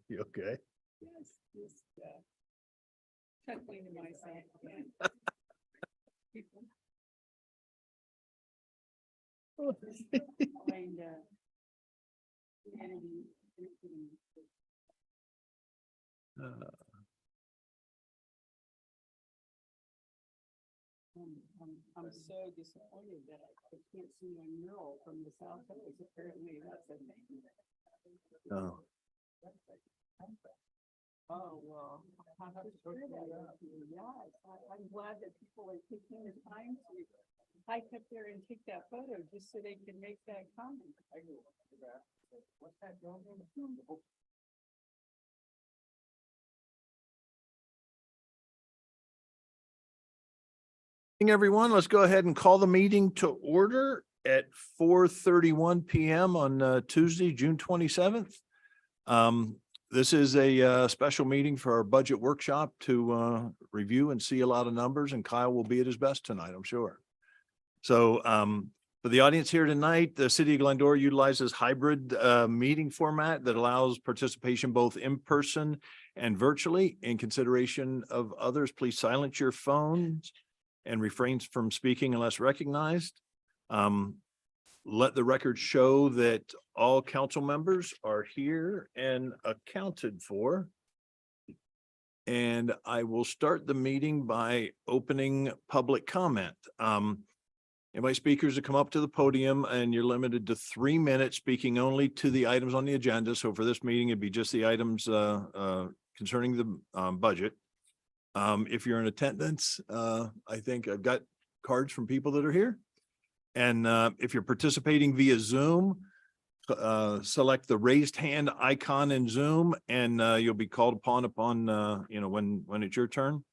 You okay? Yes, just chuckling to myself. People find, humanity. I'm so disappointed that I can't see my mural from the south coast. Apparently that's a thing. Oh, Oh, well. I'll have to check that out. Yes, I'm glad that people are taking the time to hike up there and take that photo just so they can make that comment. What's that going on? everyone, let's go ahead and call the meeting to order at 4:31 PM on Tuesday, June 27th. This is a special meeting for our budget workshop to review and see a lot of numbers, and Kyle will be at his best tonight, I'm sure. So for the audience here tonight, the City of Glendora utilizes hybrid meeting format that allows participation both in person and virtually. In consideration of others, please silence your phones and refrain from speaking unless recognized. Let the record show that all council members are here and accounted for. And I will start the meeting by opening public comment. Invite speakers to come up to the podium, and you're limited to 3 minutes, speaking only to the items on the agenda. So for this meeting, it'd be just the items concerning the budget. If you're in attendance, I think I've got cards from people that are here. And if you're participating via Zoom, select the raised hand icon in Zoom, and you'll be called upon when it's your turn.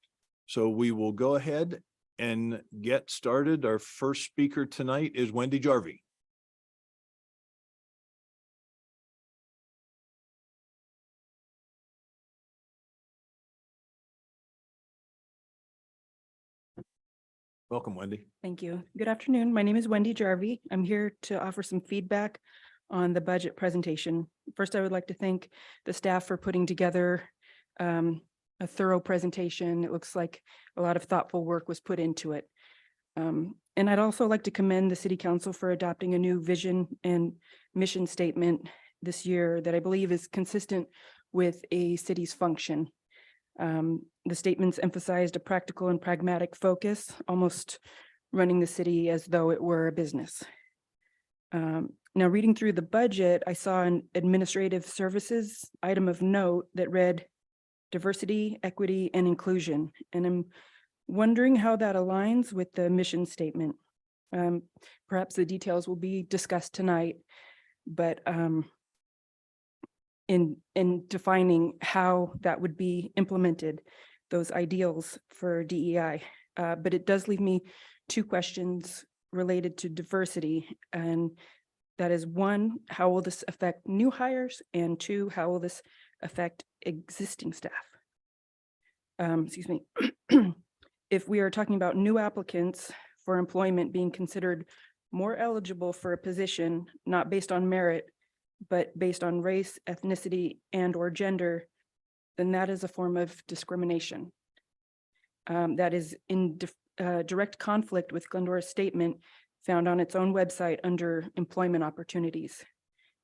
So we will go ahead and get started. Our first speaker tonight is Wendy Jarvie. Welcome, Wendy. Thank you. Good afternoon. My name is Wendy Jarvie. I'm here to offer some feedback on the budget presentation. First, I would like to thank the staff for putting together a thorough presentation. It looks like a lot of thoughtful work was put into it. And I'd also like to commend the City Council for adopting a new vision and mission statement this year that I believe is consistent with a city's function. The statements emphasized a practical and pragmatic focus, almost running the city as though it were a business. Now, reading through the budget, I saw an administrative services item of note that read diversity, equity, and inclusion. And I'm wondering how that aligns with the mission statement. Perhaps the details will be discussed tonight, but in defining how that would be implemented, those ideals for DEI. But it does leave me two questions related to diversity. And that is, one, how will this affect new hires? And two, how will this affect existing staff? Excuse me. If we are talking about new applicants for employment being considered more eligible for a position, not based on merit, but based on race, ethnicity, and or gender, then that is a form of discrimination. That is in direct conflict with Glendora's statement found on its own website under employment opportunities.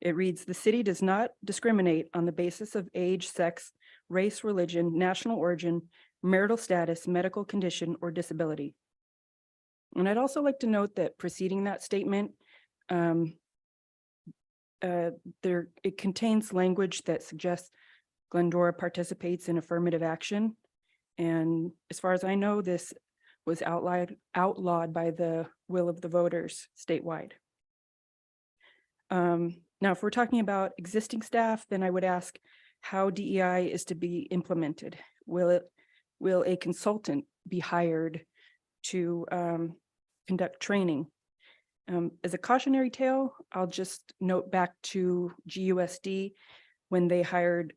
It reads, "The city does not discriminate on the basis of age, sex, race, religion, national origin, marital status, medical condition, or disability." And I'd also like to note that preceding that statement, it contains language that suggests Glendora participates in affirmative action. And as far as I know, this was outlawed by the will of the voters statewide. Now, if we're talking about existing staff, then I would ask how DEI is to be implemented. Will a consultant be hired to conduct training? As a cautionary tale, I'll just note back to GUSD when they hired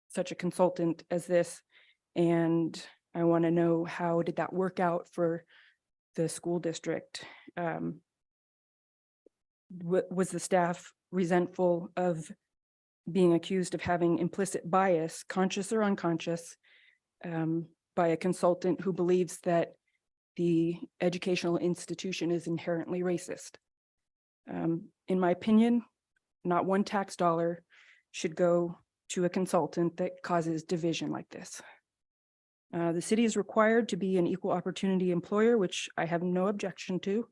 such a consultant as this, and I want to know, how did that work out for the school district? Was the staff resentful of being accused of having implicit bias, conscious or unconscious, by a consultant who believes that the educational institution is inherently racist? In my opinion, not one tax dollar should go to a consultant that causes division like this. The city is required to be an equal opportunity employer, which I have no objection to.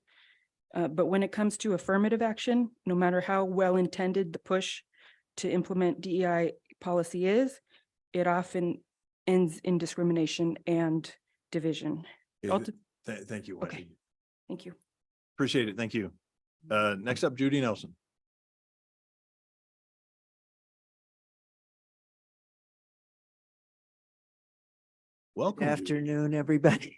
But when it comes to affirmative action, no matter how well-intended the push to implement DEI policy is, it often ends in discrimination and division. Ulti- Thank you, Okay. Wendy. Thank you. Appreciate it. Thank you. Next up, Judy Nelson. Welcome. Good Judy. afternoon, everybody.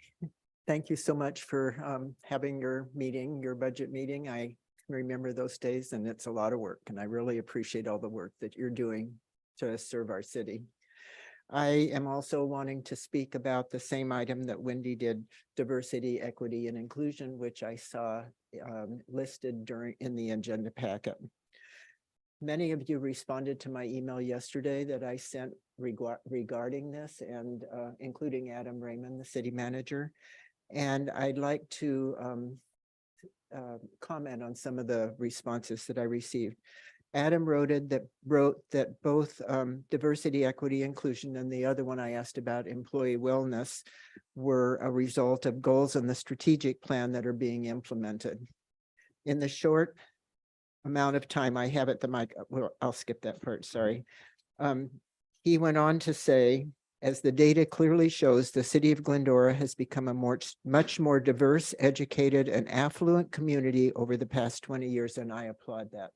Thank you so much for having your meeting, your budget meeting. I remember those days and it's a lot of work and I really appreciate all the work that you're doing to serve our city. I am also wanting to speak about the same item that Wendy did, diversity, equity, and inclusion, which I saw listed in the agenda packet. Many of you responded to my email yesterday that I sent regarding this, and including Adam Raymond, the city manager. And I'd like to comment on some of the responses that I received. Adam wrote that both diversity, equity, inclusion, and the other one I asked about, employee wellness, were a result of goals in the strategic plan that are being implemented. In the short amount of time I have at the mic, well, I'll skip that part, sorry. He went on to say, as the data clearly shows, the city of Glendora has become a much more diverse, educated, and affluent community over the past 20 years, and I applaud that.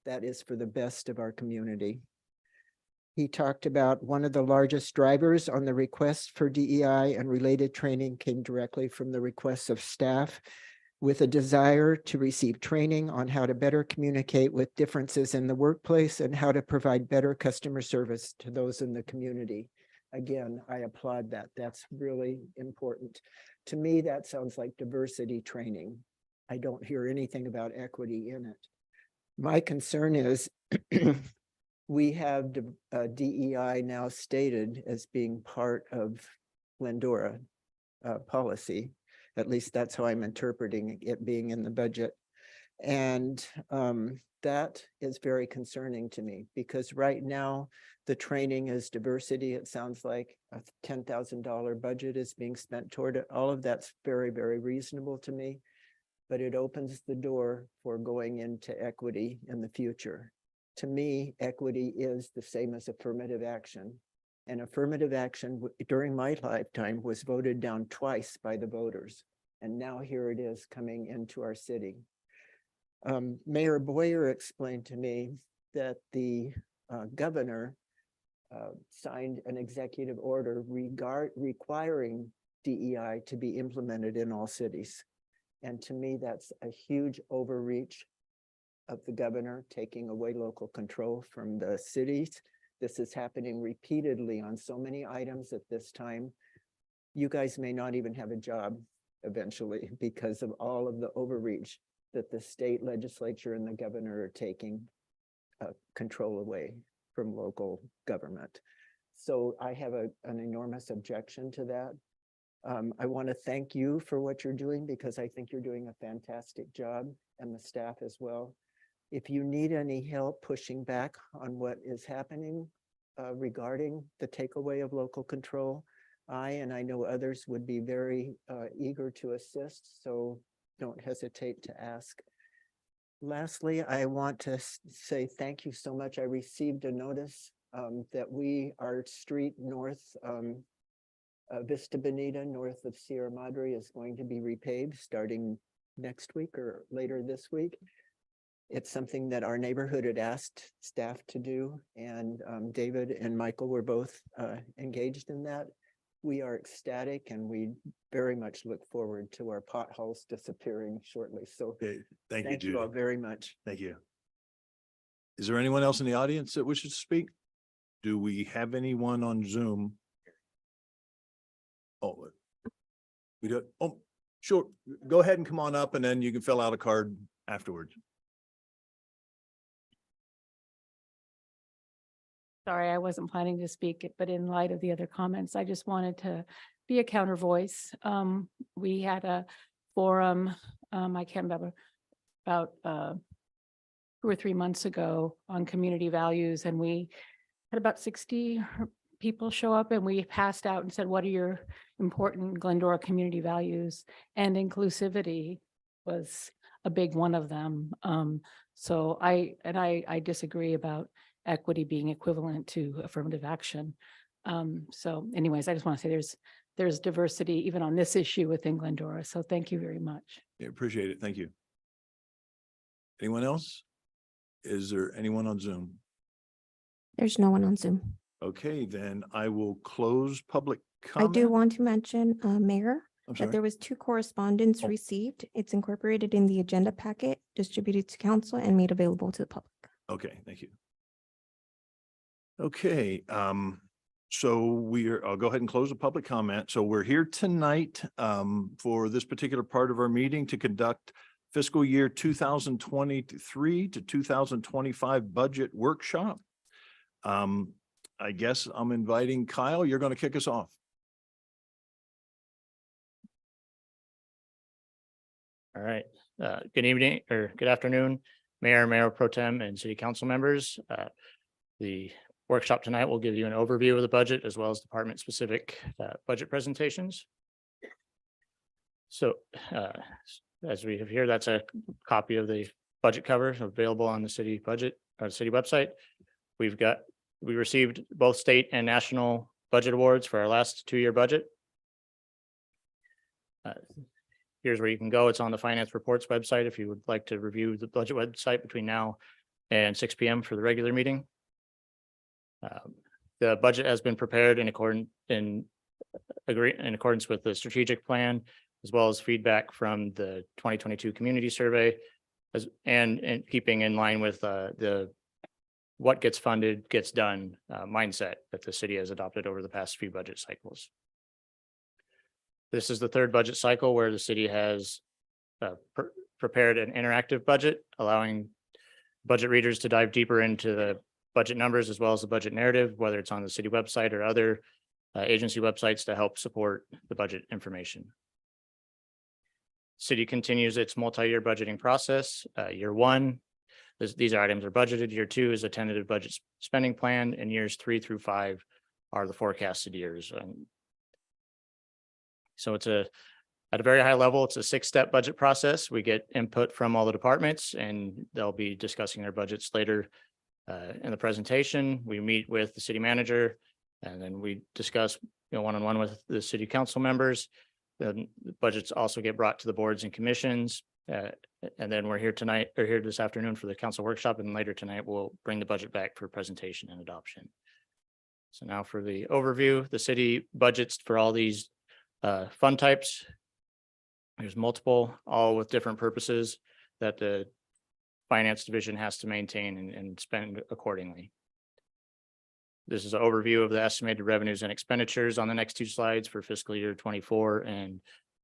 That is for the best of our community. He talked about one of the largest drivers on the request for DEI and related training came directly from the requests of staff with a desire to receive training on how to better communicate with differences in the workplace and how to provide better customer service to those in the community. Again, I applaud that. That's really important. To me, that sounds like diversity training. I don't hear anything about equity in it. My concern is we have DEI now stated as being part of Glendora policy. At least that's how I'm interpreting it being in the budget. And that is very concerning to me because right now the training is diversity. It sounds like a $10,000 budget is being spent toward it. All of that's very, very reasonable to me, but it opens the door for going into equity in the future. To me, equity is the same as affirmative action. And affirmative action during my lifetime was voted down twice by the voters. And now here it is coming into our city. Mayor Boyer explained to me that the governor signed an executive order requiring DEI to be implemented in all cities. And to me, that's a huge overreach of the governor taking away local control from the cities. This is happening repeatedly on so many items at this time. You guys may not even have a job eventually because of all of the overreach that the state legislature and the governor are taking control away from local government. So I have an enormous objection to that. I want to thank you for what you're doing because I think you're doing a fantastic job and the staff as well. If you need any help pushing back on what is happening regarding the takeaway of local control, and I know others would be very eager to assist, so don't hesitate to ask. Lastly, I want to say thank you so much. I received a notice that our street north Vista Bonita, north of Sierra Madre, is going to be repaved starting next week or later this week. It's something that our neighborhood had asked staff to do, and David and Michael were both engaged in that. We are ecstatic and we very much look forward to our potholes disappearing shortly. So Okay, thank you, thank you all Judy. very much. Thank you. Is there anyone else in the audience that wishes to speak? Do we have anyone on Zoom? Oh, we do, oh, sure. Go ahead and come on up and then you can fill out a card afterwards. Sorry, I wasn't planning to speak, but in light of the other comments, I just wanted to be a counter voice. We had a forum, I can't remember, about 2 or 3 months ago on community values, and we had about 60 people show up, and we passed out and said, what are your important Glendora community values? And inclusivity was a big one of them. So I disagree about equity being equivalent to affirmative action. So anyways, I just want to say there's diversity even on this issue within Glendora. So thank you very much. Yeah, appreciate it. Thank you. Anyone else? Is there anyone on Zoom? There's no one on Zoom. Okay, then I will close public I do comment. want to mention, Mayor, I'm that sorry. there was 2 correspondence Oh. received. It's incorporated in the agenda packet, distributed to council and made available to the public. Okay, thank you. Okay, so I'll go ahead and close the public comment. So we're here tonight for this particular part of our meeting to conduct fiscal year 2023 to 2025 budget workshop. I guess I'm inviting Kyle. You're going to kick us off. All right, good evening or good afternoon, Mayor, Mayor Pro Tem and City Council members. The workshop tonight will give you an overview of the budget as well as department specific budget presentations. So as we have here, that's a copy of the budget cover available on the city budget or city website. We received both state and national budget awards for our last 2-year budget. Here's where you can go. It's on the Finance Reports website if you would like to review the budget website between now and 6 p.m. for the regular meeting. The budget has been prepared in accordance with the strategic plan, as well as feedback from the 2022 community survey, and keeping in line with the what gets funded gets done mindset that the city has adopted over the past few budget cycles. This is the 3rd budget cycle where the city has prepared an interactive budget, allowing budget readers to dive deeper into the budget numbers as well as the budget narrative, whether it's on the city website or other agency websites to help support the budget information. City continues its multi-year budgeting process. Year 1, these items are budgeted. Year 2 is a tentative budget spending plan, and years 3 through 5 are the forecasted years. So it's at a very high level, it's a 6-step budget process. We get input from all the departments and they'll be discussing their budgets later in the presentation. We meet with the city manager and then we discuss one-on-one with the city council members. Then the budgets also get brought to the boards and commissions. And then we're here tonight or here this afternoon for the council workshop, and later tonight we'll bring the budget back for presentation and adoption. So now for the overview, the city budgets for all these fund types. There's multiple, all with different purposes that the finance division has to maintain and spend accordingly. This is an overview of the estimated revenues and expenditures on the next 2 slides for fiscal year 24 and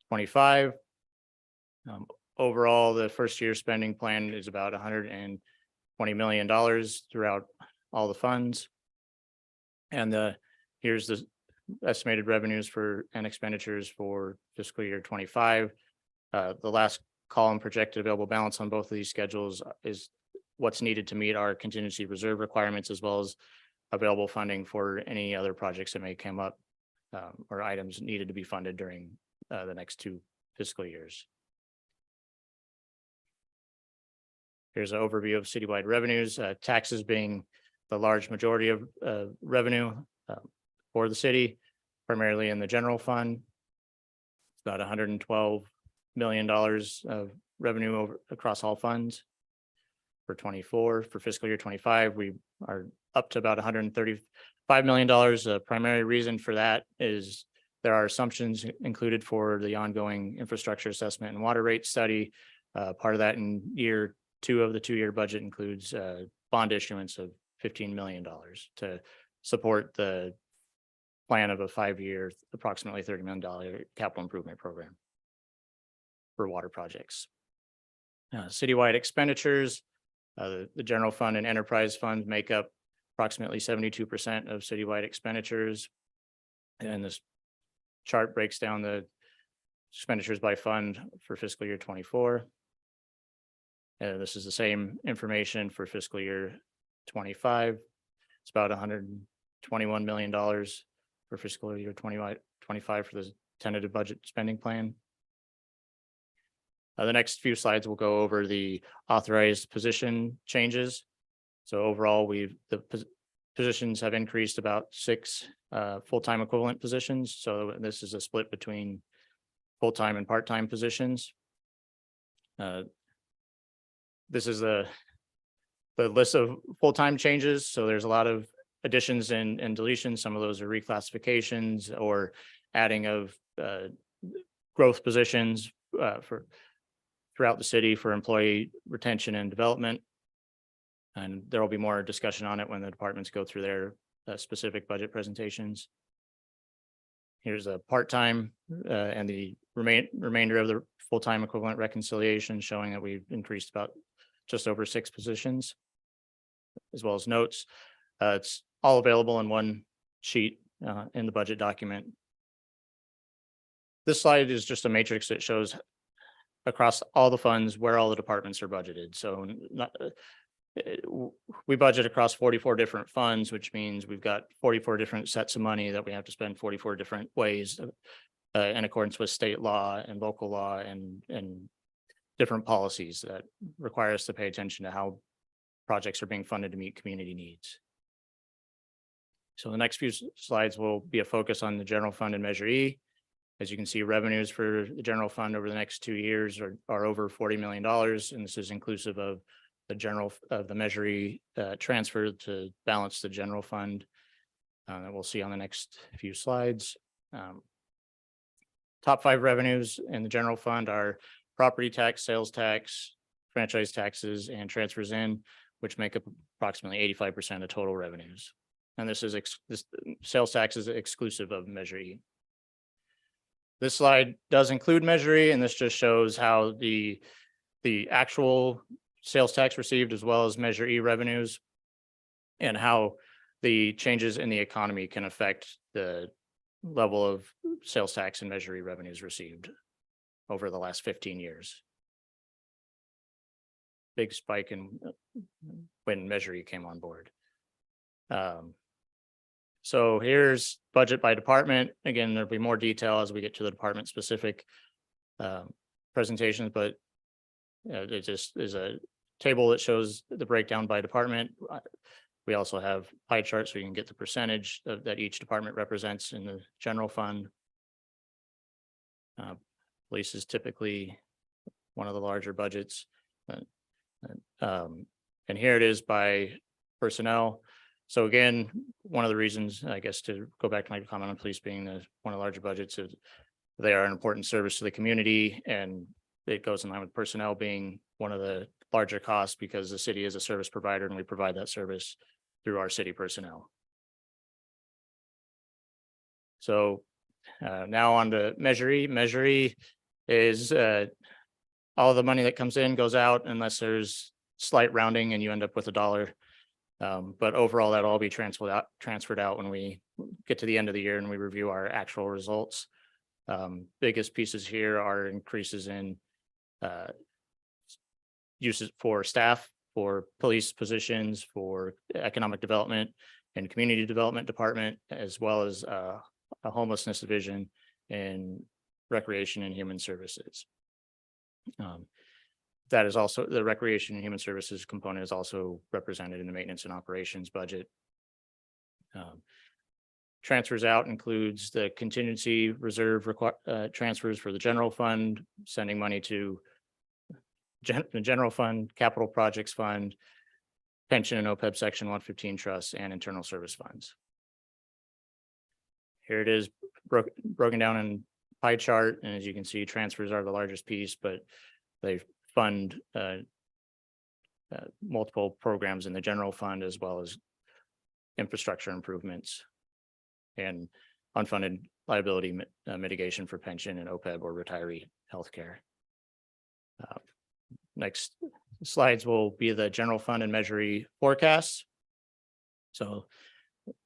25. Overall, the first year spending plan is about $120 million throughout all the funds. And here's the estimated revenues and expenditures for fiscal year 25. The last column, projected available balance on both of these schedules, is what's needed to meet our contingency reserve requirements, as well as available funding for any other projects that may come up or items needed to be funded during the next 2 fiscal years. Here's an overview of citywide revenues, taxes being the large majority of revenue for the city, primarily in the general fund. It's about $112 million of revenue across all funds. For 24, for fiscal year 25, we are up to about $135 million. The primary reason for that is there are assumptions included for the ongoing infrastructure assessment and water rate study. Part of that in year 2 of the 2-year budget includes bond issuance of $15 million to support the plan of a 5-year, approximately $30 million capital improvement program for water projects. Citywide expenditures, the general fund and enterprise fund make up approximately 72% of citywide expenditures. And this chart breaks down the expenditures by fund for fiscal year 24. And this is the same information for fiscal year 25. It's about $121 million for fiscal year 25 for the tentative budget spending plan. The next few slides will go over the authorized position changes. So overall, the positions have increased about 6 full-time equivalent positions. So this is a split between full-time and part-time positions. This is the list of full-time changes. So there's a lot of additions and deletions. Some of those are reclassifications or adding of growth positions throughout the city for employee retention and development. And there will be more discussion on it when the departments go through their specific budget presentations. Here's a part-time and the remainder of the full-time equivalent reconciliation showing that we've increased about just over 6 positions, as well as notes. It's all available in one sheet in the budget document. This slide is just a matrix that shows across all the funds where all the departments are budgeted. So we budget across 44 different funds, which means we've got 44 different sets of money that we have to spend 44 different ways in accordance with state law and local law and different policies that require us to pay attention to how projects are being funded to meet community needs. So the next few slides will be a focus on the general fund and Measure E. As you can see, revenues for the general fund over the next 2 years are over $40 million, and this is inclusive of the Measure E transfer to balance the general fund that we'll see on the next few slides. Top 5 revenues in the general fund are property tax, sales tax, franchise taxes, and transfers in, which make up approximately 85% of total revenues. And this sales tax is exclusive of Measure E. This slide does include Measure E, and this just shows how the actual sales tax received as well as Measure E revenues and how the changes in the economy can affect the level of sales tax and Measure E revenues received over the last 15 years. Big spike in when Measure E came on board. So here's budget by department. Again, there'll be more detail as we get to the department specific presentations, but it just is a table that shows the breakdown by department. We also have pie charts so you can get the percentage that each department represents in the general fund. Police is typically one of the larger budgets. And here it is by personnel. So again, one of the reasons, I guess, to go back to my comment on police being one of the larger budgets is they are an important service to the community, and it goes in line with personnel being one of the larger costs because the city is a service provider and we provide that service through our city personnel. So now on to Measure E. Measure E is all the money that comes in goes out unless there's slight rounding and you end up with $1. But overall, that'll all be transferred out when we get to the end of the year and we review our actual results. Biggest pieces here are increases in uses for staff, for police positions, for economic development and community development department, as well as a homelessness division and recreation and human services. That is also the recreation and human services component is also represented in the maintenance and operations budget. Transfers out includes the contingency reserve transfers for the general fund, sending money to the general fund, capital projects fund, pension and OPEB section 115 trusts, and internal service funds. Here it is broken down in pie chart, and as you can see, transfers are the largest piece, but they fund multiple programs in the general fund as well as infrastructure improvements. And unfunded liability mitigation for pension and OPEB or retiree healthcare. Next slides will be the general fund and Measure E forecasts. So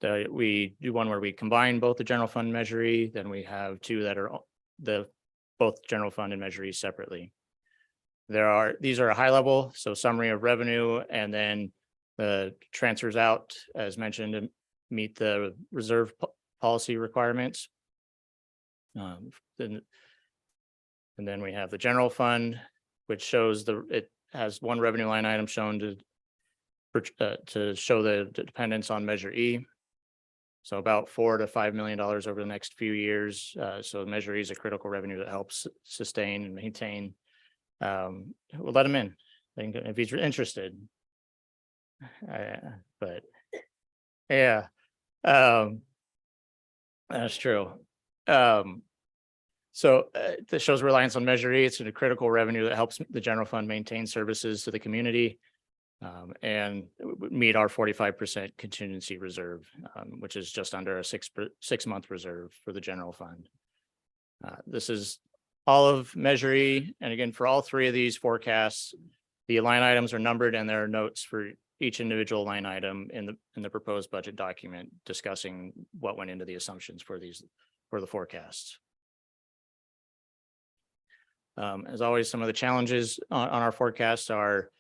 we do one where we combine both the general fund and Measure E, then we have two that are both general fund and Measure E separately. These are a high level, so summary of revenue, and then the transfers out, as mentioned, to meet the reserve policy requirements. And then we have the general fund, which shows it has one revenue line item shown to show the dependence on Measure E. So about $4 to $5 million over the next few years. So Measure E is a critical revenue that helps sustain and maintain. We'll let him in if he's interested. But yeah, that's true. So this shows reliance on Measure E. It's a critical revenue that helps the general fund maintain services to the community and meet our 45% contingency reserve, which is just under a 6-month reserve for the general fund. This is all of Measure E. And again, for all three of these forecasts, the line items are numbered and there are notes for each individual line item in the proposed budget document discussing what went into the assumptions for the forecasts. As always, some of the challenges on our forecast are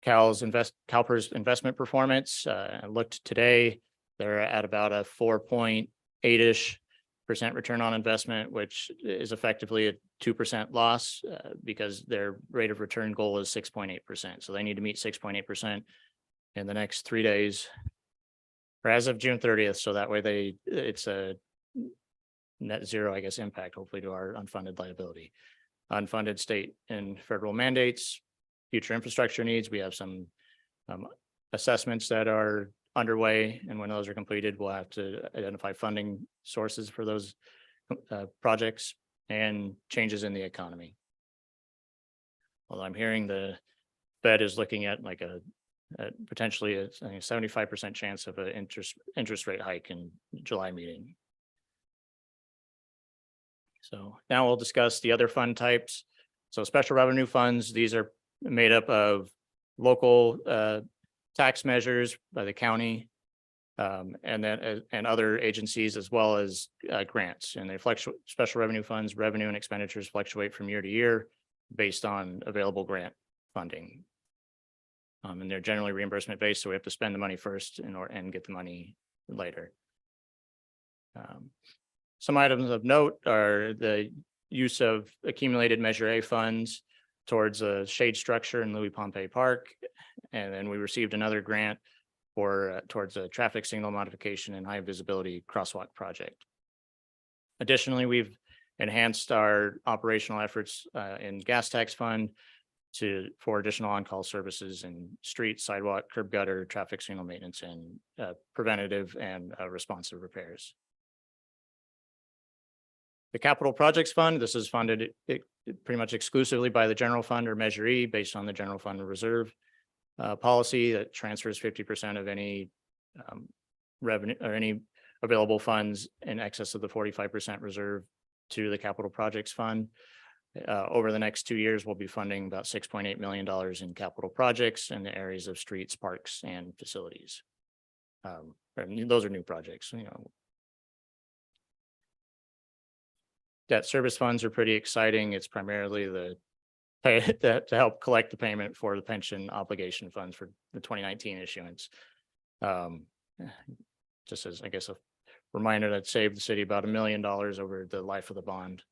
CalPERS investment performance. I looked today, they're at about a 4.8-ish% return on investment, which is effectively a 2% loss because their rate of return goal is 6.8%. So they need to meet 6.8% in the next 3 days, or as of June 30th. So that way it's a net zero, I guess, impact, hopefully, to our unfunded liability. Unfunded state and federal mandates, future infrastructure needs. We have some assessments that are underway, and when those are completed, we'll have to identify funding sources for those projects and changes in the economy. Although I'm hearing the Fed is looking at like potentially a 75% chance of an interest rate hike in July meeting. So now we'll discuss the other fund types. So special revenue funds, these are made up of local tax measures by the county and other agencies, as well as grants. And they fluctuate. Special revenue funds, revenue and expenditures fluctuate from year to year based on available grant funding. And they're generally reimbursement based, so we have to spend the money first and get the money later. Some items of note are the use of accumulated Measure A funds towards a shade structure in Louis Pompey Park. And then we received another grant towards a traffic signal modification and high visibility crosswalk project. Additionally, we've enhanced our operational efforts in gas tax fund for additional on-call services in street, sidewalk, curb gutter, traffic signal maintenance, and preventative and responsive repairs. The Capital Projects Fund, this is funded pretty much exclusively by the general fund or Measure E based on the general fund reserve policy that transfers 50% of any revenue or any available funds in excess of the 45% reserve to the Capital Projects Fund. Over the next 2 years, we'll be funding about $6.8 million in capital projects in the areas of streets, parks, and facilities. Those are new projects, Debt service funds are pretty exciting. It's primarily to help collect the payment for the pension obligation funds for the 2019 issuance. Just as, I guess, a reminder that saved the city about $1 million over the life of the bond.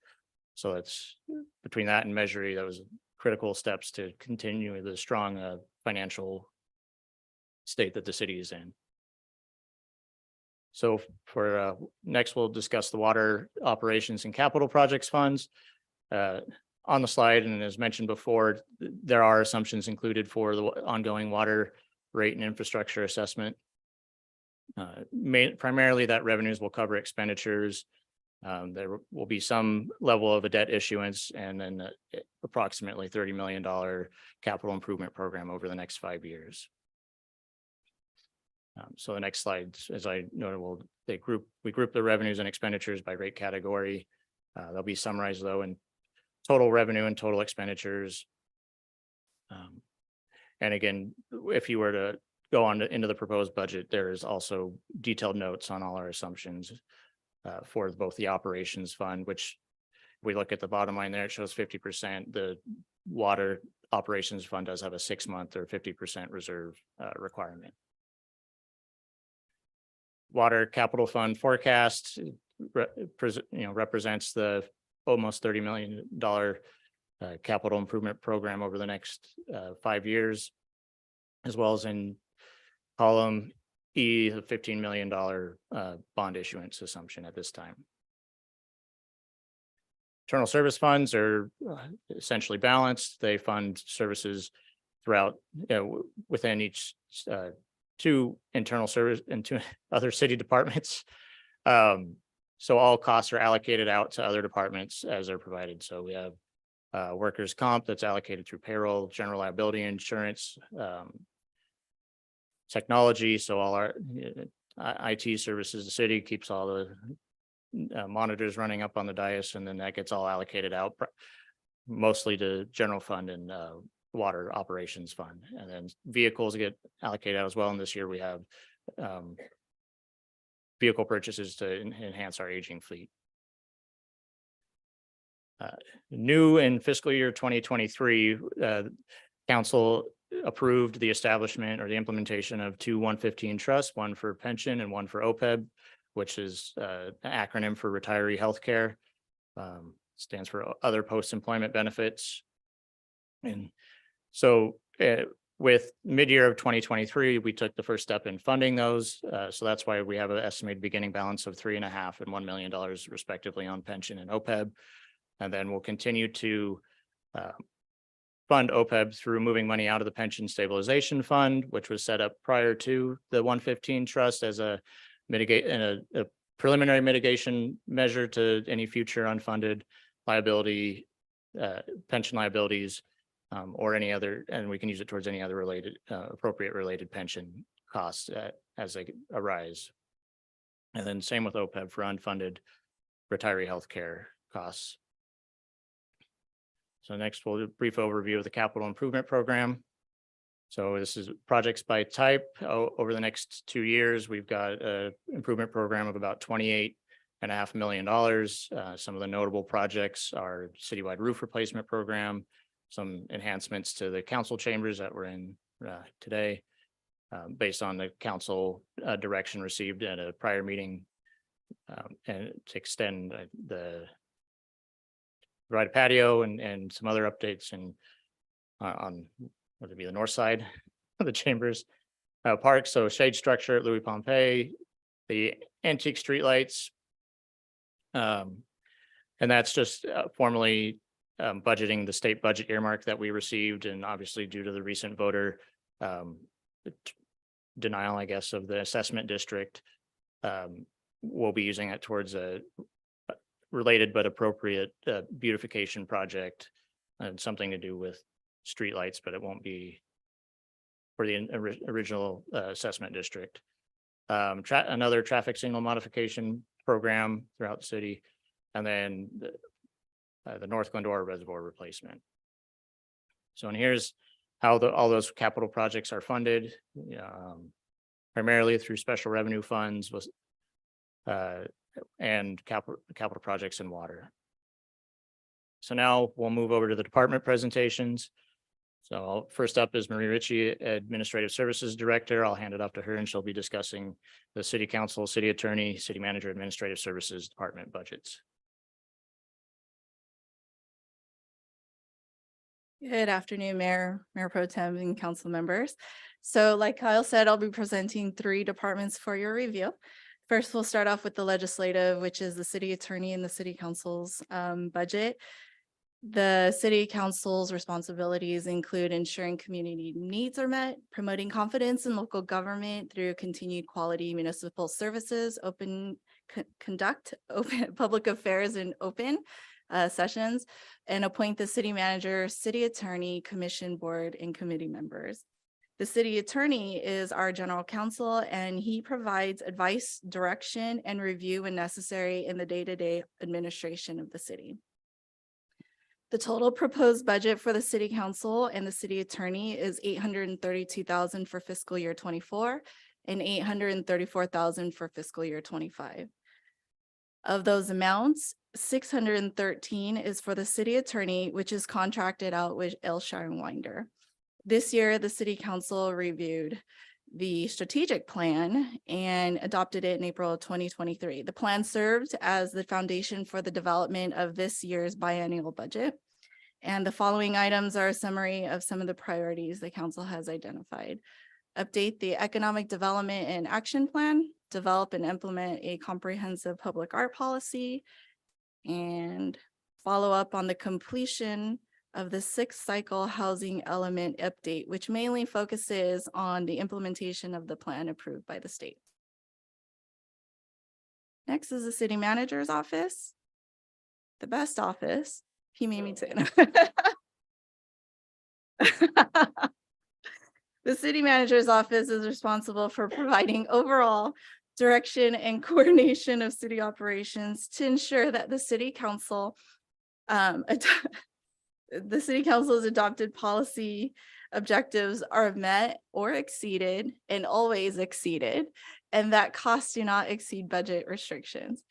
So it's between that and Measure E, that was critical steps to continue the strong financial state that the city is in. So for next, we'll discuss the water operations and capital projects funds. On the slide, and as mentioned before, there are assumptions included for the ongoing water rate and infrastructure assessment. Primarily that revenues will cover expenditures. There will be some level of a debt issuance and then approximately $30 million capital improvement program over the next 5 years. So the next slide, as I noted, we group the revenues and expenditures by rate category. They'll be summarized though in total revenue and total expenditures. And again, if you were to go on into the proposed budget, there is also detailed notes on all our assumptions for both the operations fund, which we look at the bottom line there, it shows 50%. The water operations fund does have a 6-month or 50% reserve requirement. Water capital fund forecast, represents the almost $30 million capital improvement program over the next 5 years, as well as in column E, the $15 million bond issuance assumption at this time. Internal service funds are essentially balanced. They fund services throughout, within each 2 internal service and 2 other city departments. So all costs are allocated out to other departments as they're provided. So we have workers' comp that's allocated through payroll, general liability insurance, technology. So all our IT services, the city keeps all the monitors running up on the dais, and then that gets all allocated out mostly to general fund and water operations fund. And then vehicles get allocated out as well. And this year we have vehicle purchases to enhance our aging fleet. New in fiscal year 2023, council approved the establishment or the implementation of 2 115 trusts, one for pension and one for OPEB, which is an acronym for retiree healthcare. Stands for other post-employment benefits. And so with mid-year of 2023, we took the first step in funding those. So that's why we have an estimated beginning balance of $3.5 and $1 million respectively on pension and OPEB. And then we'll continue to fund OPEB through moving money out of the pension stabilization fund, which was set up prior to the 115 trust as a preliminary mitigation measure to any future unfunded liability, pension liabilities, or any other, and we can use it towards any other related, appropriate related pension costs as they arise. And then same with OPEB for unfunded retiree healthcare costs. So next we'll do a brief overview of the capital improvement program. So this is projects by type. Over the next 2 years, we've got an improvement program of about $28.5 million. Some of the notable projects are citywide roof replacement program, some enhancements to the council chambers that we're in today, based on the council direction received at a prior meeting, and to extend the provide a patio and some other updates and on what would be the north side of the chambers park. So shade structure at Louis Pompey, the antique streetlights. And that's just formally budgeting the state budget earmark that we received. And obviously due to the recent voter denial, I guess, of the assessment district, we'll be using it towards a related but appropriate beautification project and something to do with streetlights, but it won't be for the original assessment district. Another traffic signal modification program throughout the city, and then the North Glendora Reservoir replacement. So, and here's how all those capital projects are funded, primarily through special revenue funds and capital projects in water. So now we'll move over to the department presentations. So first up is Marie Ritchie, Administrative Services Director. I'll hand it off to her and she'll be discussing the City Council, City Attorney, City Manager, Administrative Services Department budgets. Good afternoon, Mayor Pro Tem and council members. So like Kyle said, I'll be presenting 3 departments for your review. First, we'll start off with the legislative, which is the city attorney and the city council's budget. The city council's responsibilities include ensuring community needs are met, promoting confidence in local government through continued quality municipal services, conduct open public affairs and open sessions, and appoint the city manager, city attorney, commission board, and committee members. The city attorney is our general counsel, and he provides advice, direction, and review when necessary in the day-to-day administration of the city. The total proposed budget for the city council and the city attorney is $832,000 for fiscal year 24 and $834,000 for fiscal year 25. Of those amounts, 613 is for the city attorney, which is contracted out with Elshire and Winder. This year, the city council reviewed the strategic plan and adopted it in April of 2023. The plan served as the foundation for the development of this year's biennial budget. And the following items are a summary of some of the priorities the council has identified. Update the economic development and action plan, develop and implement a comprehensive public art policy, and follow up on the completion of the 6th cycle housing element update, which mainly focuses on the implementation of the plan approved by the state. Next is the city manager's office, the best office. He made me say it. The city manager's office is responsible for providing overall direction and coordination of city operations to ensure that the city council's adopted policy objectives are met or exceeded and always exceeded, and that costs do not exceed budget restrictions.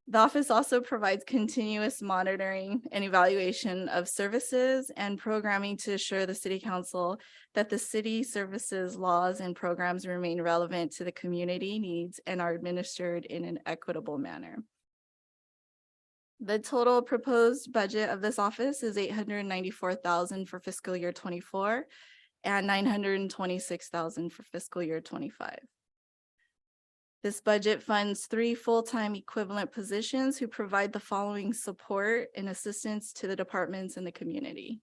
The office also provides continuous monitoring and evaluation of services and programming to assure the city council that the city services, laws, and programs remain relevant to the community needs and are administered in an equitable manner. The total proposed budget of this office is $894,000 for fiscal year 24 and $926,000 for fiscal year 25. This budget funds 3 full-time equivalent positions who provide the following support and assistance to the departments and the community.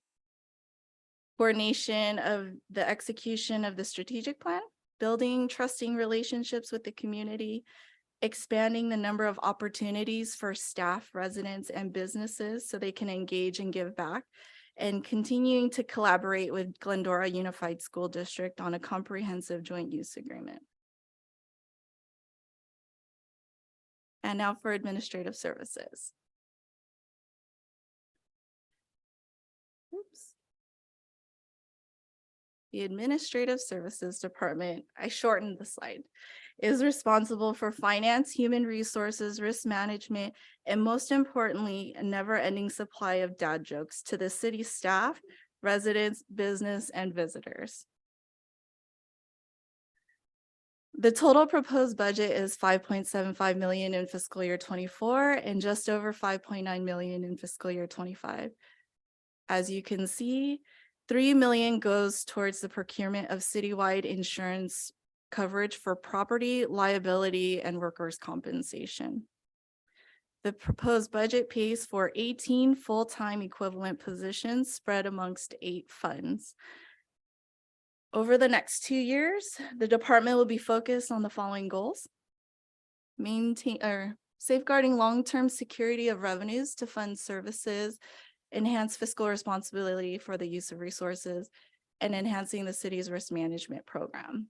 Coordination of the execution of the strategic plan, building trusting relationships with the community, expanding the number of opportunities for staff, residents, and businesses so they can engage and give back, and continuing to collaborate with Glendora Unified School District on a comprehensive joint use agreement. And now for administrative services. Oops. The Administrative Services Department, I shortened the slide, is responsible for finance, human resources, risk management, and most importantly, a never-ending supply of dad jokes to the city staff, residents, business, and visitors. The total proposed budget is $5.75 million in fiscal year 24 and just over $5.9 million in fiscal year 25. As you can see, $3 million goes towards the procurement of citywide insurance coverage for property, liability, and workers' compensation. The proposed budget pays for 18 full-time equivalent positions spread amongst 8 funds. Over the next 2 years, the department will be focused on the following goals: safeguarding long-term security of revenues to fund services, enhance fiscal responsibility for the use of resources, and enhancing the city's risk management program.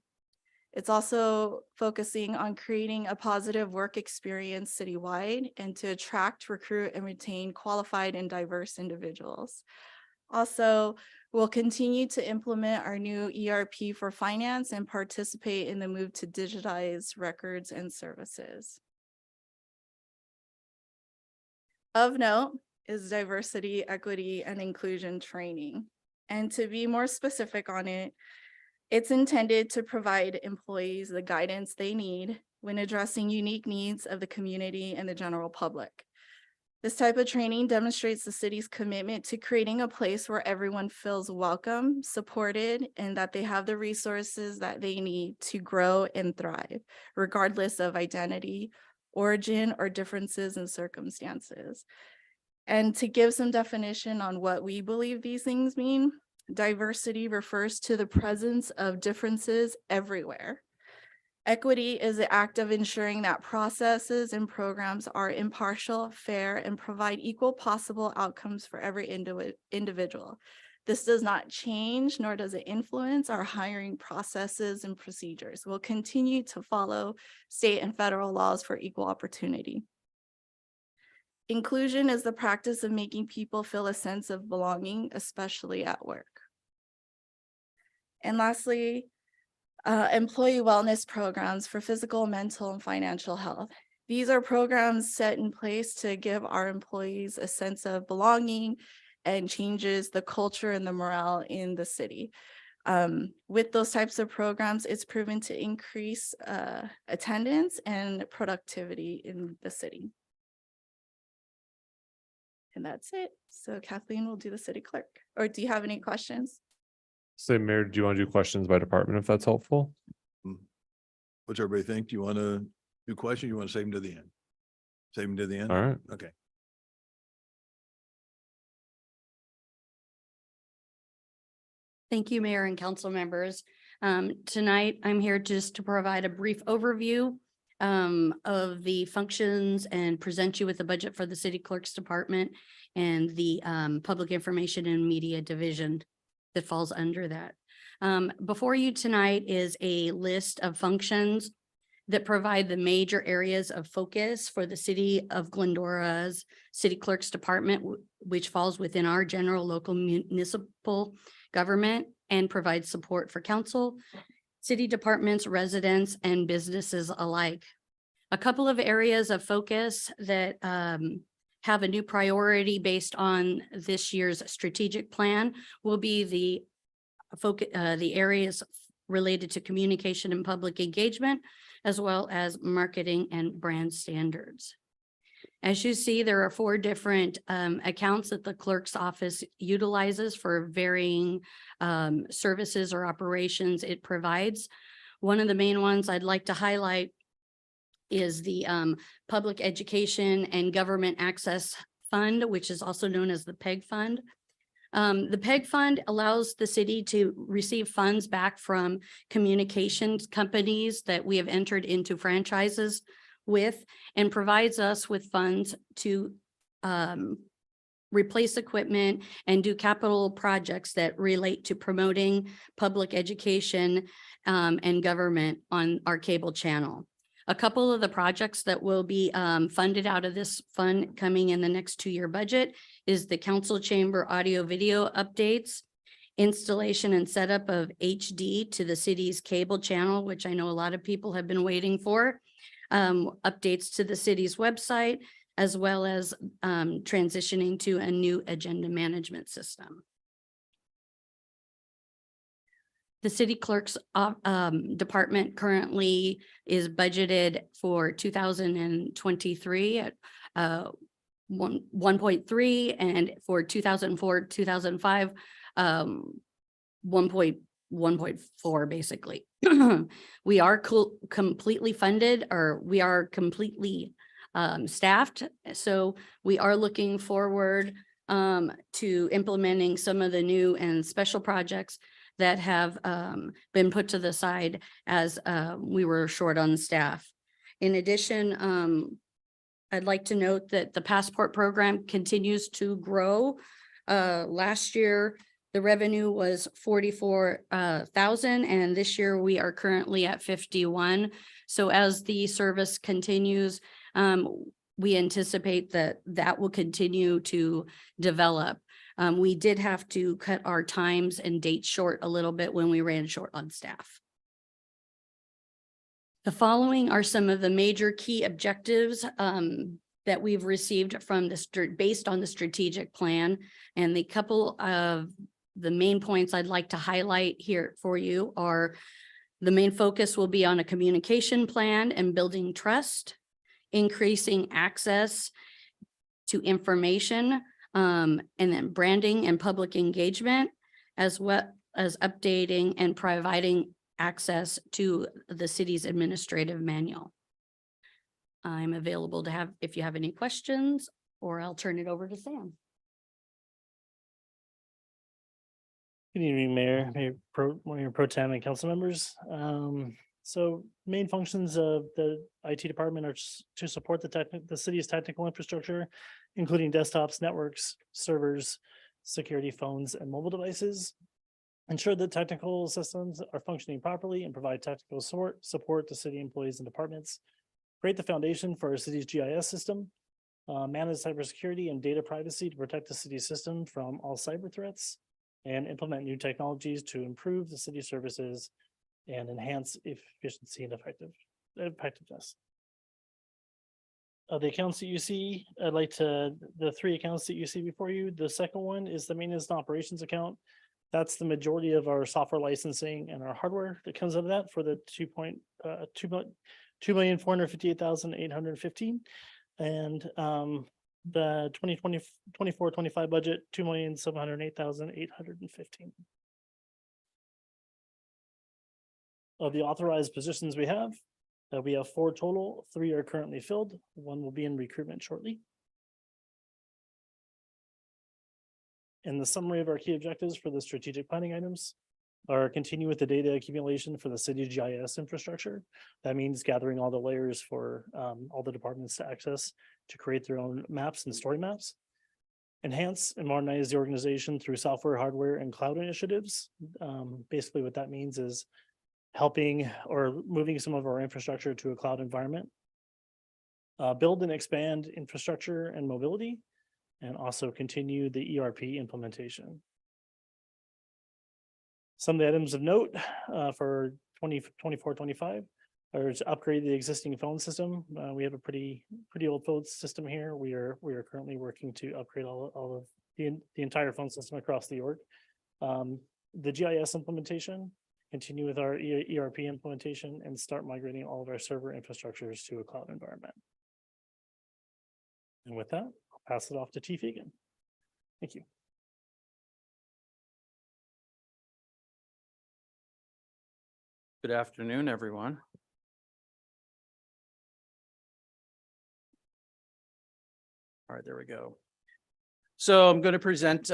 It's also focusing on creating a positive work experience citywide and to attract, recruit, and retain qualified and diverse individuals. Also, we'll continue to implement our new ERP for finance and participate in the move to digitize records and services. Of note is diversity, equity, and inclusion training. And to be more specific on it, it's intended to provide employees the guidance they need when addressing unique needs of the community and the general public. This type of training demonstrates the city's commitment to creating a place where everyone feels welcome, supported, and that they have the resources that they need to grow and thrive, regardless of identity, origin, or differences in circumstances. And to give some definition on what we believe these things mean, diversity refers to the presence of differences everywhere. Equity is the act of ensuring that processes and programs are impartial, fair, and provide equal possible outcomes for every individual. This does not change, nor does it influence our hiring processes and procedures. We'll continue to follow state and federal laws for equal opportunity. Inclusion is the practice of making people feel a sense of belonging, especially at work. And lastly, employee wellness programs for physical, mental, and financial health. These are programs set in place to give our employees a sense of belonging and changes the culture and the morale in the city. With those types of programs, it's proven to increase attendance and productivity in the city. And that's it. So Kathleen will do the city clerk. Or do you have any questions? Say, Mayor, do you want to do questions by department if that's helpful? What's everybody think? Do you want to do questions? You want to save them to the end? Save them to the end? All right. Okay. Thank you, Mayor and council members. Tonight, I'm here just to provide a brief overview of the functions and present you with the budget for the city clerk's department and the public information and media division that falls under that. Before you tonight is a list of functions that provide the major areas of focus for the city of Glendora's city clerk's department, which falls within our general local municipal government and provides support for council, city departments, residents, and businesses alike. A couple of areas of focus that have a new priority based on this year's strategic plan will be the focus, the areas related to communication and public engagement, as well as marketing and brand standards. As you see, there are 4 different accounts that the clerk's office utilizes for varying services or operations it provides. One of the main ones I'd like to highlight is the Public Education and Government Access Fund, which is also known as the PEG Fund. The PEG Fund allows the city to receive funds back from communications companies that we have entered into franchises with and provides us with funds to replace equipment and do capital projects that relate to promoting public education and government on our cable channel. A couple of the projects that will be funded out of this fund coming in the next 2-year budget is the council chamber audio video updates, installation and setup of HD to the city's cable channel, which I know a lot of people have been waiting for, updates to the city's website, as well as transitioning to a new agenda management system. The city clerk's department currently is budgeted for 2023 at 1.3, and for 2004, 2005, 1.4 basically. We are completely funded, or we are completely staffed. So we are looking forward to implementing some of the new and special projects that have been put to the side as we were short on staff. In addition, I'd like to note that the passport program continues to grow. Last year, the revenue was 44,000, and this year we are currently at 51. So as the service continues, we anticipate that that will continue to develop. We did have to cut our times and dates short a little bit when we ran short on staff. The following are some of the major key objectives that we've received from based on the strategic plan, and the couple of the main points I'd like to highlight here for you are: the main focus will be on a communication plan and building trust, increasing access to information, and then branding and public engagement, as well as updating and providing access to the city's administrative manual. I'm available to have, if you have any questions, or I'll turn it over to Sam. Good evening, Mayor, Mayor Pro Tem and council members. So main functions of the IT department are to support the city's technical infrastructure, including desktops, networks, servers, security phones and mobile devices, ensure that technical systems are functioning properly and provide technical support to city employees and departments, create the foundation for our city's GIS system, manage cybersecurity and data privacy to protect the city system from all cyber threats, and implement new technologies to improve the city services and enhance efficiency and effectiveness. The accounts that you see, the three accounts that you see before you, the second one is the maintenance and operations account. That's the majority of our software licensing and our hardware that comes out of that for the 2,458,815. And the 2024-25 budget, 2,708,815. Of the authorized positions we have 4 total, 3 are currently filled. 1 will be in recruitment shortly. And the summary of our key objectives for the strategic planning items are continue with the data accumulation for the city's GIS infrastructure. That means gathering all the layers for all the departments to access to create their own maps and story maps. Enhance and modernize the organization through software, hardware, and cloud initiatives. Basically what that means is helping or moving some of our infrastructure to a cloud environment. Build and expand infrastructure and mobility, and also continue the ERP implementation. Some of the items of note for 2024-25 are to upgrade the existing phone system. We have a pretty old phone system here. We are currently working to upgrade all of the entire phone system across the org. The GIS implementation, continue with our ERP implementation, and start migrating all of our server infrastructures to a cloud environment. And with that, I'll pass it off to Chief Egan. Thank you. Good afternoon, everyone. All right, there we go. So I'm going to present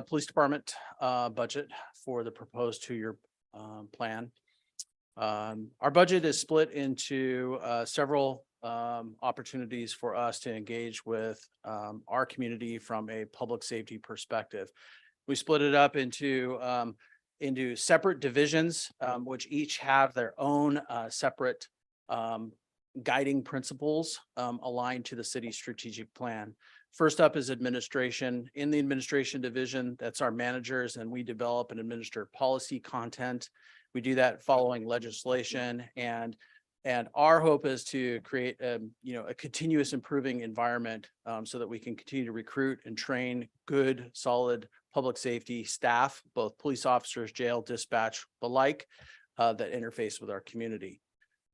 police department budget for the proposed 2-year plan. Our budget is split into several opportunities for us to engage with our community from a public safety perspective. We split it up into separate divisions, which each have their own separate guiding principles aligned to the city's strategic plan. First up is administration. In the administration division, that's our managers, and we develop and administer policy content. We do that following legislation, and our hope is to create a continuous improving environment so that we can continue to recruit and train good, solid public safety staff, both police officers, jail, dispatch, the like, that interface with our community.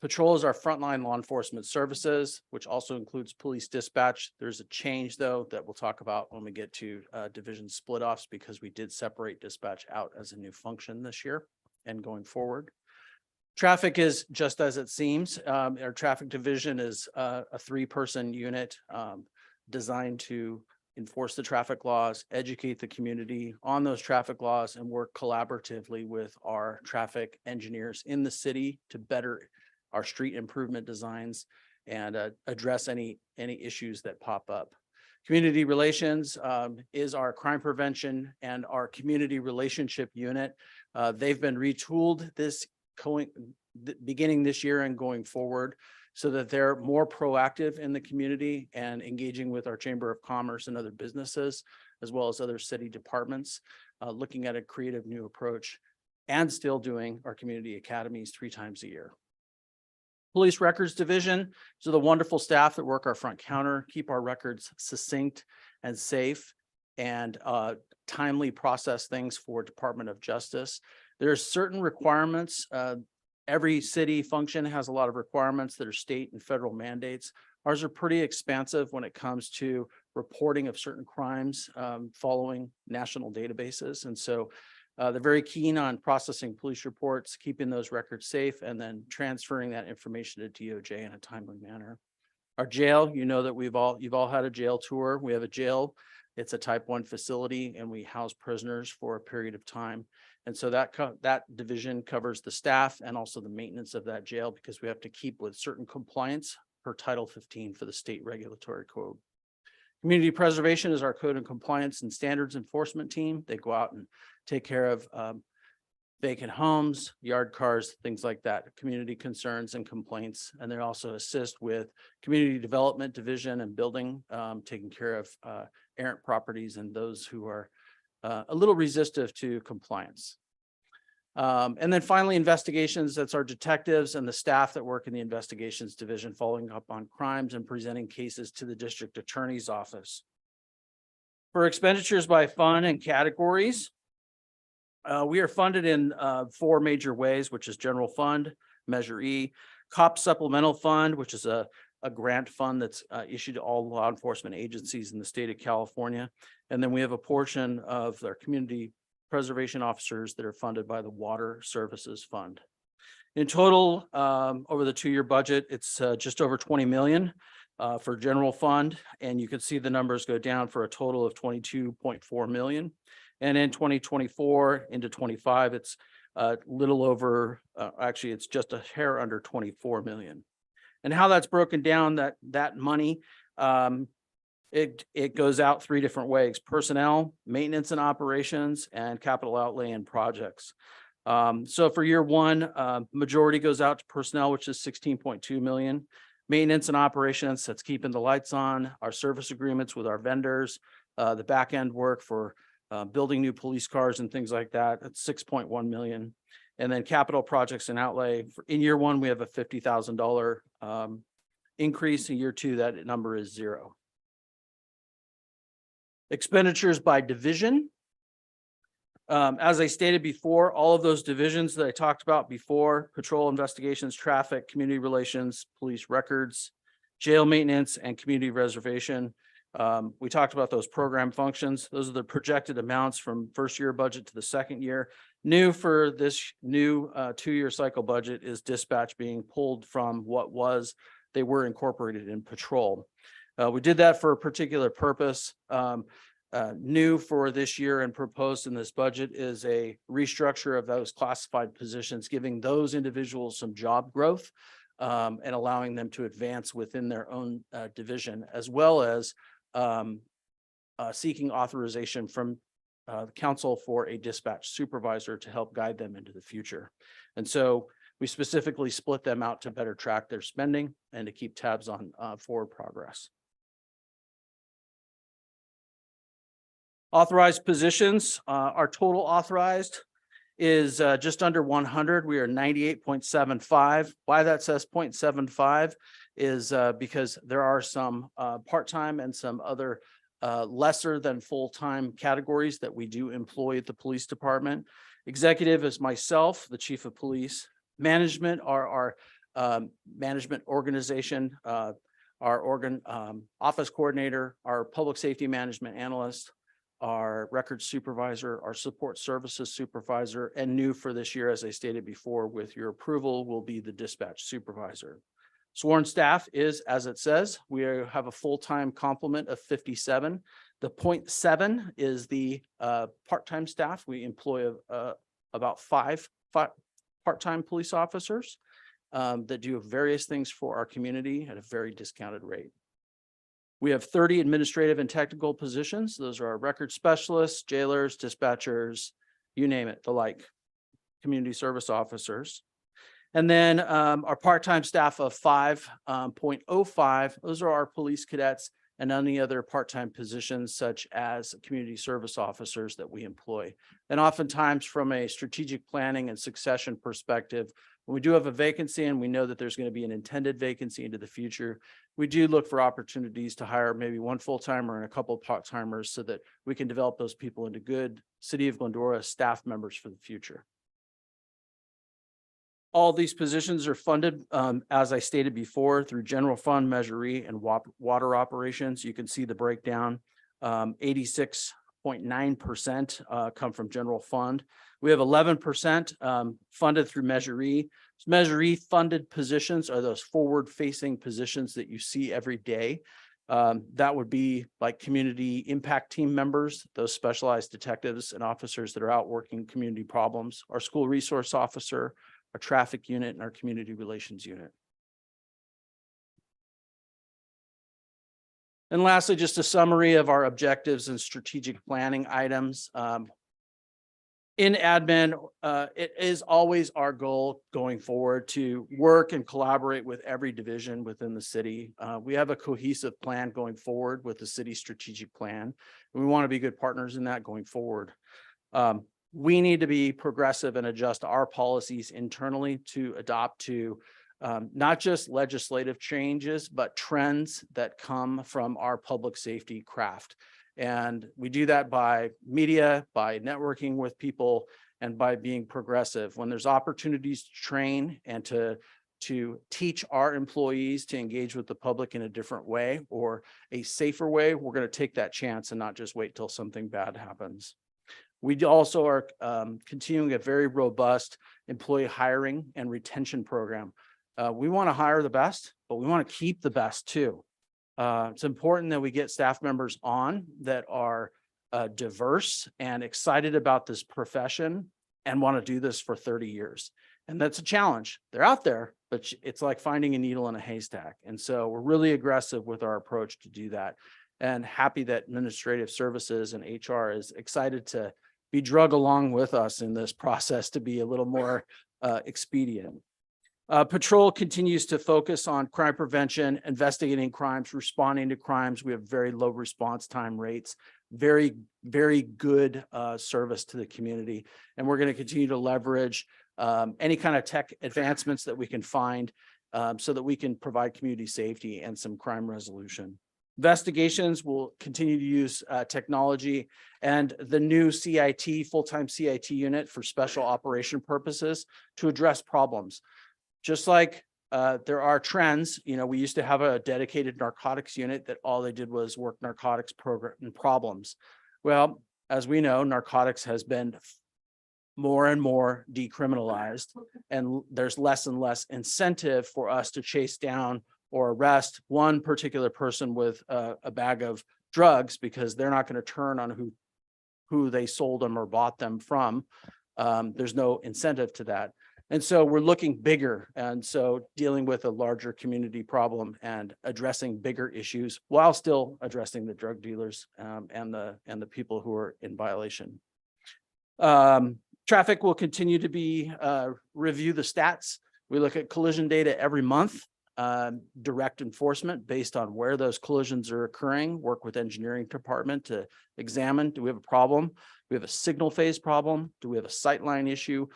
Patrol is our frontline law enforcement services, which also includes police dispatch. There's a change, though, that we'll talk about when we get to division split offs, because we did separate dispatch out as a new function this year and going forward. Traffic is just as it seems. Our traffic division is a 3-person unit designed to enforce the traffic laws, educate the community on those traffic laws, and work collaboratively with our traffic engineers in the city to better our street improvement designs and address any issues that pop up. Community relations is our crime prevention and our community relationship unit. They've been retooled beginning this year and going forward so that they're more proactive in the community and engaging with our Chamber of Commerce and other businesses, as well as other city departments, looking at a creative new approach, and still doing our community academies 3 times a year. Police records division, so the wonderful staff that work our front counter, keep our records succinct and safe, and timely process things for Department of Justice. There's certain requirements. Every city function has a lot of requirements that are state and federal mandates. Ours are pretty expansive when it comes to reporting of certain crimes following national databases. And so they're very keen on processing police reports, keeping those records safe, and then transferring that information to DOJ in a timely manner. Our jail, you know that you've all had a jail tour. We have a jail. It's a type 1 facility, and we house prisoners for a period of time. And so that division covers the staff and also the maintenance of that jail, because we have to keep with certain compliance per Title 15 for the state regulatory code. Community preservation is our code and compliance and standards enforcement team. They go out and take care of vacant homes, yard cars, things like that, community concerns and complaints. And they also assist with community development division and building, taking care of errant properties and those who are a little resistive to compliance. And then finally, investigations, that's our detectives and the staff that work in the investigations division, following up on crimes and presenting cases to the district attorney's office. For expenditures by fund and categories, we are funded in 4 major ways, which is general fund, Measure E, COP supplemental fund, which is a grant fund that's issued to all law enforcement agencies in the state of California. And then we have a portion of our community preservation officers that are funded by the Water Services Fund. In total, over the 2-year budget, it's just over 20 million for general fund. And you can see the numbers go down for a total of 22.4 million. And in 2024 into 25, it's a little over, actually, it's just a hair under 24 million. And how that's broken down, that money, it goes out 3 different ways: personnel, maintenance and operations, and capital outlay and projects. So for year 1, majority goes out to personnel, which is 16.2 million. Maintenance and operations, that's keeping the lights on, our service agreements with our vendors, the back end work for building new police cars and things like that. That's 6.1 million. And then capital projects and outlay. In year 1, we have a $50,000 increase. In year 2, that number is 0. Expenditures by division. As I stated before, all of those divisions that I talked about before: patrol, investigations, traffic, community relations, police records, jail maintenance, and community reservation. We talked about those program functions. Those are the projected amounts from first year budget to the second year. New for this new 2-year cycle budget is dispatch being pulled from what was, they were incorporated in patrol. We did that for a particular purpose. New for this year and proposed in this budget is a restructure of those classified positions, giving those individuals some job growth and allowing them to advance within their own division, as well as seeking authorization from the council for a dispatch supervisor to help guide them into the future. And so we specifically split them out to better track their spending and to keep tabs on forward progress. Authorized positions, our total authorized is just under 100. We are 98.75. Why that says 0.75 is because there are some part-time and some other lesser than full-time categories that we do employ at the police department. Executive is myself, the chief of police. Management are our management organization, our office coordinator, our public safety management analyst, our records supervisor, our support services supervisor, and new for this year, as I stated before, with your approval, will be the dispatch supervisor. Sworn staff is, as it says, we have a full-time complement of 57. The 0.7 is the part-time staff. We employ about five part-time police officers that do various things for our community at a very discounted rate. We have 30 administrative and technical positions. Those are our record specialists, jailers, dispatchers, you name it, the like, community service officers. And then our part-time staff of 5.05, those are our police cadets and any other part-time positions such as community service officers that we employ. And oftentimes from a strategic planning and succession perspective, when we do have a vacancy and we know that there's going to be an intended vacancy into the future, we do look for opportunities to hire maybe one full-timer and a couple of part-timers so that we can develop those people into good City of Glendora staff members for the future. All these positions are funded, as I stated before, through general fund, Measure E, and water operations. You can see the breakdown. 86.9% come from general fund. We have 11% funded through Measure E. Measure E funded positions are those forward-facing positions that you see every day. That would be like community impact team members, those specialized detectives and officers that are out working community problems, our school resource officer, our traffic unit, and our community relations unit. And lastly, just a summary of our objectives and strategic planning items. In admin, it is always our goal going forward to work and collaborate with every division within the city. We have a cohesive plan going forward with the city strategic plan. We want to be good partners in that going forward. We need to be progressive and adjust our policies internally to adopt to not just legislative changes, but trends that come from our public safety craft. And we do that by media, by networking with people, and by being progressive. When there's opportunities to train and to teach our employees to engage with the public in a different way or a safer way, we're going to take that chance and not just wait till something bad happens. We also are continuing a very robust employee hiring and retention program. We want to hire the best, but we want to keep the best too. It's important that we get staff members on that are diverse and excited about this profession and want to do this for 30 years. And that's a challenge. They're out there, but it's like finding a needle in a haystack. And so we're really aggressive with our approach to do that, and happy that administrative services and HR is excited to be drug along with us in this process to be a little more expedient. Patrol continues to focus on crime prevention, investigating crimes, responding to crimes. We have very low response time rates, very, very good service to the community. And we're going to continue to leverage any kind of tech advancements that we can find so that we can provide community safety and some crime resolution. Investigations will continue to use technology and the new CIT, full-time CIT unit for special operation purposes to address problems. Just like there are trends, we used to have a dedicated narcotics unit that all they did was work narcotics program and problems. Well, as we know, narcotics has been more and more decriminalized, and there's less and less incentive for us to chase down or arrest one particular person with a bag of drugs, because they're not going to turn on who they sold them or bought them from. There's no incentive to that. And so we're looking bigger, and so dealing with a larger community problem and addressing bigger issues while still addressing the drug dealers and the people who are in violation. Traffic will continue to be review the stats. We look at collision data every month, direct enforcement based on where those collisions are occurring, work with engineering department to examine, do we have a problem? Do we have a signal phase problem? Do we have a sightline issue?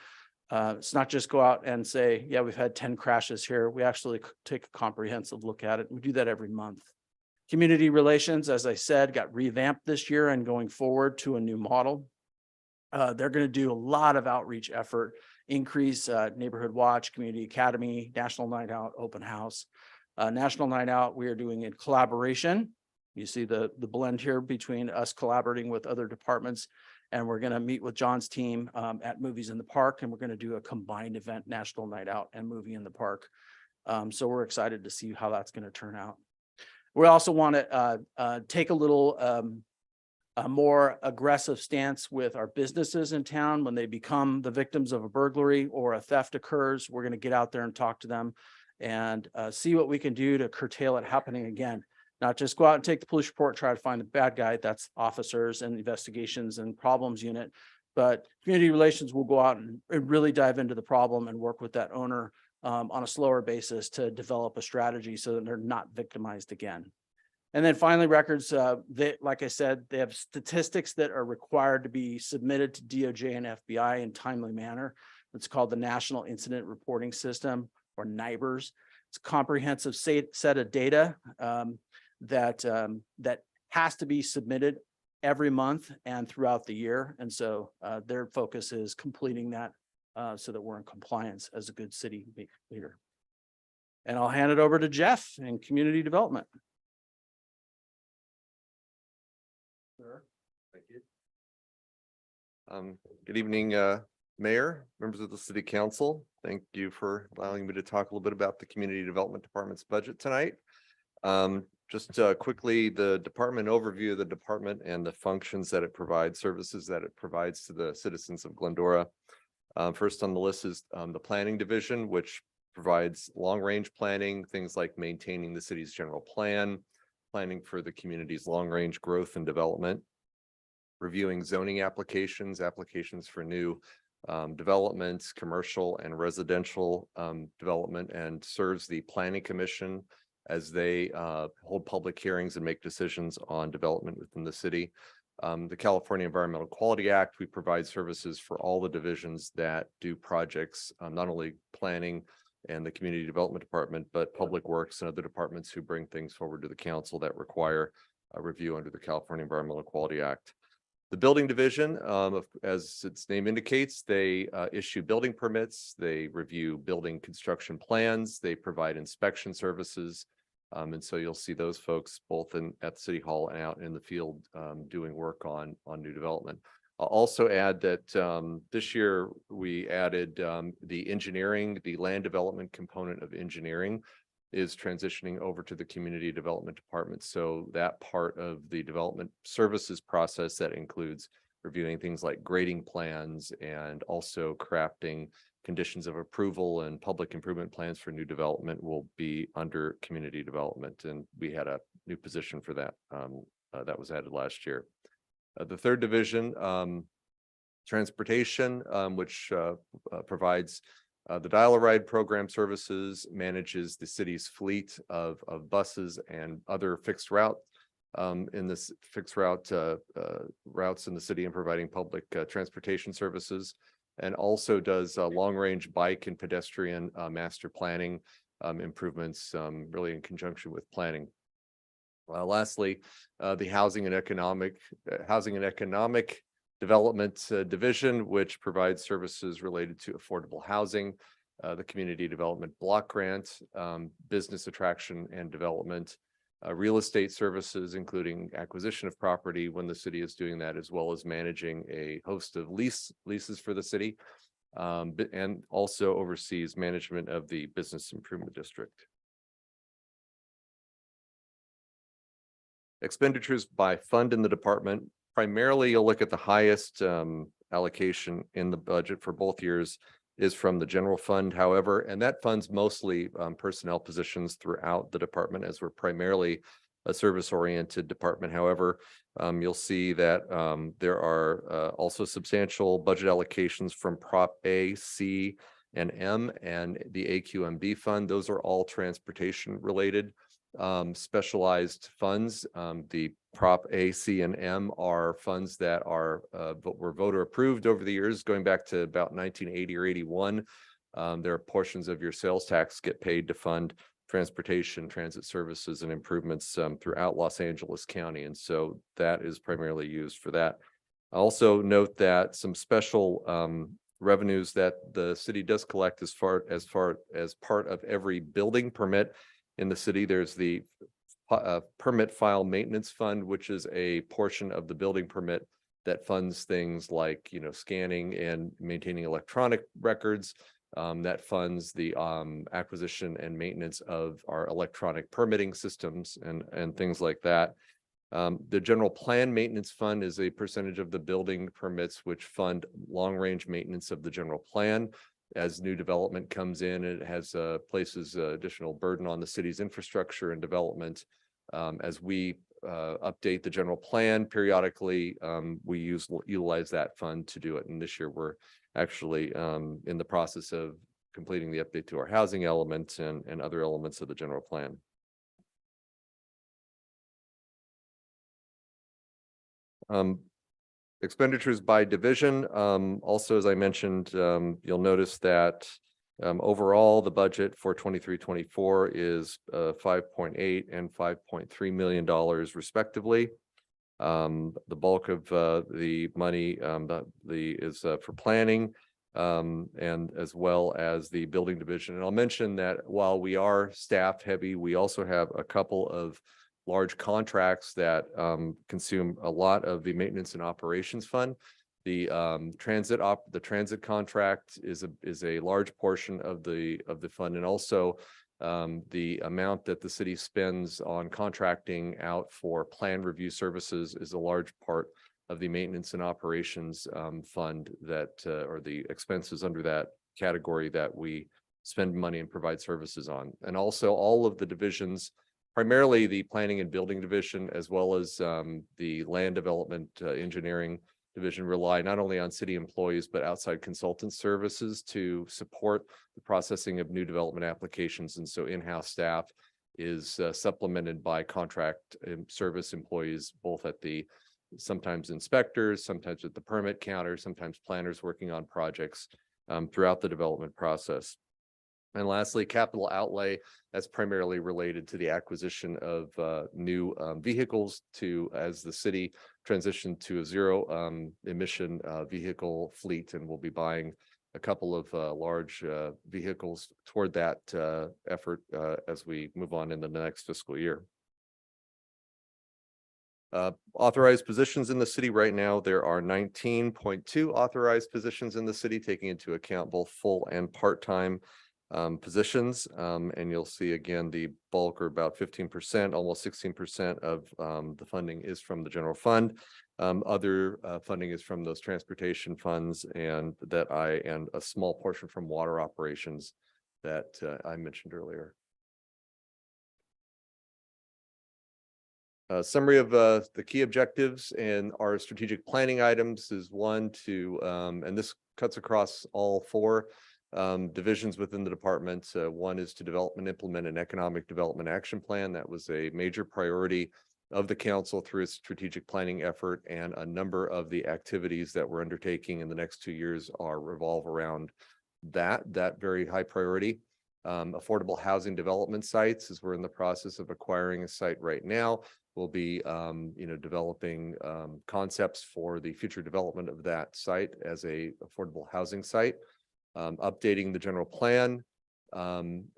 It's not just go out and say, yeah, we've had 10 crashes here. We actually take a comprehensive look at it. We do that every month. Community relations, as I said, got revamped this year and going forward to a new model. They're going to do a lot of outreach effort, increase neighborhood watch, community academy, national night out, open house. National night out, we are doing in collaboration. You see the blend here between us collaborating with other departments. And we're going to meet with John's team at Movies in the Park, and we're going to do a combined event, National Night Out and Movie in the Park. So we're excited to see how that's going to turn out. We also want to take a little a more aggressive stance with our businesses in town when they become the victims of a burglary or a theft occurs. We're going to get out there and talk to them and see what we can do to curtail it happening again. Not just go out and take the police report, try to find the bad guy. That's officers and investigations and problems unit. But community relations will go out and really dive into the problem and work with that owner on a slower basis to develop a strategy so that they're not victimized again. And then finally, records, like I said, they have statistics that are required to be submitted to DOJ and FBI in timely manner. It's called the National Incident Reporting System, or NIBRS. It's a comprehensive set of data that has to be submitted every month and throughout the year. And so their focus is completing that so that we're in compliance as a good city leader. And I'll hand it over to Jeff in community development. Sure. Thank you. Good evening, Mayor, members of the City Council. Thank you for allowing me to talk a little bit about the Community Development Department's budget tonight. Just quickly, the department overview of the department and the functions that it provides, services that it provides to the citizens of Glendora. First on the list is the planning division, which provides long-range planning, things like maintaining the city's general plan, planning for the community's long-range growth and development, reviewing zoning applications, applications for new developments, commercial and residential development, and serves the Planning Commission as they hold public hearings and make decisions on development within the city. The California Environmental Quality Act, we provide services for all the divisions that do projects, not only planning and the Community Development Department, but Public Works and other departments who bring things forward to the council that require a review under the California Environmental Quality Act. The building division, as its name indicates, they issue building permits, they review building construction plans, they provide inspection services. And so you'll see those folks both at City Hall and out in the field doing work on new development. I'll also add that this year we added the engineering, the land development component of engineering is transitioning over to the Community Development Department. So that part of the development services process that includes reviewing things like grading plans and also crafting conditions of approval and public improvement plans for new development will be under Community Development. And we had a new position for that that was added last year. The third division, transportation, which provides the Dial-A-Ride program services, manages the city's fleet of buses and other fixed route in this fixed route routes in the city and providing public transportation services, and also does long-range bike and pedestrian master planning improvements, really in conjunction with planning. Lastly, the housing and economic development division, which provides services related to affordable housing, the community development block grant, business attraction and development, real estate services, including acquisition of property when the city is doing that, as well as managing a host of leases for the city, and also oversees management of the business improvement district. Expenditures by fund in the department. Primarily, you'll look at the highest allocation in the budget for both years is from the general fund, however, and that funds mostly personnel positions throughout the department, as we're primarily a service-oriented department. However, you'll see that there are also substantial budget allocations from Prop A, C, and M, and the AQMB fund. Those are all transportation related specialized funds. The Prop A, C, and M are funds that were voter approved over the years, going back to about 1980 or 81. There are portions of your sales tax get paid to fund transportation, transit services, and improvements throughout Los Angeles County. And so that is primarily used for that. I also note that some special revenues that the city does collect as part of every building permit in the city. There's the permit file maintenance fund, which is a portion of the building permit that funds things like, scanning and maintaining electronic records. That funds the acquisition and maintenance of our electronic permitting systems and things like that. The general plan maintenance fund is a percentage of the building permits which fund long-range maintenance of the general plan. As new development comes in, it has places additional burden on the city's infrastructure and development. As we update the general plan periodically, we utilize that fund to do it. And this year we're actually in the process of completing the update to our housing element and other elements of the general plan. Expenditures by division. Also, as I mentioned, you'll notice that overall the budget for 23-24 is $5.8 and $5.3 million respectively. The bulk of the money is for planning and as well as the building division. And I'll mention that while we are staff heavy, we also have a couple of large contracts that consume a lot of the maintenance and operations fund. The transit contract is a large portion of the fund, and also the amount that the city spends on contracting out for plan review services is a large part of the maintenance and operations fund that or the expenses under that category that we spend money and provide services on. And also all of the divisions primarily the planning and building division, as well as the land development engineering division, rely not only on city employees, but outside consultant services to support the processing of new development applications. And so in-house staff is supplemented by contract service employees, both at the sometimes inspectors, sometimes at the permit counter, sometimes planners working on projects throughout the development process. And lastly, capital outlay, that's primarily related to the acquisition of new vehicles as the city transition to a zero emission vehicle fleet, and we'll be buying a couple of large vehicles toward that effort as we move on in the next fiscal year. Authorized positions in the city right now, there are 19.2 authorized positions in the city, taking into account both full and part-time positions. And you'll see again, the bulk, or about 15%, almost 16% of the funding is from the general fund. Other funding is from those transportation funds and a small portion from water operations that I mentioned earlier. Summary of the key objectives and our strategic planning items is one to, and this cuts across all four divisions within the department. One is to develop and implement an economic development action plan. That was a major priority of the council through its strategic planning effort, and a number of the activities that we're undertaking in the next 2 years revolve around that very high priority. Affordable housing development sites, as we're in the process of acquiring a site right now. We'll be developing concepts for the future development of that site as a affordable housing site. Updating the general plan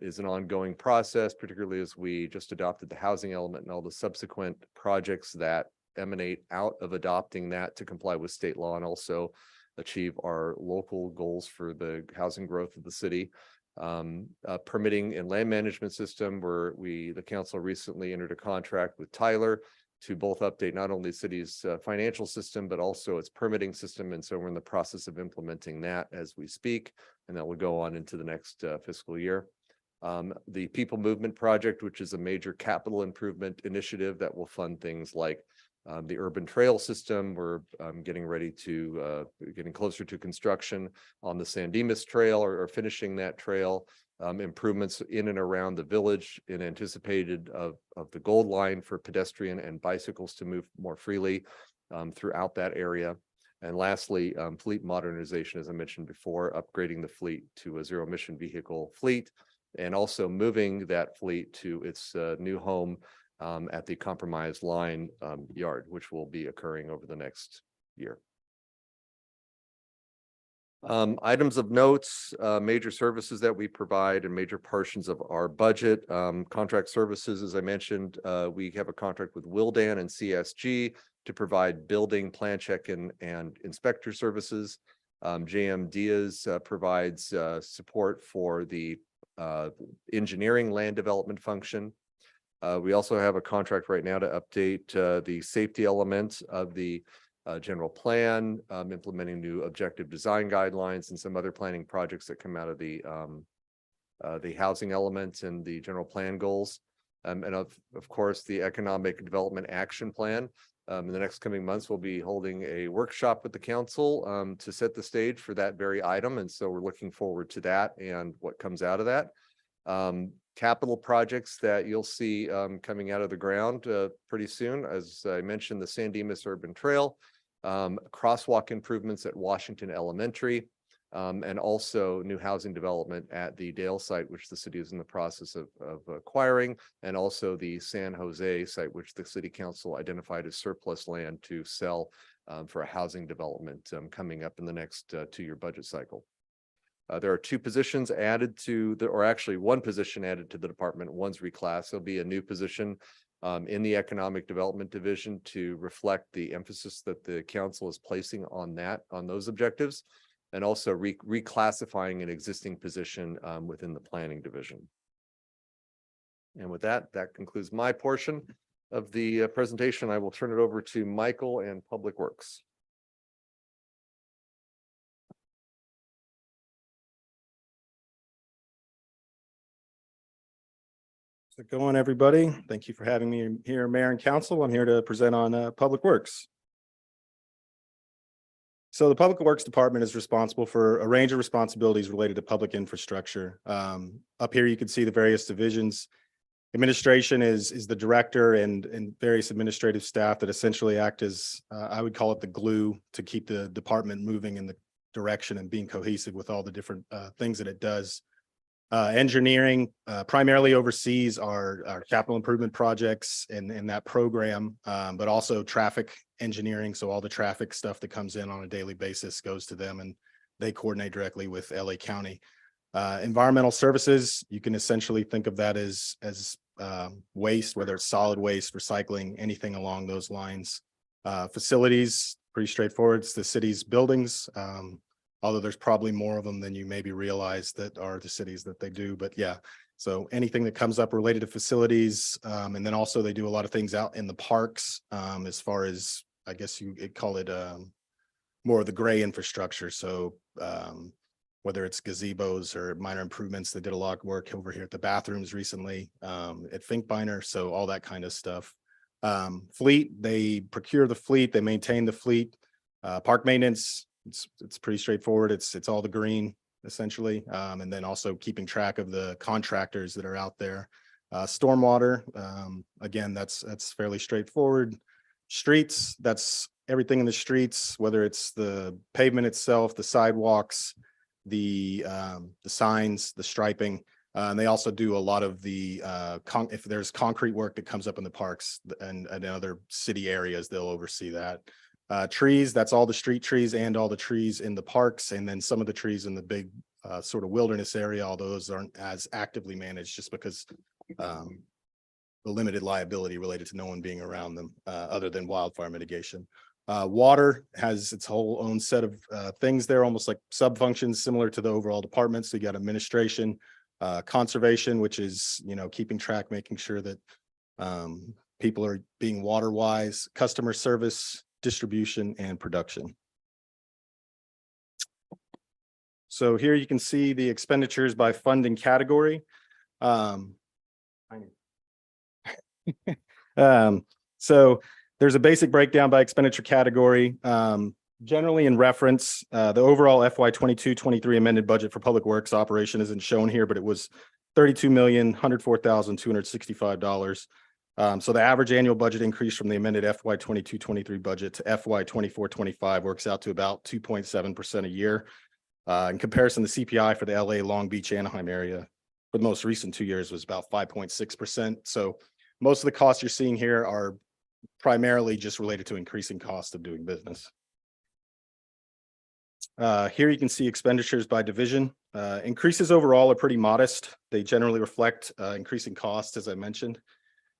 is an ongoing process, particularly as we just adopted the housing element and all the subsequent projects that emanate out of adopting that to comply with state law and also achieve our local goals for the housing growth of the city. Permitting and land management system, where the council recently entered a contract with Tyler to both update not only the city's financial system, but also its permitting system. And so we're in the process of implementing that as we speak, and that will go on into the next fiscal year. The People Movement Project, which is a major capital improvement initiative that will fund things like the urban trail system. We're getting closer to construction on the San Dimas Trail, or finishing that trail. Improvements in and around the village in anticipated of the Gold Line for pedestrian and bicycles to move more freely throughout that area. And lastly, fleet modernization, as I mentioned before, upgrading the fleet to a zero emission vehicle fleet, and also moving that fleet to its new home at the Compromise Line yard, which will be occurring over the next year. Items of notes, major services that we provide and major portions of our budget. Contract services, as I mentioned, we have a contract with Willdan and CSG to provide building, plan check, and inspector services. JM Diaz provides support for the engineering land development function. We also have a contract right now to update the safety elements of the general plan, implementing new objective design guidelines and some other planning projects that come out of the housing elements and the general plan goals. And of course, the economic development action plan. In the next coming months, we'll be holding a workshop with the council to set the stage for that very item. And so we're looking forward to that and what comes out of that. Capital projects that you'll see coming out of the ground pretty soon. As I mentioned, the San Dimas Urban Trail, crosswalk improvements at Washington Elementary, and also new housing development at the Dale site, which the city is in the process of acquiring, and also the San Jose site, which the city council identified as surplus land to sell for a housing development coming up in the next 2-year budget cycle. There are 2 positions added or actually 1 position added to the department. One's reclass. There'll be a new position in the economic development division to reflect the emphasis that the council is placing on those objectives, and also reclassifying an existing position within the planning division. And with that concludes my portion of the presentation. I will turn it over to Michael and Public Works. How's it going, everybody? Thank you for having me here, Mayor and Council. I'm here to present on Public Works. So the Public Works Department is responsible for a range of responsibilities related to public infrastructure. Up here, you can see the various divisions. Administration is the director and various administrative staff that essentially act as, I would call it the glue to keep the department moving in the direction and being cohesive with all the different things that it does. Engineering primarily oversees our capital improvement projects in that program, but also traffic engineering. So all the traffic stuff that comes in on a daily basis goes to them and they coordinate directly with LA County. Environmental services, you can essentially think of that as waste, whether it's solid waste, recycling, anything along those lines. Facilities, pretty straightforward. It's the city's buildings. Although there's probably more of them than you maybe realize that are the cities that they do, but yeah. So anything that comes up related to facilities, and then also they do a lot of things out in the parks, as far as, I guess you could call it, more of the gray infrastructure. So, whether it's gazebos or minor improvements, they did a lot of work over here at the bathrooms recently, at Finkbeiner. So all that kind of stuff. Fleet, they procure the fleet, they maintain the fleet. Park maintenance, it's pretty straightforward. It's all the green essentially. And then also keeping track of the contractors that are out there. Stormwater, again, that's fairly straightforward. Streets, that's everything in the streets, whether it's the pavement itself, the sidewalks, the signs, the striping. And they also do a lot of the if there's concrete work that comes up in the parks and other city areas, they'll oversee that. Trees, that's all the street trees and all the trees in the parks, and then some of the trees in the big sort of wilderness area, although those aren't as actively managed just because the limited liability related to no one being around them, other than wildfire mitigation. Water has its whole own set of things there, almost like sub-functions similar to the overall department. So you got administration, conservation, which is, keeping track, making sure that people are being water wise, customer service, distribution, and production. So here you can see the expenditures by funding category. So there's a basic breakdown by expenditure category. Generally in reference, the overall FY22-23 amended budget for public works operation isn't shown here, but it was $32,104,265. So the average annual budget increase from the amended FY22-23 budget to FY24-25 works out to about 2.7% a year. In comparison, the CPI for the LA, Long Beach, Anaheim area for the most recent 2 years was about 5.6%. So most of the costs you're seeing here are primarily just related to increasing cost of doing business. Here you can see expenditures by division. Increases overall are pretty modest. They generally reflect increasing costs, as I mentioned.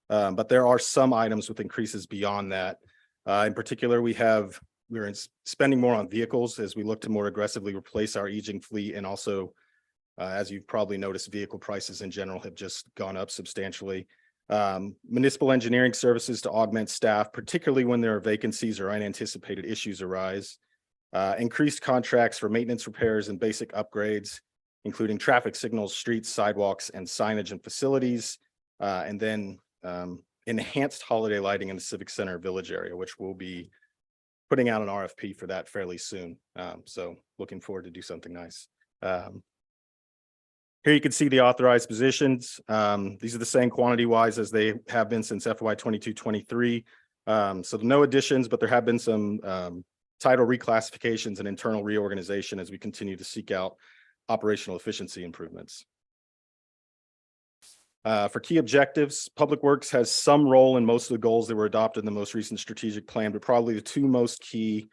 But there are some items with increases beyond that. In particular, we're spending more on vehicles as we look to more aggressively replace our aging fleet. And also, as you've probably noticed, vehicle prices in general have just gone up substantially. Municipal engineering services to augment staff, particularly when there are vacancies or unanticipated issues arise. Increased contracts for maintenance repairs and basic upgrades, including traffic signals, streets, sidewalks, and signage and facilities. And then enhanced holiday lighting in the Civic Center Village area, which we'll be putting out an RFP for that fairly soon. So looking forward to do something nice. Here you can see the authorized positions. These are the same quantity wise as they have been since FY22-23. So no additions, but there have been some title reclassifications and internal reorganization as we continue to seek out operational efficiency improvements. For key objectives, Public Works has some role in most of the goals that were adopted in the most recent strategic plan, but probably the two most key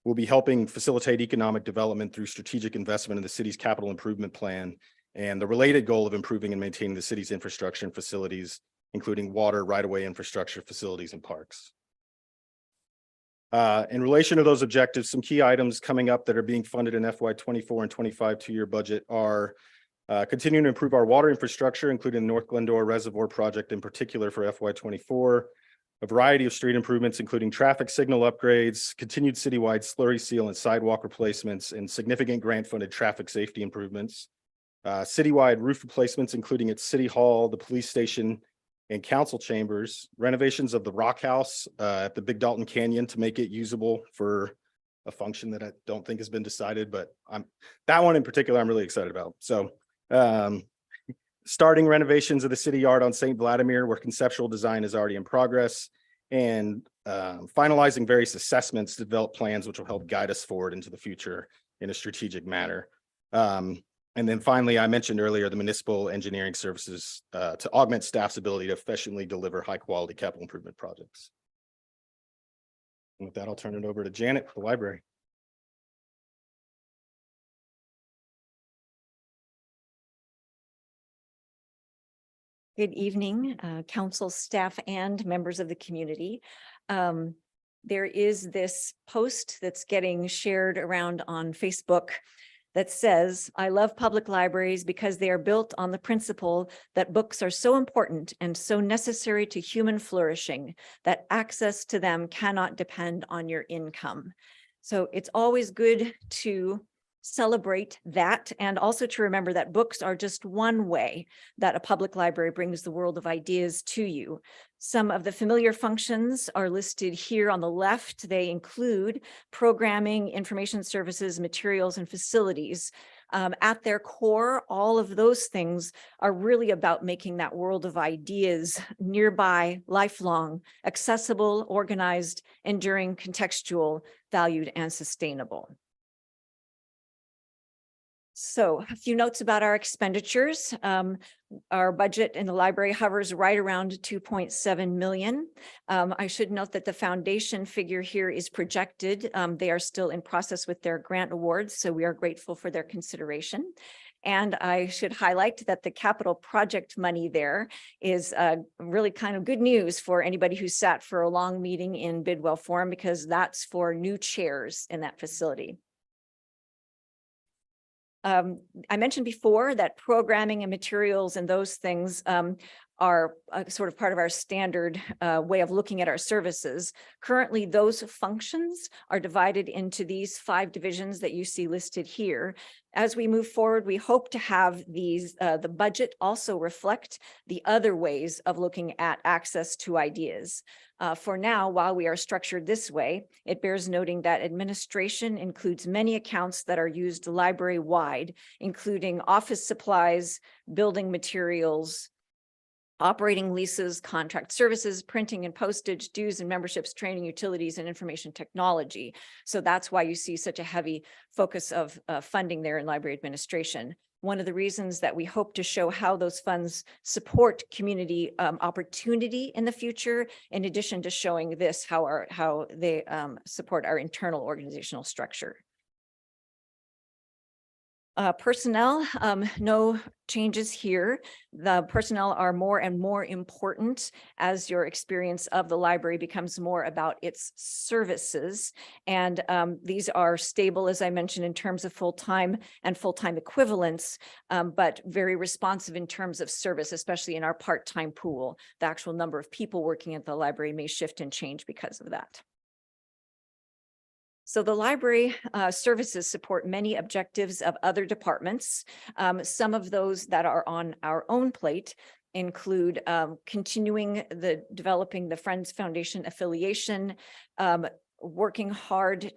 will be helping facilitate economic development through strategic investment in the city's capital improvement plan and the related goal of improving and maintaining the city's infrastructure and facilities, including water, right-of-way infrastructure, facilities, and parks. In relation to those objectives, some key items coming up that are being funded in FY24 and 25 two-year budget are continuing to improve our water infrastructure, including the North Glendora Reservoir project in particular for FY24, a variety of street improvements, including traffic signal upgrades, continued citywide slurry seal and sidewalk replacements, and significant grant-funded traffic safety improvements. citywide roof replacements, including at City Hall, the police station, and council chambers, renovations of the Rock House at the Big Dalton Canyon to make it usable for a function that I don't think has been decided, but that one in particular, I'm really excited about. So starting renovations of the city yard on St. Vladimir, where conceptual design is already in progress, and finalizing various assessments to develop plans which will help guide us forward into the future in a strategic manner. And then finally, I mentioned earlier, the municipal engineering services to augment staff's ability to efficiently deliver high quality capital improvement projects. And with that, I'll turn it over to Janet for the library. Good evening, council staff and members of the community. There is this post that's getting shared around on Facebook that says, "I love public libraries because they are built on the principle that books are so important and so necessary to human flourishing that access to them cannot depend on your income." So it's always good to celebrate that, and also to remember that books are just one way that a public library brings the world of ideas to you. Some of the familiar functions are listed here on the left. They include programming, information services, materials, and facilities. At their core, all of those things are really about making that world of ideas nearby, lifelong, accessible, organized, enduring, contextual, valued, and sustainable. So a few notes about our expenditures. Our budget in the library hovers right around 2.7 million. I should note that the foundation figure here is projected. They are still in process with their grant awards, so we are grateful for their consideration. And I should highlight that the capital project money there is really kind of good news for anybody who sat for a long meeting in Bidwell Forum, because that's for new chairs in that facility. I mentioned before that programming and materials and those things are sort of part of our standard way of looking at our services. Currently, those functions are divided into these 5 divisions that you see listed here. As we move forward, we hope to have these, the budget also reflect the other ways of looking at access to ideas. For now, while we are structured this way, it bears noting that administration includes many accounts that are used library-wide, including office supplies, building materials, operating leases, contract services, printing and postage, dues and memberships, training, utilities, and information technology. So that's why you see such a heavy focus of funding there in library administration. One of the reasons that we hope to show how those funds support community opportunity in the future, in addition to showing this, how they support our internal organizational structure. Personnel, no changes here. The personnel are more and more important as your experience of the library becomes more about its services. And these are stable, as I mentioned, in terms of full-time and full-time equivalents, but very responsive in terms of service, especially in our part-time pool. The actual number of people working at the library may shift and change because of that. So the library services support many objectives of other departments. Some of those that are on our own plate include continuing developing the Friends Foundation affiliation, working hard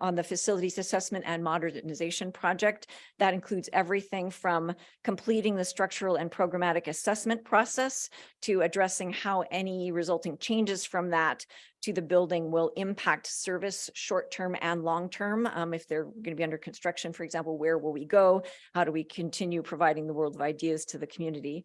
on the facilities assessment and modernization project. That includes everything from completing the structural and programmatic assessment process to addressing how any resulting changes from that to the building will impact service short-term and long-term. If they're going to be under construction, for example, where will we go? How do we continue providing the world of ideas to the community?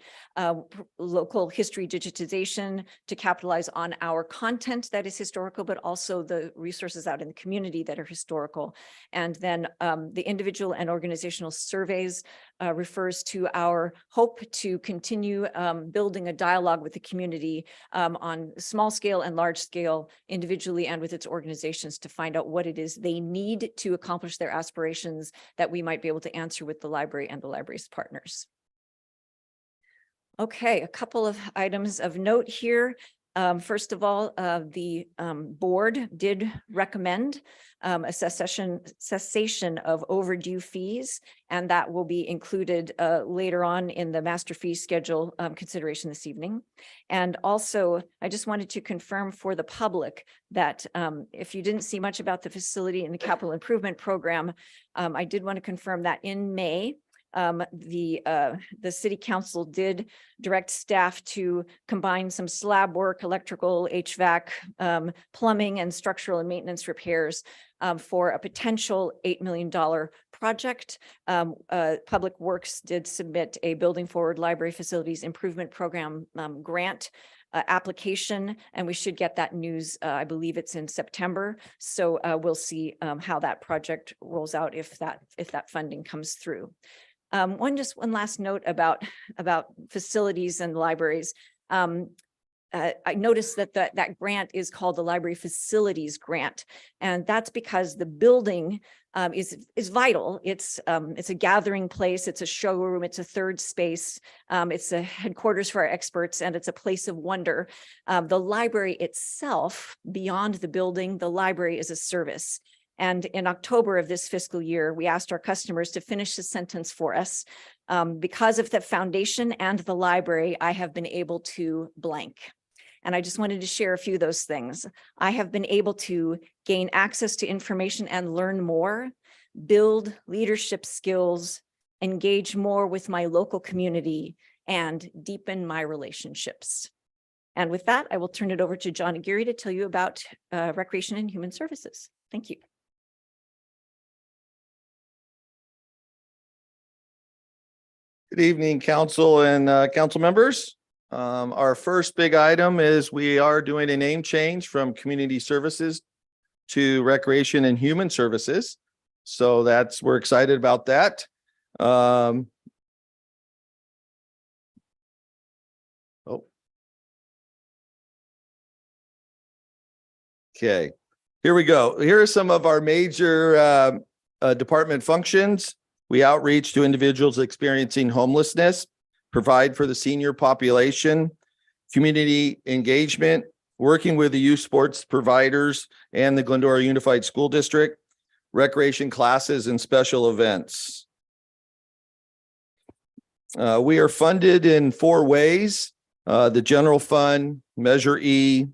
Local history digitization to capitalize on our content that is historical, but also the resources out in the community that are historical. And then the individual and organizational surveys refers to our hope to continue building a dialogue with the community on small scale and large scale, individually and with its organizations, to find out what it is they need to accomplish their aspirations that we might be able to answer with the library and the library's partners. Okay, a couple of items of note here. First of all, the board did recommend a cessation of overdue fees, and that will be included later on in the master fee schedule consideration this evening. And also, I just wanted to confirm for the public that if you didn't see much about the facility and the capital improvement program, I did want to confirm that in May, the city council did direct staff to combine some slab work, electrical, HVAC, plumbing, and structural and maintenance repairs for a potential $8 million project. Public Works did submit a Building Forward Library Facilities Improvement Program grant application, and we should get that news. I believe it's in September. So we'll see how that project rolls out if that funding comes through. One last note about facilities and libraries. I noticed that grant is called the Library Facilities Grant, and that's because the building is vital. It's a gathering place, it's a showroom, it's a third space, it's a headquarters for our experts, and it's a place of wonder. The library itself, beyond the building, the library is a service. And in October of this fiscal year, we asked our customers to finish the sentence for us. Because of the foundation and the library, I have been able to blank. And I just wanted to share a few of those things. I have been able to gain access to information and learn more, build leadership skills, engage more with my local community, and deepen my relationships. And with that, I will turn it over to John Aguirre to tell you about Recreation and Human Services. Thank you. Good evening, council and council members. Our first big item is we are doing a name change from Community Services to Recreation and Human Services. So we're excited about that. Okay, here we go. Here are some of our major department functions. We outreach to individuals experiencing homelessness, provide for the senior population, community engagement, working with the youth sports providers and the Glendora Unified School District, recreation classes and special events. We are funded in 4 ways. The general fund, Measure E,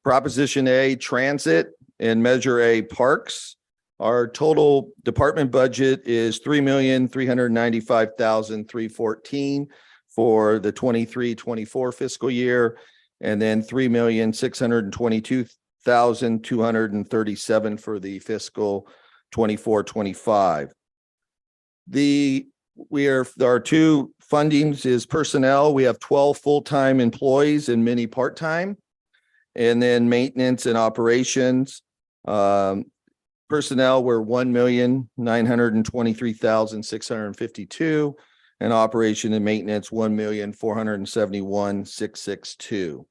Proposition A, Transit, and Measure A, Parks. Our total department budget is $3,395,314 for the 23-24 fiscal year, and then $3,622,237 for the fiscal 24-25. Our 2 fundings is personnel. We have 12 full-time employees and many part-time, and then maintenance and operations. Personnel were $1,923,652, and operation and maintenance $1,471,662.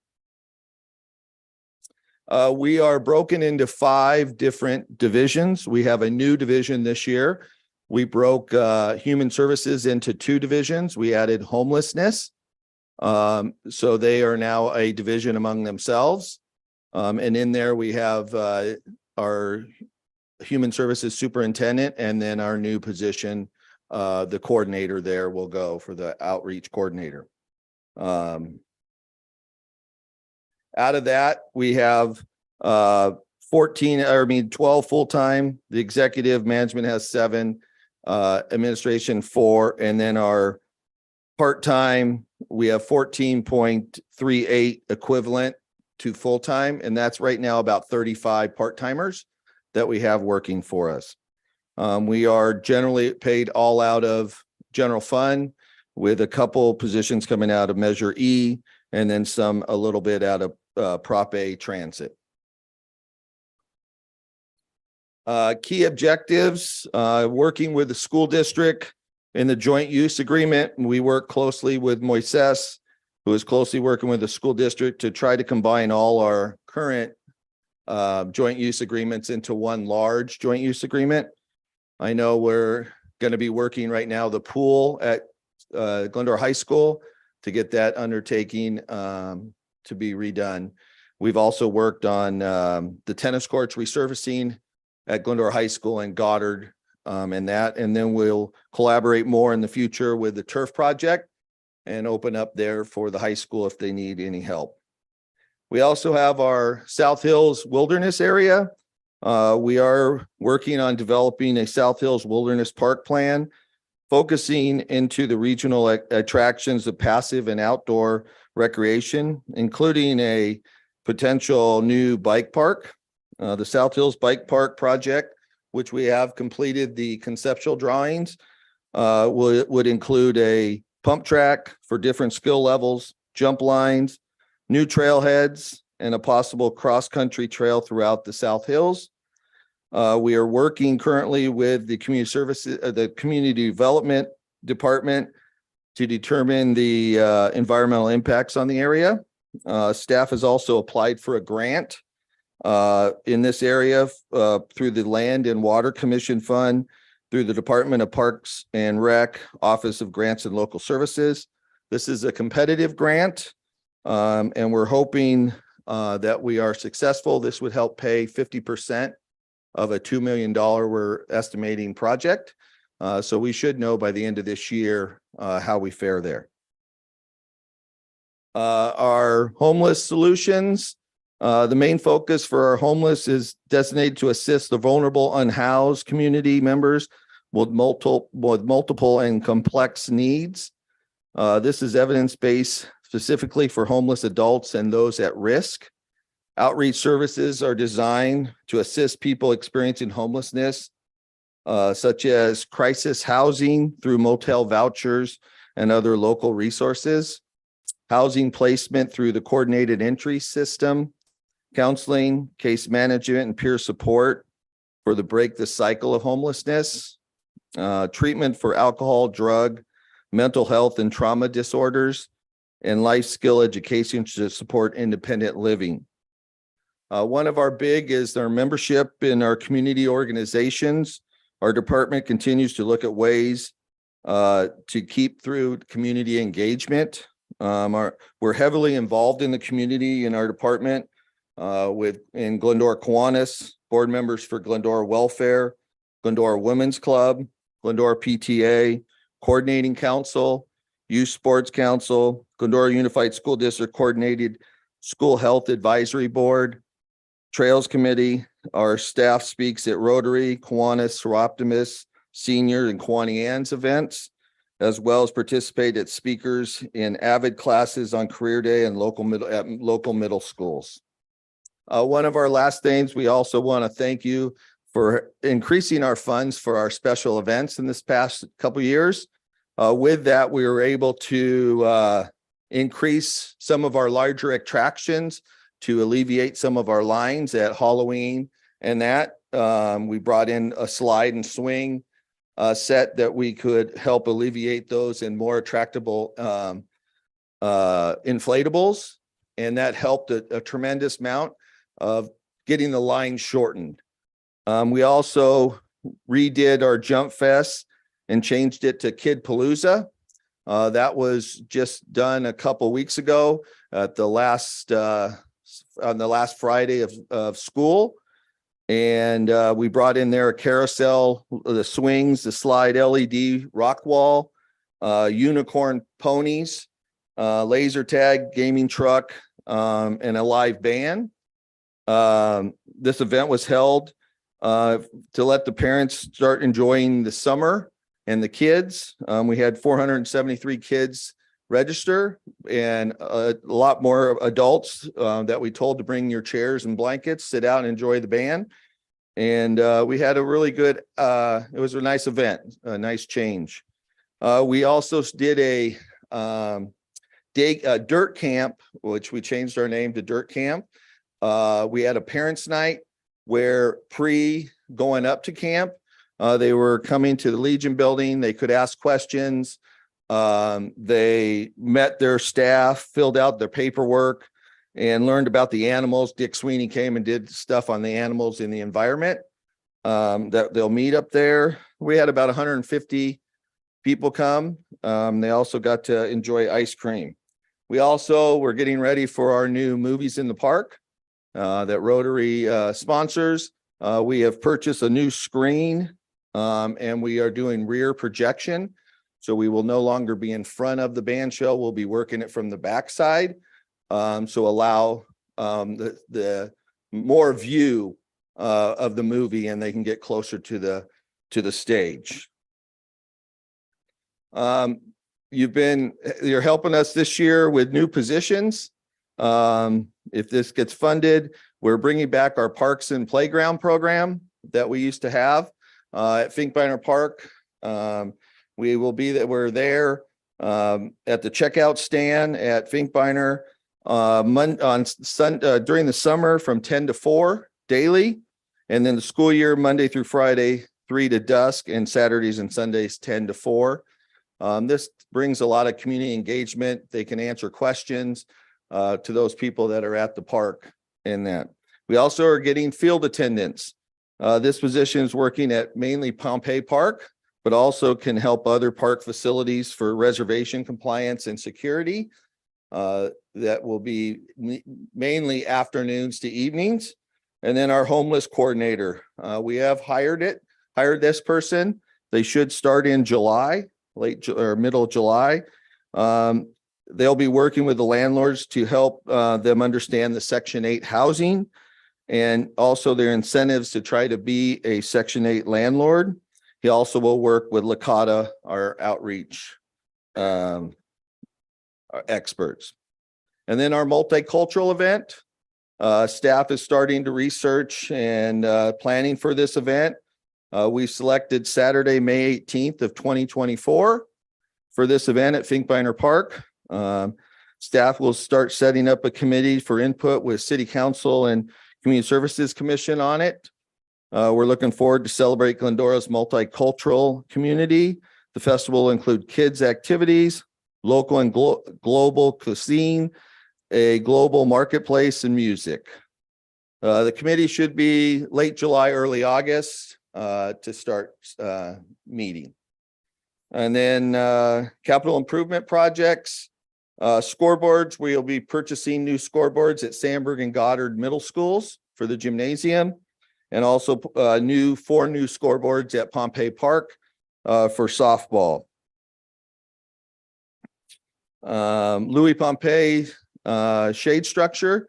We are broken into 5 different divisions. We have a new division this year. We broke human services into 2 divisions. We added homelessness. So they are now a division among themselves. And in there we have our human services superintendent, and then our new position, the coordinator there will go for the outreach coordinator. Out of that, we have 12 full-time. The executive management has 7, administration 4, and then our part-time, we have 14.38 equivalent to full-time, and that's right now about 35 part-timers that we have working for us. We are generally paid all out of general fund, with a couple positions coming out of Measure E, and then a little bit out of Prop A Transit. Key objectives, working with the school district in the joint use agreement. We work closely with Moises, who is closely working with the school district to try to combine all our current joint use agreements into one large joint use agreement. I know we're going to be working right now the pool at Glendora High School to get that undertaking to be redone. We've also worked on the tennis courts resurfacing at Glendora High School and Goddard, and then we'll collaborate more in the future with the turf project and open up there for the high school if they need any help. We also have our South Hills Wilderness area. We are working on developing a South Hills Wilderness Park plan, focusing into the regional attractions of passive and outdoor recreation, including a potential new bike park. The South Hills Bike Park project, which we have completed the conceptual drawings, would include a pump track for different skill levels, jump lines, new trailheads, and a possible cross-country trail throughout the South Hills. We are working currently with the community services, the community development department to determine the environmental impacts on the area. Staff has also applied for a grant in this area through the Land and Water Commission Fund, through the Department of Parks and Rec, Office of Grants and Local Services. This is a competitive grant, and we're hoping that we are successful. This would help pay 50% of a $2 million we're estimating project. So we should know by the end of this year how we fare there. Our homeless solutions, the main focus for our homeless is designated to assist the vulnerable unhoused community members with multiple and complex needs. This is evidence-based specifically for homeless adults and those at risk. Outreach services are designed to assist people experiencing homelessness, such as crisis housing through motel vouchers and other local resources, housing placement through the coordinated entry system, counseling, case management, and peer support for the break the cycle of homelessness, treatment for alcohol, drug, mental health, and trauma disorders, and life skill education to support independent living. One of our big is our membership in our community organizations. Our department continues to look at ways to keep through community engagement. We're heavily involved in the community in our department in Glendora Kiwanis, board members for Glendora Welfare, Glendora Women's Club, Glendora PTA, Coordinating Council, Youth Sports Council, Glendora Unified School District Coordinated School Health Advisory Board, Trails Committee. Our staff speaks at Rotary, Kiwanis, Seroptimus, Senior, and Kiwani Ann's events, as well as participate at speakers in AVID classes on Career Day and local middle schools. One of our last things, we also want to thank you for increasing our funds for our special events in this past couple of years. With that, we were able to increase some of our larger attractions to alleviate some of our lines at Halloween, and that we brought in a slide and swing set that we could help alleviate those and more attractable inflatables, and that helped a tremendous amount of getting the line shortened. We also redid our Jump Fest and changed it to Kid Palooza. That was just done a couple weeks ago at the last on the last Friday of school. And we brought in there a carousel, the swings, the slide LED rock wall, unicorn ponies, laser tag, gaming truck, and a live band. This event was held to let the parents start enjoying the summer and the kids. We had 473 kids register and a lot more adults that we told to bring your chairs and blankets, sit out and enjoy the band. And we had a really good, it was a nice event, a nice change. We also did a dirt camp, which we changed our name to Dirt Camp. We had a parents' night where going up to camp, they were coming to the Legion building. They could ask questions. They met their staff, filled out their paperwork, and learned about the animals. Dick Sweeney came and did stuff on the animals in the environment that they'll meet up there. We had about 150 people come. They also got to enjoy ice cream. we're getting ready for our new Movies in the Park that Rotary sponsors. We have purchased a new screen and we are doing rear projection. So we will no longer be in front of the band shell. We'll be working it from the backside. So allow the more view of the movie and they can get closer to the stage. You're helping us this year with new positions. If this gets funded, we're bringing back our Parks and Playground program that we used to have at Finkbeiner Park. We're there at the checkout stand at Finkbeiner during the summer from 10 to 4 daily. And then the school year, Monday through Friday, 3 to dusk, and Saturdays and Sundays, 10 to 4. This brings a lot of community engagement. They can answer questions to those people that are at the park and that. We also are getting field attendants. This position is working at mainly Pompey Park, but also can help other park facilities for reservation compliance and security. That will be mainly afternoons to evenings. And then our homeless coordinator, we have hired this person. They should start in July, middle of July. They'll be working with the landlords to help them understand the Section 8 housing and also their incentives to try to be a Section 8 landlord. He also will work with Lakota, our outreach our experts. And then our multicultural event, staff is starting to research and planning for this event. We selected Saturday, May 18th of 2024 for this event at Finkbeiner Park. Staff will start setting up a committee for input with City Council and Community Services Commission on it. We're looking forward to celebrate Glendora's multicultural community. The festival will include kids activities, local and global cuisine, a global marketplace, and music. The committee should be late July, early August to start meeting. And then capital improvement projects, scoreboards, we'll be purchasing new scoreboards at Sandburg and Goddard Middle Schools for the gymnasium. And also 4 new scoreboards at Pompey Park for softball. Louis Pompey shade structure.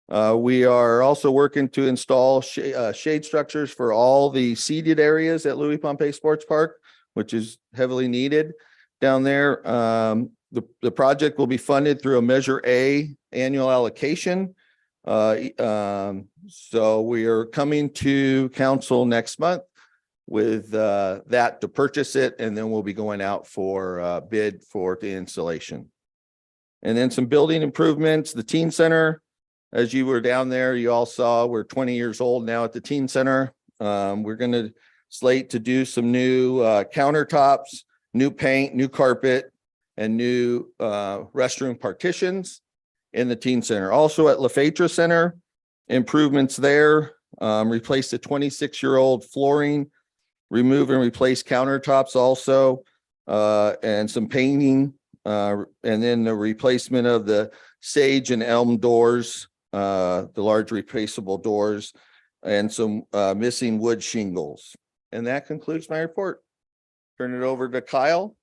We are also working to install shade structures for all the seated areas at Louis Pompey Sports Park, which is heavily needed down there. The project will be funded through a Measure A annual allocation. So we are coming to council next month with that to purchase it, and then we'll be going out for bid for the installation. And then some building improvements, the teen center. As you were down there, you all saw we're 20 years old now at the teen center. We're going to slate to do some new countertops, new paint, new carpet, and new restroom partitions in the teen center. Also at LaFetra Center, improvements there, replace the 26-year-old flooring, remove and replace countertops also, and some painting, and then the replacement of the sage and elm doors, the large replaceable doors, and some missing wood shingles. And that concludes my report. Turn it over to Kyle.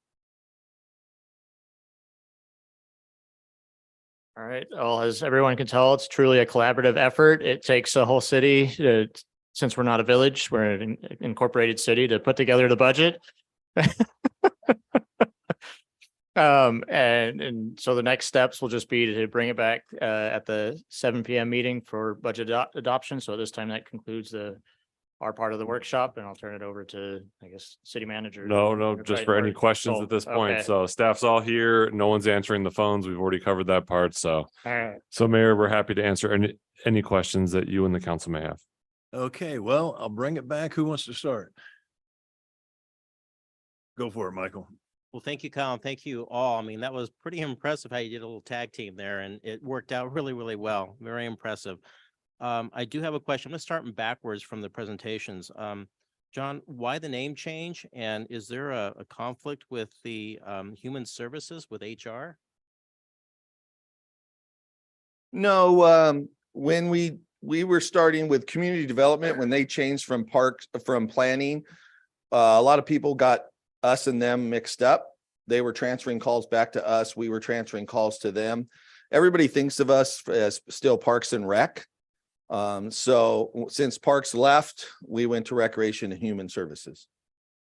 All right. Well, as everyone can tell, it's truly a collaborative effort. It takes a whole city to, since we're not a village, we're an incorporated city, to put together the budget. And so the next steps will just be to bring it back at the 7 p.m. meeting for budget adoption. So at this time, that concludes our part of the workshop, and I'll turn it over to, I guess, city manager. No, just for any questions at this point. Okay. So staff's all here. No one's answering the phones. We've already covered that part. So, All right. so Mayor, we're happy to answer any questions that you and the council may have. Okay, well, I'll bring it back. Who wants to start? Go for it, Michael. Well, thank you, Kyle. And thank you all. I mean, that was pretty impressive how you did a little tag team there, and it worked out really, really well. Very impressive. I do have a question. I'm going to start backwards from the presentations. John, why the name change? And is there a conflict with the human services with HR? No, when we were starting with community development, when they changed from parks, from planning, a lot of people got us and them mixed up. They were transferring calls back to us. We were transferring calls to them. Everybody thinks of us as still Parks and Rec. So since Parks left, we went to Recreation and Human Services.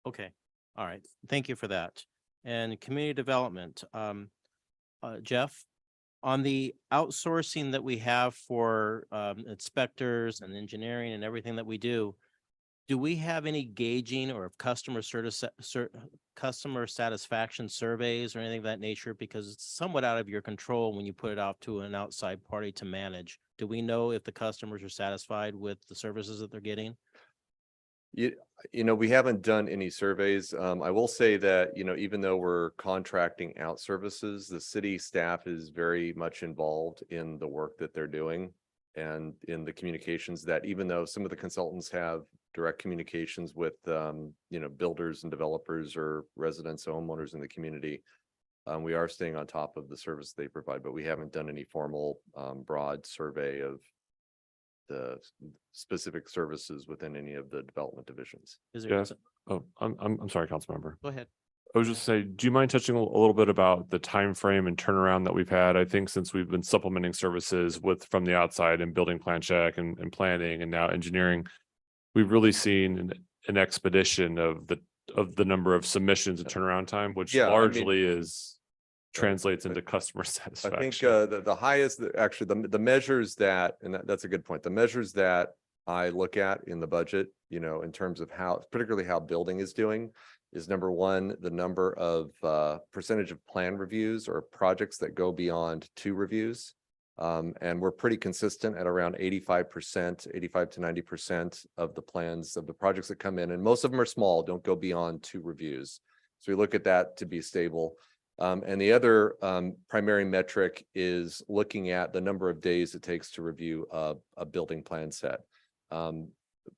Okay, all right. Thank you for that. And community development, Jeff, on the outsourcing that we have for inspectors and engineering and everything that we do we have any gauging or customer satisfaction surveys or anything of that nature? Because it's somewhat out of your control when you put it out to an outside party to manage. Do we know if the customers are satisfied with the services that they're getting? You know, we haven't done any surveys. I will say that, you know, even though we're contracting out services, the city staff is very much involved in the work that they're doing and in the communications, that even though some of the consultants have direct communications with, you know, builders and developers or residents, homeowners in the community, we are staying on top of the service they provide, but we haven't done any formal broad survey of the specific services within any of the development divisions. Is there? Yes. Oh, I'm sorry, Councilmember. Go ahead. I was just saying, do you mind touching a little bit about the time frame and turnaround that we've had? I think since we've been supplementing services from the outside and building plan check and planning and now engineering, we've really seen an expedition of the number of submissions and turnaround time, which Yeah, I mean, largely translates into customer I think satisfaction. the highest, actually, the measures that, and that's a good point, the measures that I look at in the budget, you know, in terms of how, particularly how building is doing, is number one, the number of percentage of plan reviews or projects that go beyond 2 reviews. And we're pretty consistent at around 85%, 85 to 90% of the plans of the projects that come in, and most of them are small, don't go beyond 2 reviews. So we look at that to be stable. And the other primary metric is looking at the number of days it takes to review a building plan set.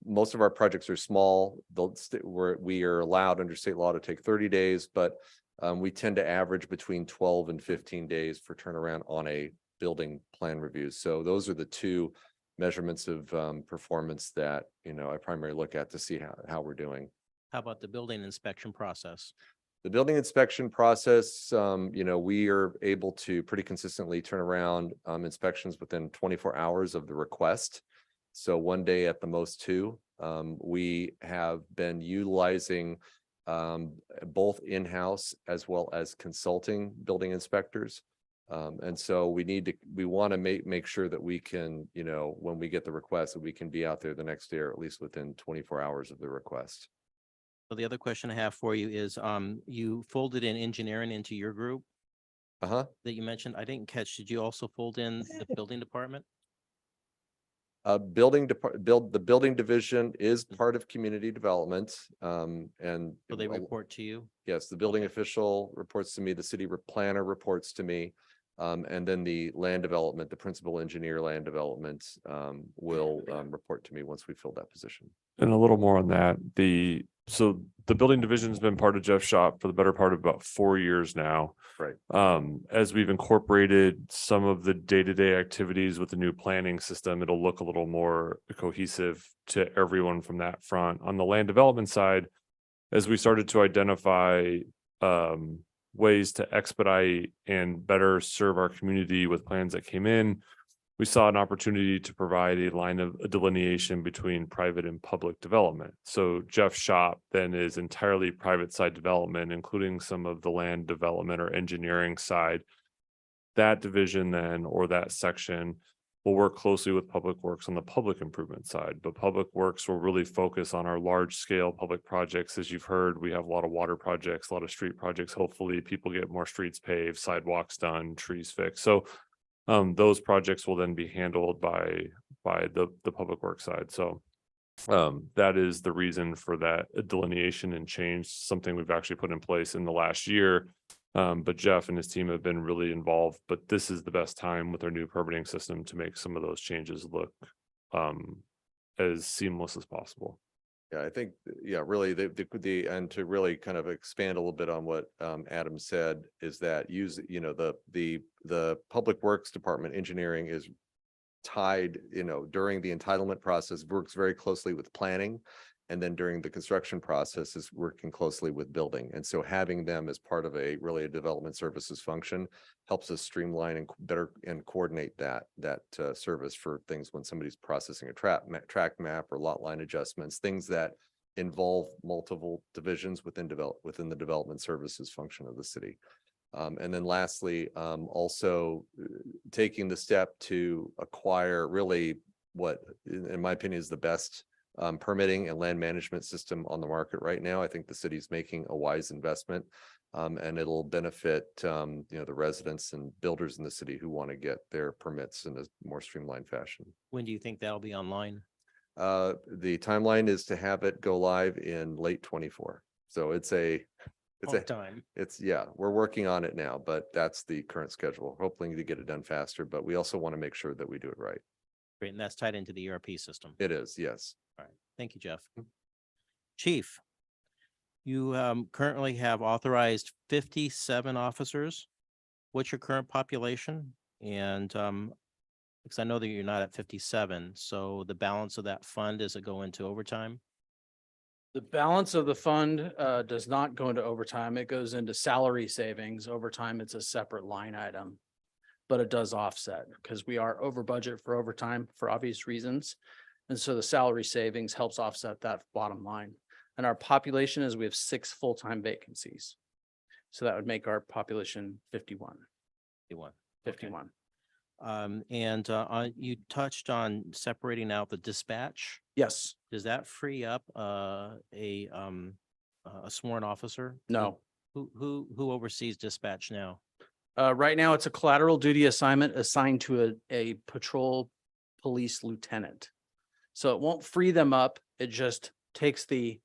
Most of our projects are small. We are allowed under state law to take 30 days, but we tend to average between 12 and 15 days for turnaround on a building plan review. So those are the 2 measurements of performance that, you know, I primarily look at to see how we're doing. How about the building inspection process? The building inspection process, you know, we are able to pretty consistently turn around inspections within 24 hours of the request. So 1 day at the most 2. We have been utilizing both in-house as well as consulting building inspectors. And so we want to make sure that we can, you know, when we get the request, that we can be out there the next day or at least within 24 hours of the request. So the other question I have for you is, you folded in engineering into your group that you mentioned. I didn't catch, did you also fold in the building department? The building division is part of community development. And So they report to you? yes, the building official reports to me, the city planner reports to me. And then the land development, the principal engineer land development will report to me once we fill that position. And a little more on that, so the building division's been part of Jeff's shop for the better part of about 4 years now. Right. As we've incorporated some of the day-to-day activities with the new planning system, it'll look a little more cohesive to everyone from that front. On the land development side, as we started to identify ways to expedite and better serve our community with plans that came in, we saw an opportunity to provide a line of delineation between private and public development. So Jeff's shop then is entirely private side development, including some of the land development or engineering side. That division then, or that section, will work closely with Public Works on the public improvement side, but Public Works will really focus on our large scale public projects. As you've heard, we have a lot of water projects, a lot of street projects. Hopefully people get more streets paved, sidewalks done, trees fixed. So those projects will then be handled by the Public Works side. So that is the reason for that delineation and change, something we've actually put in place in the last year. But Jeff and his team have been really involved, but this is the best time with our new permitting system to make some of those changes look as seamless as possible. Yeah, I think, yeah, really and to really kind of expand a little bit on what Adam said is that the Public Works Department engineering is tied, during the entitlement process, works very closely with planning. And then during the construction process is working closely with building. And so having them as part of a development services function helps us streamline and better and coordinate that service for things when somebody's processing a track map or lot line adjustments, things that involve multiple divisions within the development services function of the city. And then lastly, also taking the step to acquire really what, in my opinion, is the best permitting and land management system on the market right now. I think the city's making a wise investment, and it'll benefit, the residents and builders in the city who want to get their permits in a more streamlined fashion. When do you think that'll be online? The timeline is to have it go live in late 24. So we're working on it now, but that's the current schedule. Hoping to get it done faster, but we also want to make sure that we do it right. Great, and that's tied into the ERP system. It is, yes. All right, thank you, Jeff. Chief, you currently have authorized 57 officers. What's your current population? And because I know that you're not at 57, so the balance of that fund, does it go into overtime? The balance of the fund does not go into overtime. It goes into salary savings. Overtime, it's a separate line item. But it does offset because we are over budget for overtime for obvious reasons. And so the salary savings helps offset that bottom line. And our population is we have 6 full-time vacancies. So that would make our population 51. 51. And you touched on separating out the dispatch. Yes. Does that free up a sworn officer? No. Who oversees dispatch now? Right now, it's a collateral duty assignment assigned to a patrol police lieutenant. So it won't free them up. It just takes the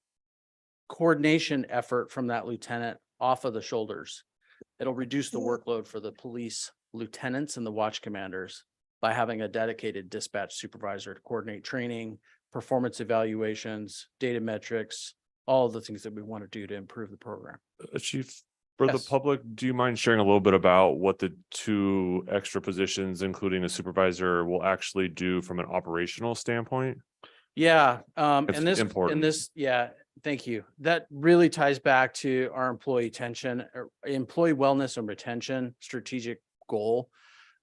coordination effort from that lieutenant off of the shoulders. It'll reduce the workload for the police lieutenants and the watch commanders by having a dedicated dispatch supervisor to coordinate training, performance evaluations, data metrics, all of the things that we want to do to improve the program. Chief, for the Yes. public, do you mind sharing a little bit about what the 2 extra positions, including a supervisor, will actually do from an operational standpoint? Yeah, It's and important. yeah, thank you. That really ties back to our employee employee wellness and retention strategic goal.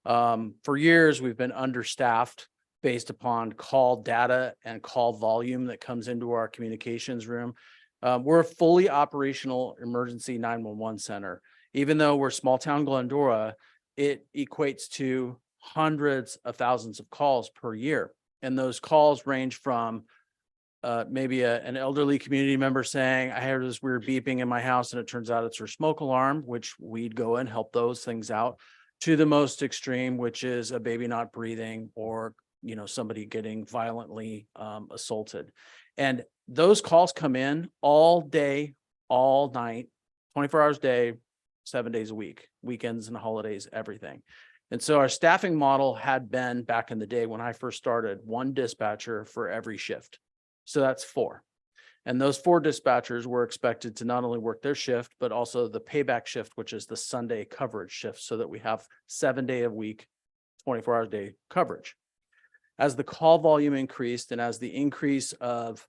For years, we've been understaffed based upon call data and call volume that comes into our communications room. We're a fully operational emergency 911 center. Even though we're small town Glendora, it equates to hundreds of thousands of calls per year. And those calls range from maybe an elderly community member saying, I heard this weird beeping in my house and it turns out it's her smoke alarm, which we'd go and help those things out, to the most extreme, which is a baby not breathing or, somebody getting violently assaulted. And those calls come in all day, all night, 24 hours a day, 7 days a week, weekends and holidays, everything. And so our staffing model had been, back in the day when I first started, 1 dispatcher for every shift. So that's 4. And those 4 dispatchers were expected to not only work their shift, but also the payback shift, which is the Sunday coverage shift, so that we have 7 day a week, 24 hours a day coverage. As the call volume increased and as the increase of,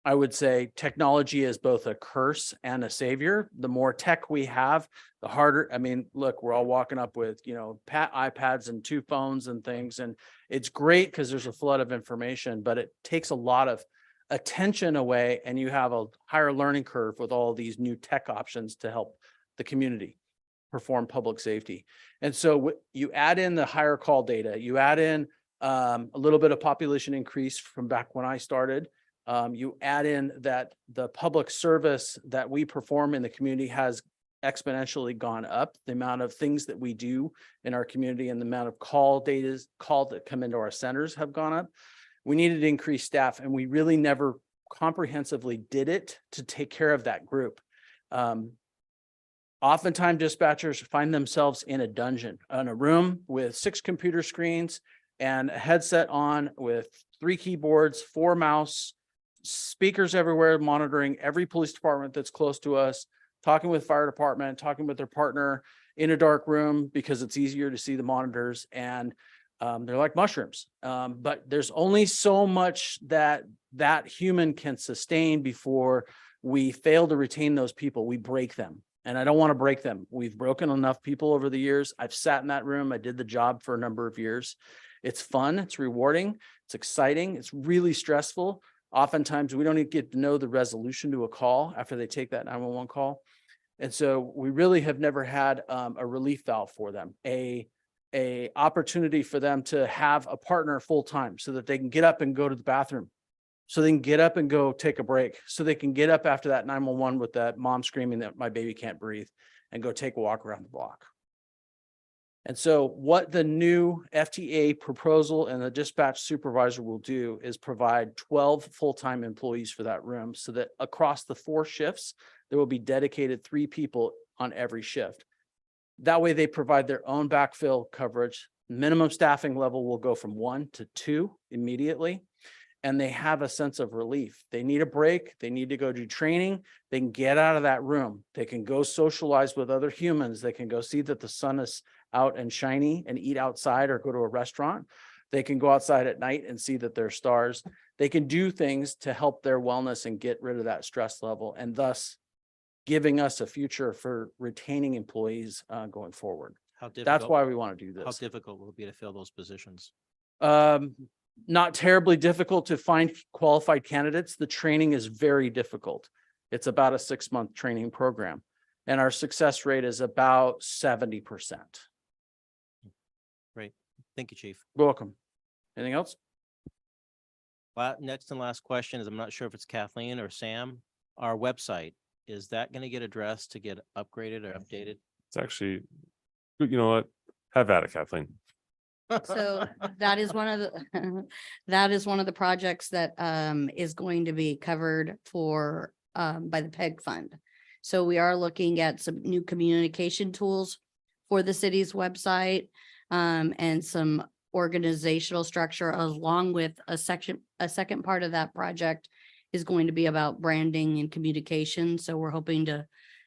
I would say, technology is both a curse and a savior. The more tech we have, the harder. I mean, look, we're all walking up with, iPads and 2 phones and things. And it's great because there's a flood of information, but it takes a lot of attention away and you have a higher learning curve with all these new tech options to help the community perform public safety. And so you add in the higher call data, you add in a little bit of population increase from back when I started. You add in that the public service that we perform in the community has exponentially gone up. The amount of things that we do in our community and the amount of call that come into our centers have gone up. We needed to increase staff and we really never comprehensively did it to take care of that group. Oftentimes dispatchers find themselves in a dungeon, in a room with 6 computer screens and a headset on with 3 keyboards, 4 mouse, speakers everywhere, monitoring every police department that's close to us, talking with fire department, talking with their partner in a dark room because it's easier to see the monitors, and they're like mushrooms. But there's only so much that human can sustain before we fail to retain those people. We break them. And I don't want to break them. We've broken enough people over the years. I've sat in that room. I did the job for a number of years. It's fun. It's rewarding. It's exciting. It's really stressful. Oftentimes we don't even get to know the resolution to a call after they take that 911 call. And so we really have never had a relief valve for them, a opportunity for them to have a partner full time so that they can get up and go to the bathroom, so they can get up and go take a break, so they can get up after that 911 with that mom screaming that my baby can't breathe and go take a walk around the block. And so what the new FTA proposal and the dispatch supervisor will do is provide 12 full-time employees for that room, so that across the 4 shifts, there will be dedicated 3 people on every shift. That way they provide their own backfill coverage. Minimum staffing level will go from 1 to 2 immediately. And they have a sense of relief. They need a break. They need to go do training. They can get out of that room. They can go socialize with other humans. They can go see that the sun is out and shiny and eat outside or go to a restaurant. They can go outside at night and see that there are stars. They can do things to help their wellness and get rid of that stress level, and thus giving us a future for retaining employees going forward. How That's difficult- why we want to do How this. difficult will it be to fill those positions? Not terribly difficult to find qualified candidates. The training is very difficult. It's about a 6-month training program, and our success rate is about 70%. Great. Thank you, Chief. Welcome. Anything else? Next and last question is, I'm not sure if it's Kathleen or Sam. Our website, is that going to get addressed to get upgraded or updated? It's actually, you know what? Have at it, Kathleen. So that is one of the, that is one of the projects that is going to be covered for by the PEG fund. So we are looking at some new communication tools for the city's website and some organizational structure, along with a second part of that project is going to be about branding and communication. So we're hoping to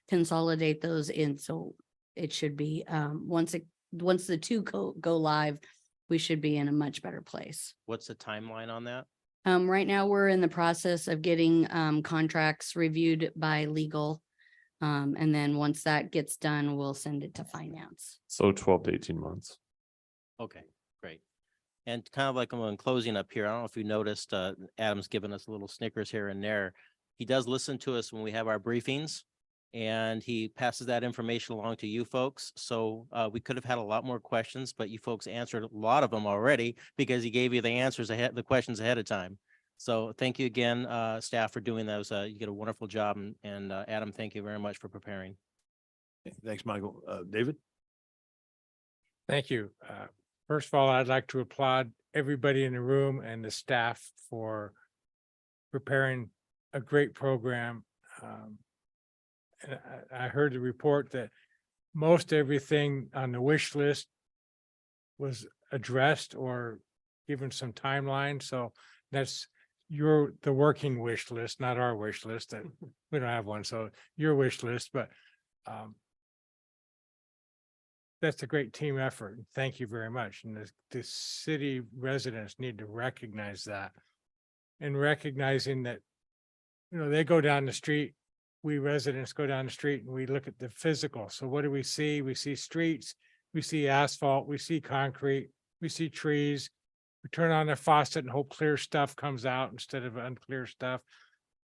consolidate those in. So it should be once the 2 go live, we should be in a much better place. What's the timeline on that? Right now, we're in the process of getting contracts reviewed by legal. And then once that gets done, we'll send it to finance. So 12 to 18 months. Okay, great. And kind of like I'm in closing up here, I don't know if you noticed, Adam's given us a little Snickers here and there. He does listen to us when we have our briefings, and he passes that information along to you folks. So we could have had a lot more questions, but you folks answered a lot of them already because he gave you the answers ahead, the questions ahead of time. So thank you again, staff, for doing those. You did a wonderful job, and Adam, thank you very much for preparing. Thanks, Michael. David? Thank you. First of all, I'd like to applaud everybody in the room and the staff for preparing a great program. And I heard the report that most everything on the wish list was addressed or given some timeline. So that's the working wish list, not our wish list. That we don't have one. So your wish list, but that's a great team effort. Thank you very much. And the city residents need to recognize that, and recognizing that, you know, they go down the street. We residents go down the street and we look at the physical. So what do we see? We see streets, we see asphalt, we see concrete, we see trees. We turn on the faucet and hope clear stuff comes out instead of unclear stuff,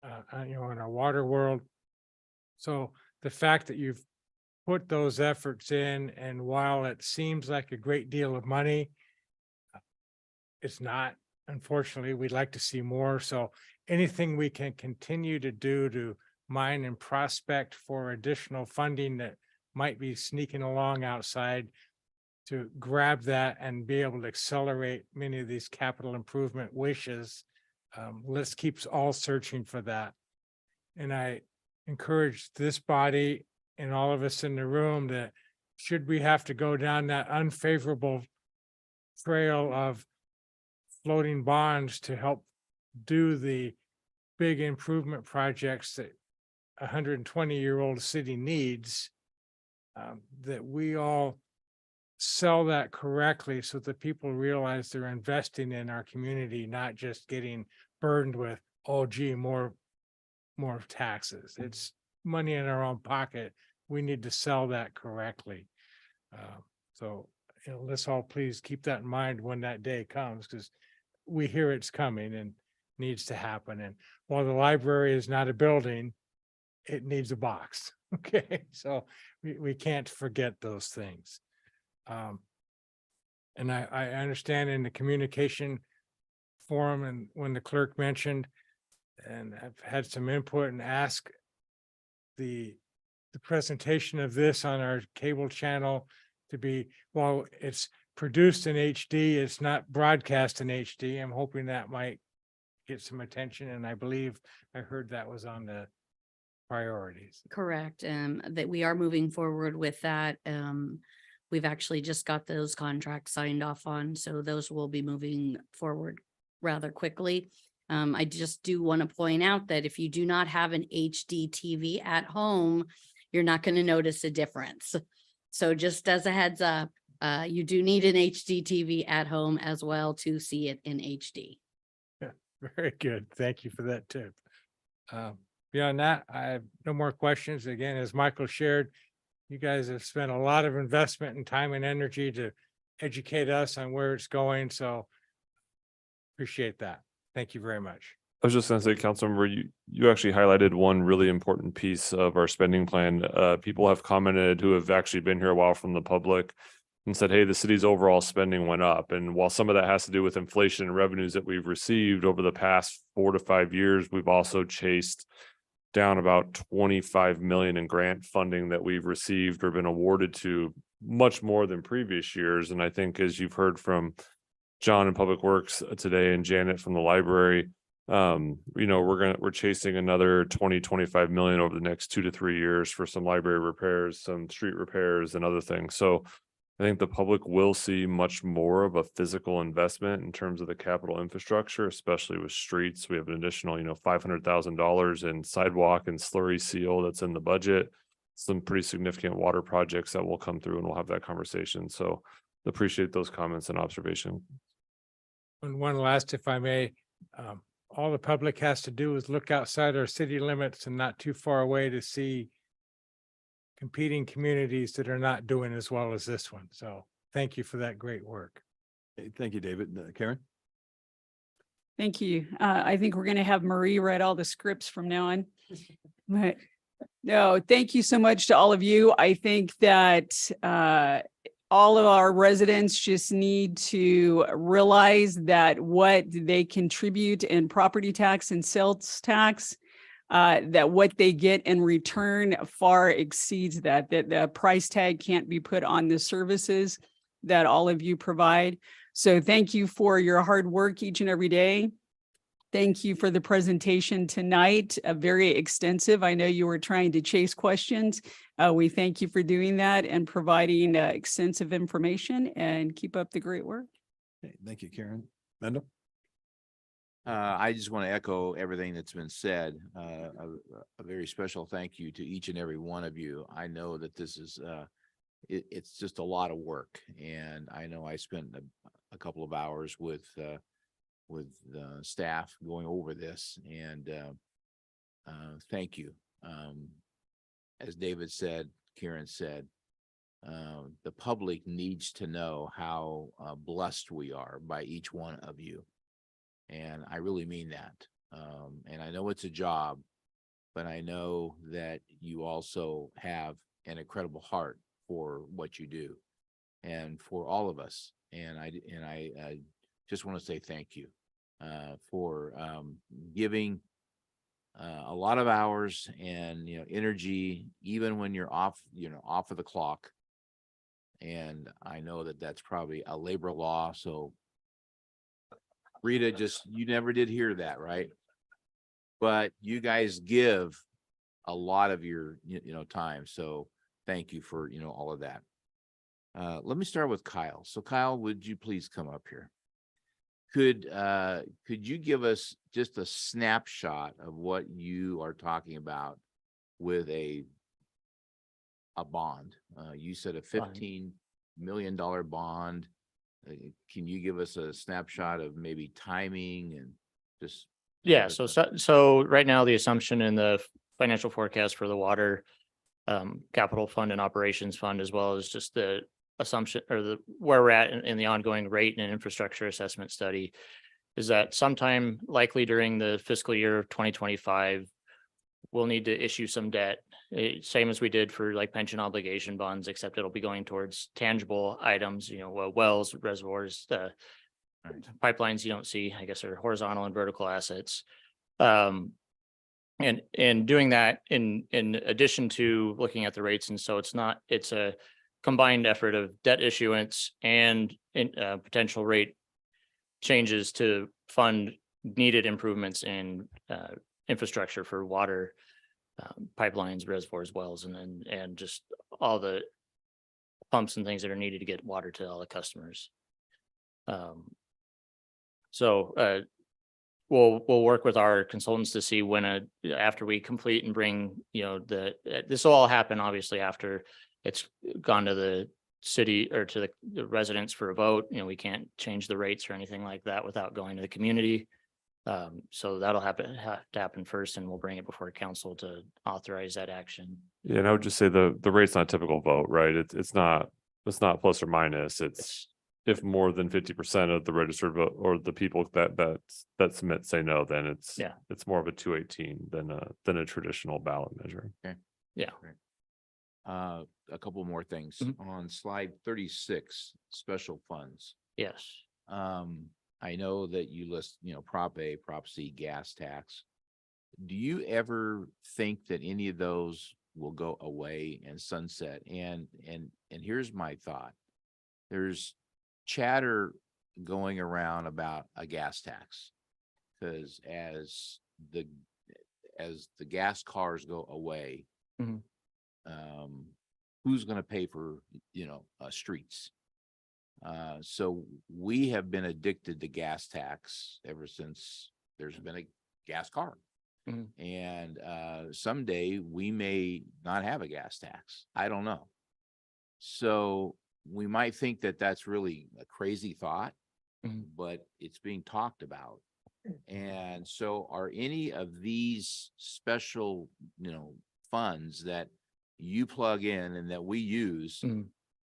you know, in our water world. So the fact that you've put those efforts in, and while it seems like a great deal of money, it's not. Unfortunately, we'd like to see more. So anything we can continue to do to mine and prospect for additional funding that might be sneaking along outside, to grab that and be able to accelerate many of these capital improvement wishes. Let's keep all searching for that. And I encourage this body and all of us in the room that should we have to go down that unfavorable trail of floating bonds to help do the big improvement projects that a 120-year-old city needs, that we all sell that correctly so that people realize they're investing in our community, not just getting burdened with, oh gee, more taxes. It's money in our own pocket. We need to sell that correctly. So, let's all please keep that in mind when that day comes, because we hear it's coming and needs to happen. And while the library is not a building, it needs a box. Okay, so we can't forget those things. And I understand in the communication forum, and when the clerk mentioned, and I've had some input and ask the presentation of this on our cable channel to be, while it's produced in HD, it's not broadcast in HD. I'm hoping that might get some attention, and I believe I heard that was on the priorities. Correct. That we are moving forward with that. We've actually just got those contracts signed off on, so those will be moving forward rather quickly. I just do want to point out that if you do not have an HD TV at home, you're not going to notice a difference. So just as a heads up, you do need an HD TV at home as well to see it in HD. Yeah, very good. Thank you for that tip. Beyond that, I have no more questions. Again, as Michael shared, you guys have spent a lot of investment and time and energy to educate us on where it's going. So appreciate that. Thank you very much. I was just gonna say, Councilmember, you actually highlighted one really important piece of our spending plan. People have commented who have actually been here a while from the public and said, hey, the city's overall spending went up. And while some of that has to do with inflation and revenues that we've received over the past 4 to 5 years, we've also chased down about 25 million in grant funding that we've received or been awarded to, much more than previous years. And I think, as you've heard from John in Public Works today and Janet from the library, we're chasing another 25 million over the next 2 to 3 years for some library repairs, some street repairs and other things. So I think the public will see much more of a physical investment in terms of the capital infrastructure, especially with streets. We have an additional, $500,000 in sidewalk and slurry seal that's in the budget. Some pretty significant water projects that will come through, and we'll have that conversation. So appreciate those comments and observation. And one last, if I may, all the public has to do is look outside our city limits and not too far away to see competing communities that are not doing as well as this one. So thank you for that great work. Okay, thank you, David. Karen? Thank you. I think we're going to have Marie write all the scripts from now on. But no, thank you so much to all of you. I think that all of our residents just need to realize that what they contribute in property tax and sales tax, that what they get in return far exceeds that the price tag can't be put on the services that all of you provide. So thank you for your hard work each and every day. Thank you for the presentation tonight, very extensive. I know you were trying to chase questions. We thank you for doing that and providing extensive information, and keep up the great work. Okay, thank you, Karen. Mendel? I just want to echo everything that's been said. A very special thank you to each and every one of you. I know that this is, it's just a lot of work, and I know I spent a couple of hours with staff going over this, and thank you. As David said, Karen said, the public needs to know how blessed we are by each one of you. And I really mean that. And I know it's a job, but I know that you also have an incredible heart for what you do and for all of us. And I just want to say thank you for giving a lot of hours and energy, even when you're off of the clock. And I know that that's probably a labor law. So Rita, you never did hear that, right? But you guys give a lot of your time. So thank you for all of that. Let me start with Kyle. So Kyle, would you please come up here? could you give us just a snapshot of what you are talking about with a bond? You said a $15 million bond. Can you give us a snapshot of maybe timing and just? Yeah, so right now, the assumption in the financial forecast for the water capital fund and operations fund, as well as just the assumption or the where we're at in the ongoing rate and infrastructure assessment study, is that sometime likely during the fiscal year of 2025, we'll need to issue some debt, same as we did for like pension obligation bonds, except it'll be going towards tangible items, wells, reservoirs, pipelines you don't see, I guess, are horizontal and vertical assets. And doing that in addition to looking at the rates. And so it's a combined effort of debt issuance and potential rate changes to fund needed improvements in infrastructure for water, pipelines, reservoirs, wells, and just all the pumps and things that are needed to get water to all the customers. So we'll work with our consultants to see when after we complete and bring, this will all happen obviously after it's gone to the city or to the residents for a vote. We can't change the rates or anything like that without going to the community. So that'll have to happen first, and we'll bring it before council to authorize that action. Yeah, and I would just say the rate's not a typical vote, right? It's not plus or minus. It's if more than 50% of the registered vote or the people that submit say no, then it's more of a 218 than a traditional ballot measure. Okay. Yeah. A couple more things on slide 36, special funds. Yes. I know that you list, Prop A, Prop C, gas tax. Do you ever think that any of those will go away and sunset? And here's my thought. There's chatter going around about a gas tax, because as the gas cars go away, who's going to pay for streets? So we have been addicted to gas tax ever since there's been a gas car. And someday we may not have a gas tax. I don't know. So we might think that that's really a crazy thought, but it's being talked about. And so are any of these special, funds that you plug in and that we use,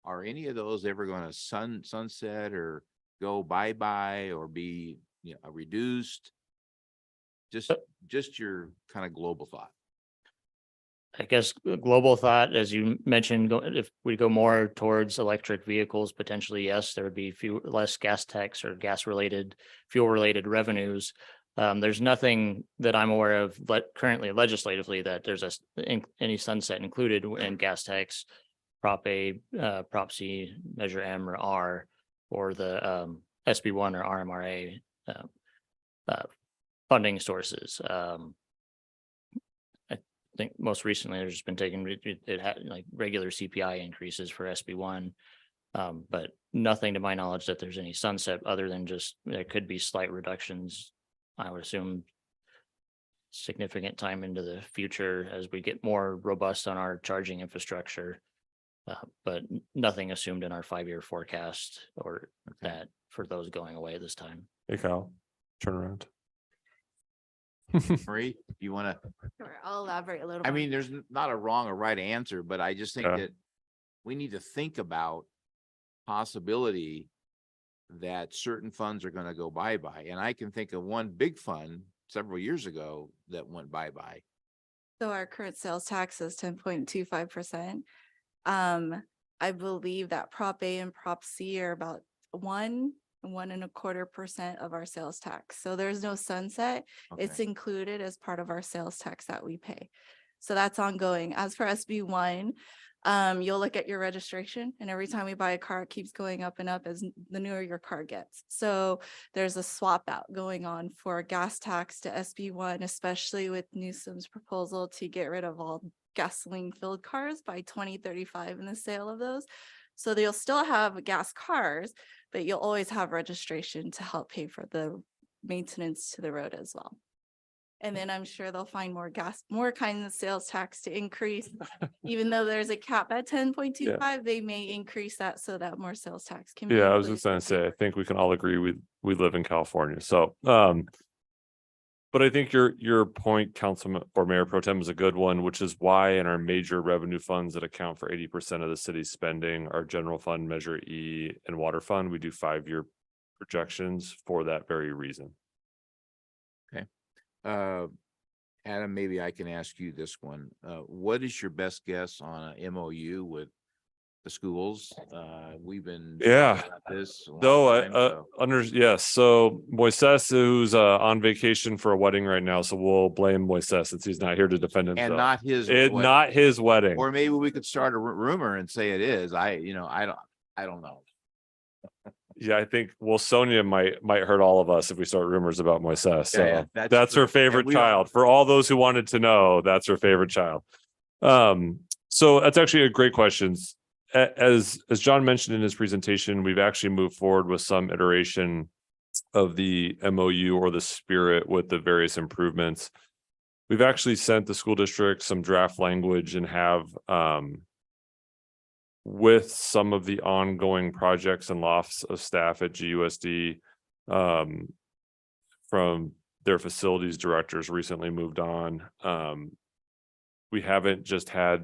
are any of those ever going to sunset or go bye-bye or be reduced? Just your kind of global thought. I guess global thought, as you mentioned, if we go more towards electric vehicles, potentially, yes, there would be less gas tax or fuel related revenues. There's nothing that I'm aware of, but currently legislatively that there's any sunset included in gas tax, Prop A, Prop C, Measure M or R, or the SB1 or RMRA funding sources. I think most recently there's just been it had like regular CPI increases for SB1, but nothing to my knowledge that there's any sunset other than just there could be slight reductions. I would assume significant time into the future as we get more robust on our charging infrastructure, but nothing assumed in our 5-year forecast or that for those going away this time. Hey, Kyle, turn around. Marie, you want to? Sure, I'll elaborate a little. I more. mean, there's not a wrong or right answer, but I just think that we need to think about possibility that certain funds are going to go bye-bye. And I can think of one big fund several years ago that went bye-bye. So our current sales tax is 10.25%. I believe that Prop A and Prop C are about 1.25% of our sales tax. So there's no sunset. It's included as part of our sales tax that we pay. So that's ongoing. As for SB1, you'll look at your registration, and every time we buy a car, it keeps going up and up as the newer your car gets. So there's a swap out going on for gas tax to SB1, especially with Newsom's proposal to get rid of all gasoline filled cars by 2035 in the sale of those. So they'll still have gas cars, but you'll always have registration to help pay for the maintenance to the road as well. And then I'm sure they'll find more kinds of sales tax to increase. Even though there's a cap at 10.25, they may increase that so that more sales tax can. be Yeah, I was included. just gonna say, I think we can all agree we live in California, so, but I think your point, Councilman or Mayor Pro Tem, is a good one, which is why in our major revenue funds that account for 80% of the city's spending, our general fund, Measure E, and water fund, we do 5-year projections for that very reason. Adam, maybe I can ask you this one. What is your best guess on a MOU with the schools? We've been. talking Yeah. about This. a long Though, time, so- yes, so Moises, who's on vacation for a wedding right now, so we'll blame Moises since he's not here to defend himself. And not his. It, wedding. not his wedding. Or maybe we could start a rumor and say it is. I don't know. Yeah, I think, well, Sonia might hurt all of us if we start rumors about Moises. So Yeah, that's her true. favorite And we all- child. For all those who wanted to know, that's her favorite child. So that's actually a great question. As John mentioned in his presentation, we've actually moved forward with some iteration of the MOU or the spirit with the various improvements. We've actually sent the school district some draft language and have with some of the ongoing projects and lofts of staff at GUSD from their facilities directors recently moved on. We haven't just had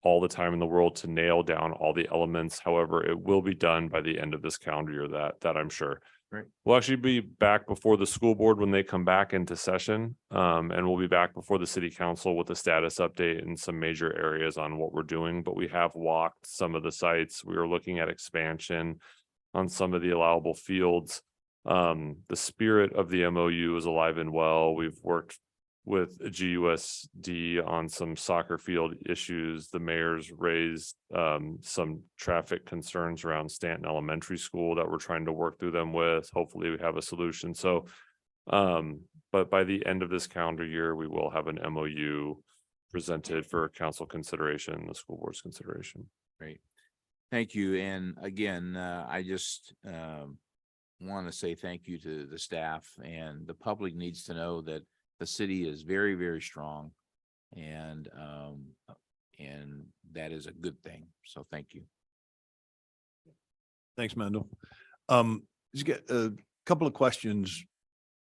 all the time in the world to nail down all the elements. However, it will be done by the end of this calendar year, that I'm sure. Right. We'll actually be back before the school board when they come back into session. And we'll be back before the city council with a status update in some major areas on what we're doing, but we have walked some of the sites. We are looking at expansion on some of the allowable fields. The spirit of the MOU is alive and well. We've worked with GUSD on some soccer field issues. The mayor's raised some traffic concerns around Stanton Elementary School that we're trying to work through them with. Hopefully we have a solution. So, but by the end of this calendar year, we will have an MOU presented for council consideration, the school board's consideration. Great. Thank you. And again, I just want to say thank you to the staff, and the public needs to know that the city is very, very strong, and that is a good thing. So thank you. Thanks, Mendel. Just get a couple of questions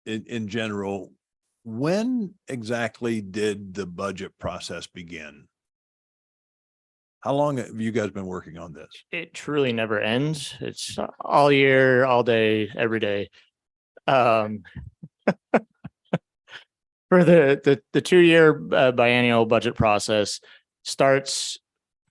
in general. When exactly did the budget process begin? How long have you guys been working on this? It truly never ends. It's all year, all day, every day. For the 2-year biennial budget process starts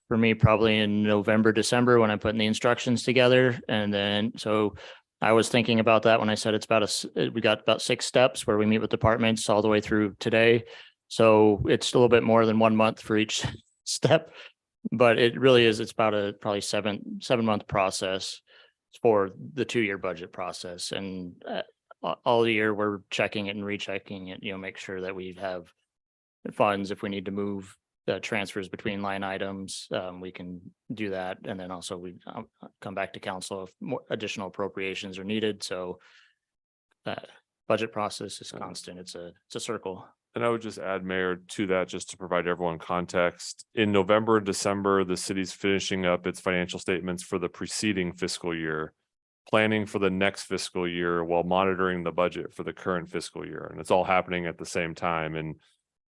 for me probably in November, December, when I'm putting the instructions together. And then, so I was thinking about that when I said it's we got about 6 steps where we meet with departments all the way through today. So it's a little bit more than 1 month for each step, but it really is, it's about a probably 7-month process for the 2-year budget process. And all year we're checking it and rechecking it, make sure that we have funds. If we need to move the transfers between line items, we can do that. And then also we come back to council if more additional appropriations are needed. So that budget process is constant. It's a circle. And I would just add, Mayor, to that, just to provide everyone context. In November and December, the city's finishing up its financial statements for the preceding fiscal year, planning for the next fiscal year while monitoring the budget for the current fiscal year. And it's all happening at the same time. And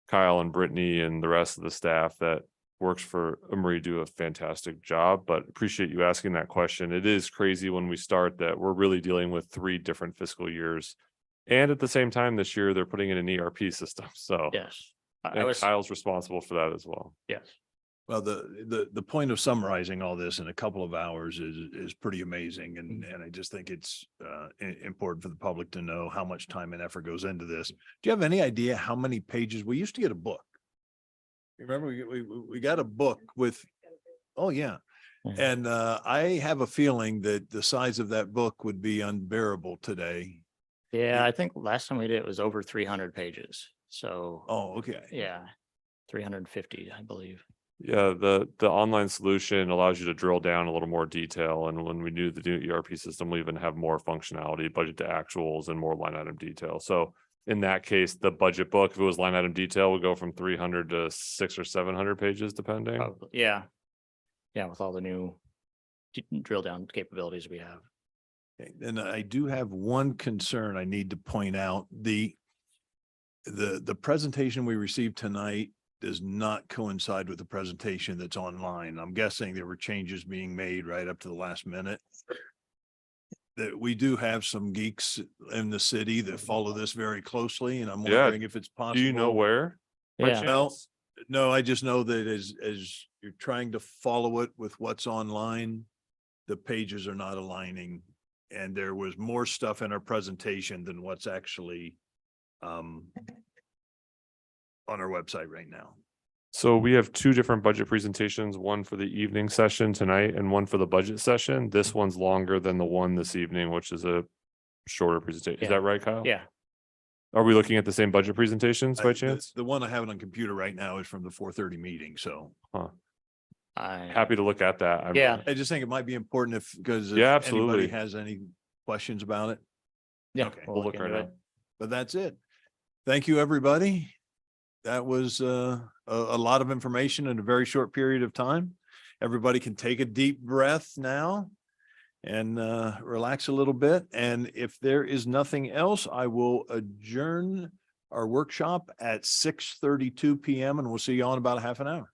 Kyle and Brittany and the rest of the staff that works for Emory do a fantastic job, but appreciate you asking that question. It is crazy when we start that we're really dealing with 3 different fiscal years. And at the same time this year, they're putting in an ERP system. So yes, Kyle's responsible for that as well. Yes. Well, the point of summarizing all this in a couple of hours is pretty amazing. And I just think it's important for the public to know how much time and effort goes into this. Do you have any idea how many pages? We used to get a book. You remember we got a book with, oh yeah. And I have a feeling that the size of that book would be unbearable today. Yeah, I think last time we did it was over 300 pages. So. Oh, okay. Yeah, 350, I believe. Yeah, the online solution allows you to drill down a little more detail. And when we do the new ERP system, we even have more functionality, budget to actuals and more line item detail. So in that case, the budget book, if it was line item detail, would go from 300 to 600 or 700 pages, depending. Probably, yeah. Yeah, with all the new drill down capabilities we have. Okay, and I do have one concern I need to point out. The presentation we received tonight does not coincide with the presentation that's online. I'm guessing there were changes being made right up to the last minute. That we do have some geeks in the city that follow this very closely, and I'm Yeah. wondering if it's possible. Do you know where? by Yeah. Well, chance? no, I just know that as you're trying to follow it with what's online, the pages are not aligning. And there was more stuff in our presentation than what's actually on our website right now. So we have two different budget presentations, one for the evening session tonight and one for the budget session. This one's longer than the one this evening, which is a shorter presentation. Is Yeah. that right, Kyle? Yeah. Are we looking at the same budget presentations by chance? The one I have on computer right now is from the 4:30 meeting, so. Huh. I, Happy to look at that. I'm- Yeah. I just think it might be important because if Yeah, anybody absolutely. has any questions about it. yeah. Okay. We'll look into right it. now. But that's it. Thank you, everybody. That was a lot of information in a very short period of time. Everybody can take a deep breath now and relax a little bit. And if there is nothing else, I will adjourn our workshop at 6:32 PM and we'll see you all in about a half an hour.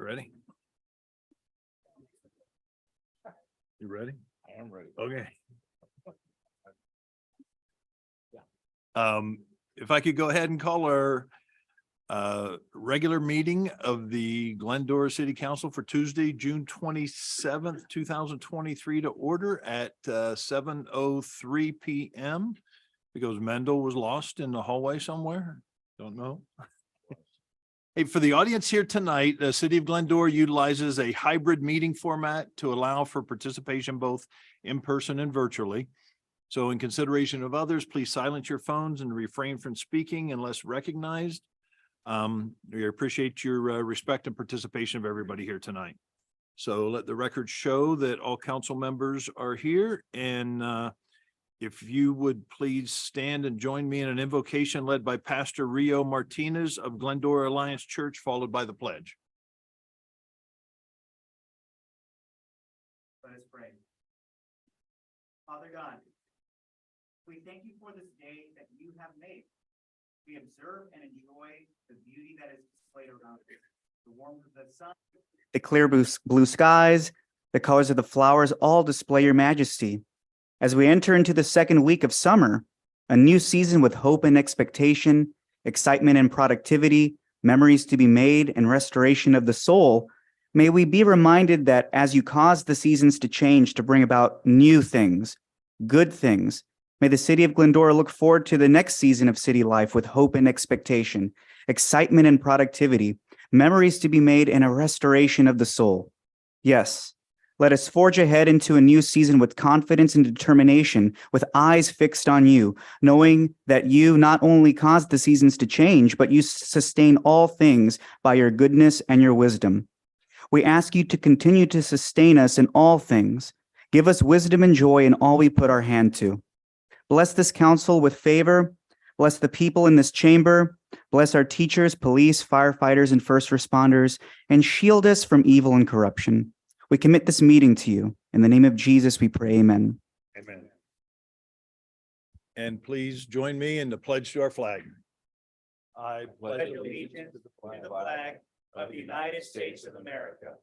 Ready? You ready? I am ready. Okay. If I could go ahead and call our regular meeting of the Glendora City Council for Tuesday, June 27th, 2023 to order at 7:03 PM. Because Mendel was lost in the hallway somewhere. Don't know. Hey, for the audience here tonight, the City of Glendora utilizes a hybrid meeting format to allow for participation both in person and virtually. So in consideration of others, please silence your phones and refrain from speaking unless recognized. We appreciate your respect and participation of everybody here tonight. So let the record show that all council members are here, and if you would please stand and join me in an invocation led by Pastor Rio Martinez of Glendora Alliance Church, followed by the pledge. Let us pray. Father God, we thank you for this day that you have made. We observe and enjoy the beauty that is displayed around us. The warmth of the sun, the clear blue skies, the colors of the flowers all display your majesty. As we enter into the second week of summer, a new season with hope and expectation, excitement and productivity, memories to be made, and restoration of the soul, may we be reminded that as you cause the seasons to change to bring about new things, good things, may the city of Glendora look forward to the next season of city life with hope and expectation, excitement and productivity, memories to be made, and a restoration of the soul. Yes, let us forge ahead into a new season with confidence and determination, with eyes fixed on you, knowing that you not only caused the seasons to change, but you sustain all things by your goodness and your wisdom. We ask you to continue to sustain us in all things. Give us wisdom and joy in all we put our hand to. Bless this council with favor. Bless the people in this chamber. Bless our teachers, police, firefighters, and first responders, and shield us from evil and corruption. We commit this meeting to you. In the name of Jesus, we pray, amen. Amen. And please join me in the pledge to our flag. I pledge allegiance to the flag of the United States of America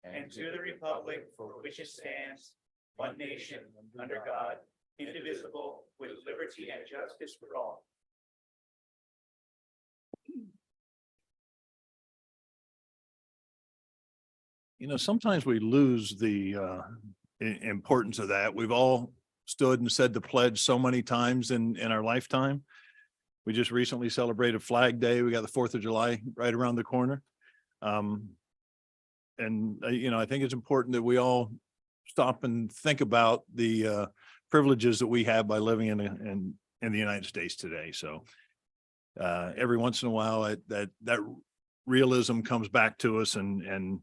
and to the republic for which it stands, one nation, under God, indivisible, with liberty and justice for all. You know, sometimes we lose the importance of that. We've all stood and said the pledge so many times in our lifetime. We just recently celebrated Flag Day. We got the 4th of July right around the corner. You know, I think it's important that we all stop and think about the privileges that we have by living in the United States today. So every once in a while, that realism comes back to us, and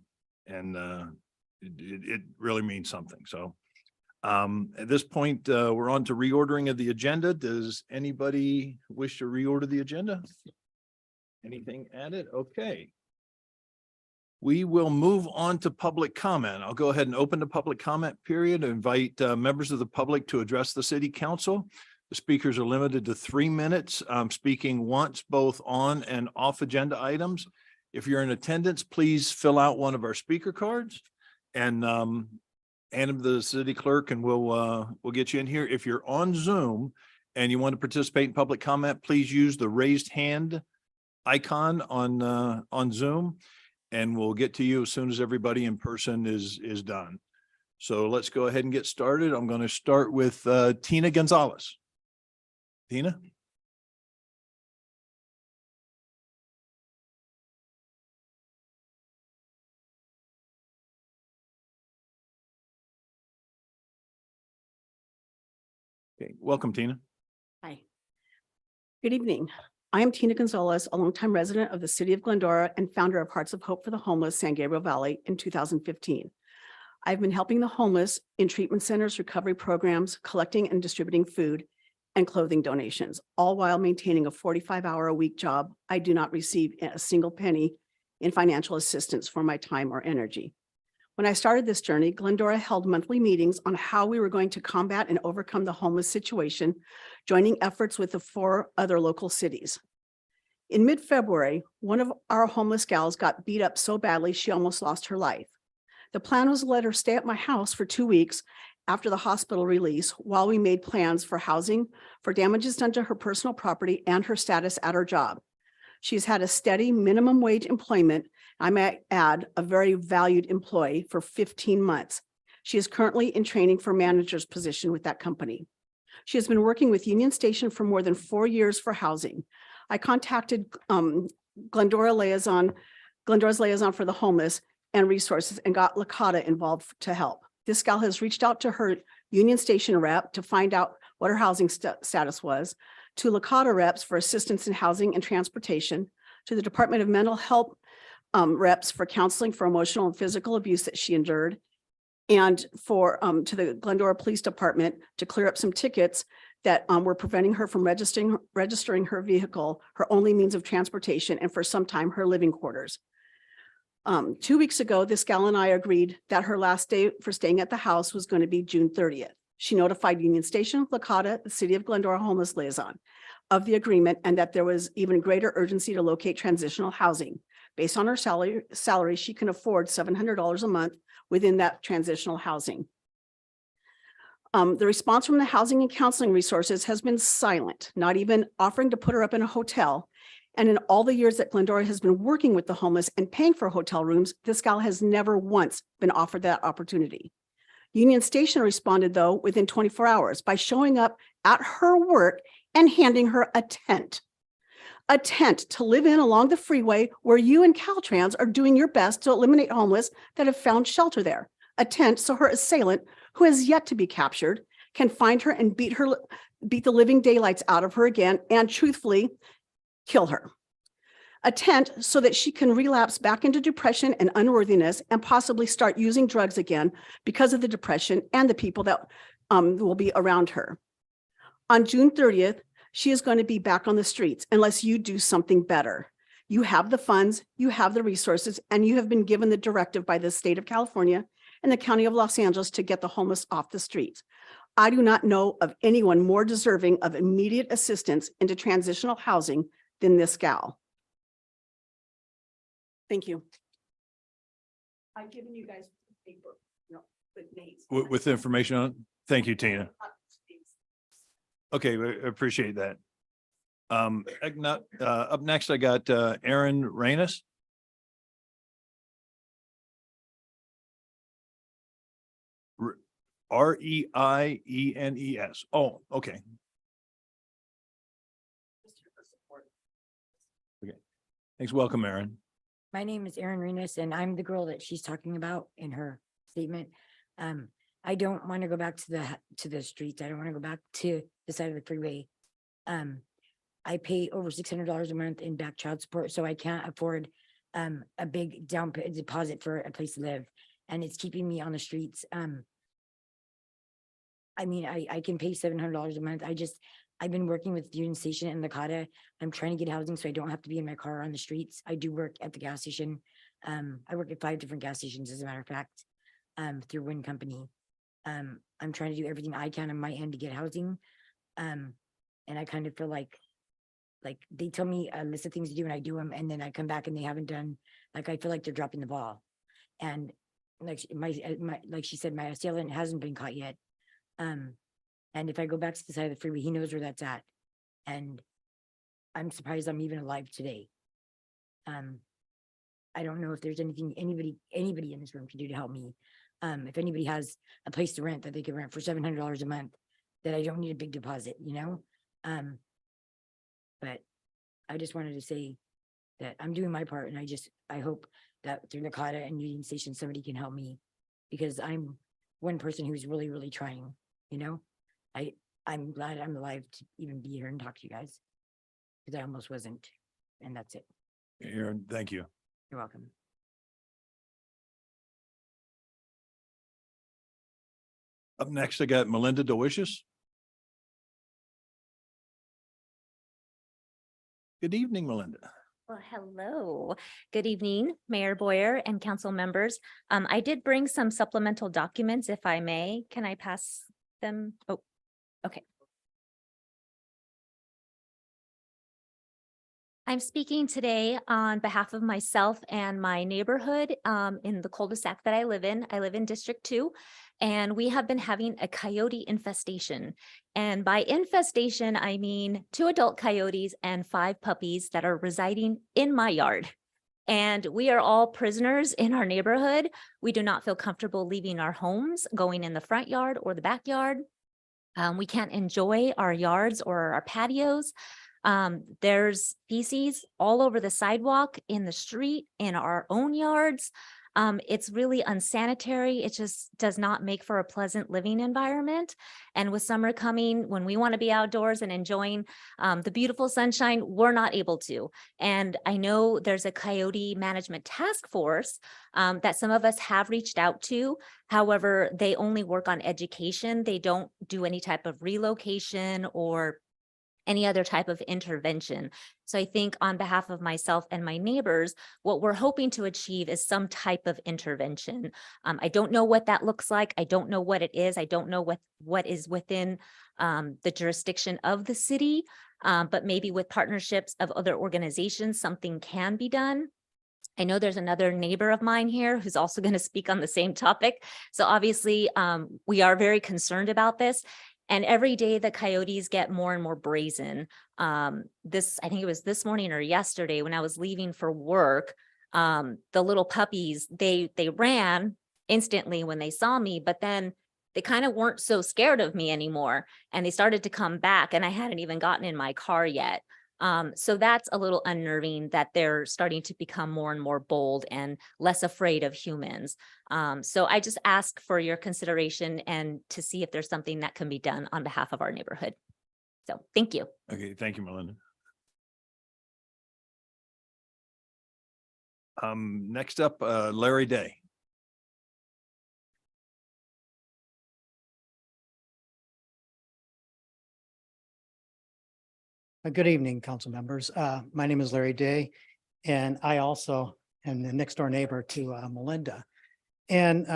it really means something. So at this point, we're on to reordering of the agenda. Does anybody wish to reorder the agenda? Anything added? Okay. We will move on to public comment. I'll go ahead and open the public comment period, invite members of the public to address the city council. The speakers are limited to 3 minutes, speaking once both on and off agenda items. If you're in attendance, please fill out one of our speaker cards and hand them to the city clerk, and we'll get you in here. If you're on Zoom and you want to participate in public comment, please use the raised hand icon on Zoom, and we'll get to you as soon as everybody in person is done. So let's go ahead and get started. I'm going to start with Tina Gonzalez. Tina? Okay, welcome, Tina. Hi. Good evening. I am Tina Gonzalez, a longtime resident of the city of Glendora and founder of Hearts of Hope for the Homeless, San Gabriel Valley in 2015. I've been helping the homeless in treatment centers, recovery programs, collecting and distributing food and clothing donations, all while maintaining a 45-hour-a-week job. I do not receive a single penny in financial assistance for my time or energy. When I started this journey, Glendora held monthly meetings on how we were going to combat and overcome the homeless situation, joining efforts with the 4 other local cities. In mid-February, one of our homeless gals got beat up so badly she almost lost her life. The plan was to let her stay at my house for 2 weeks after the hospital release while we made plans for housing, for damages done to her personal property, and her status at her job. She's had a steady minimum wage employment, I might add, a very valued employee for 15 months. She is currently in training for manager's position with that company. She has been working with Union Station for more than 4 years for housing. I contacted Glendora's liaison for the homeless and resources and got Lakota involved to help. This gal has reached out to her Union Station rep to find out what her housing status was, to Lakota reps for assistance in housing and transportation, to the Department of Mental Health reps for counseling for emotional and physical abuse that she endured, and to the Glendora Police Department to clear up some tickets that were preventing her from registering her vehicle, her only means of transportation, and for some time, her living quarters. 2 weeks ago, this gal and I agreed that her last day for staying at the house was going to be June 30th. She notified Union Station, Lakota, the City of Glendora Homeless Liaison of the agreement, and that there was even greater urgency to locate transitional housing. Based on her salary, she can afford $700 a month within that transitional housing. The response from the housing and counseling resources has been silent, not even offering to put her up in a hotel. And in all the years that Glendora has been working with the homeless and paying for hotel rooms, this gal has never once been offered that opportunity. Union Station responded, though, within 24 hours by showing up at her work and handing her a tent to live in along the freeway where you and Caltrans are doing your best to eliminate homeless that have found shelter there. A tent so her assailant, who has yet to be captured, can find her and beat the living daylights out of her again and truthfully kill her. A tent so that she can relapse back into depression and unworthiness and possibly start using drugs again because of the depression and the people that will be around her. On June 30th, she is going to be back on the streets unless you do something better. You have the funds, you have the resources, and you have been given the directive by the state of California and the county of Los Angeles to get the homeless off the streets. I do not know of anyone more deserving of immediate assistance into transitional housing than this gal. Thank you. I've given you guys paper, with names. With information on, it? Thank you, Tina. Okay, we appreciate that. Up next, I got Aaron Reynes. Reienes. Oh, okay. Okay. Thanks. Welcome, Aaron. My name is Erin Renas, and I'm the girl that she's talking about in her statement. I don't want to go back to the streets. I don't want to go back to the side of the freeway. I pay over $600 a month in back child support, so I can't afford a big down deposit for a place to live, and it's keeping me on the streets. I mean, I can pay $700 a month. I've been working with Union Station and Lakota. I'm trying to get housing so I don't have to be in my car on the streets. I do work at the gas station. I work at 5 different gas stations, as a matter of fact, through one company. I'm trying to do everything I can on my end to get housing. And I kind of feel like they tell me a list of things to do and I do them, and then I come back and they haven't done, like, I feel like they're dropping the ball. And like like she said, my assailant hasn't been caught yet. And if I go back to the side of the freeway, he knows where that's at. And I'm surprised I'm even alive today. I don't know if there's anything anybody in this room can do to help me. If anybody has a place to rent that they can rent for $700 a month, that I don't need a big deposit, you know? But I just wanted to say that I'm doing my part, and I hope that through Lakota and Union Station, somebody can help me, because I'm one person who's really, really trying, you know? I'm glad I'm alive to even be here and talk to you guys, because I almost wasn't, and that's it. Aaron, thank you. You're welcome. Up next, I got Melinda DeWicious. Good evening, Melinda. Well, hello. Good evening, Mayor Boyer and council members. I did bring some supplemental documents, if I may. Can I pass them? Oh, okay. I'm speaking today on behalf of myself and my neighborhood in the cul-de-sac that I live in. I live in District 2, and we have been having a coyote infestation. And by infestation, I mean 2 adult coyotes and 5 puppies that are residing in my yard. And we are all prisoners in our neighborhood. We do not feel comfortable leaving our homes, going in the front yard or the backyard. We can't enjoy our yards or our patios. There's feces all over the sidewalk, in the street, in our own yards. It's really unsanitary. It just does not make for a pleasant living environment. And with summer coming, when we want to be outdoors and enjoying the beautiful sunshine, we're not able to. And I know there's a coyote management task force that some of us have reached out to. However, they only work on education. They don't do any type of relocation or any other type of intervention. So I think on behalf of myself and my neighbors, what we're hoping to achieve is some type of intervention. I don't know what that looks like. I don't know what it is. I don't know what is within the jurisdiction of the city, but maybe with partnerships of other organizations, something can be done. I know there's another neighbor of mine here who's also going to speak on the same topic. So obviously, we are very concerned about this. And every day the coyotes get more and more brazen. I think it was this morning or yesterday when I was leaving for work, the little puppies, they ran instantly when they saw me, but then they kind of weren't so scared of me anymore. And they started to come back, and I hadn't even gotten in my car yet. So that's a little unnerving that they're starting to become more and more bold and less afraid of humans. So I just ask for your consideration and to see if there's something that can be done on behalf of our neighborhood. So thank you. Okay, thank you, Melinda. Next up, Larry Day. Good evening, council members. My name is Larry Day, and I also am the next door neighbor to Melinda. And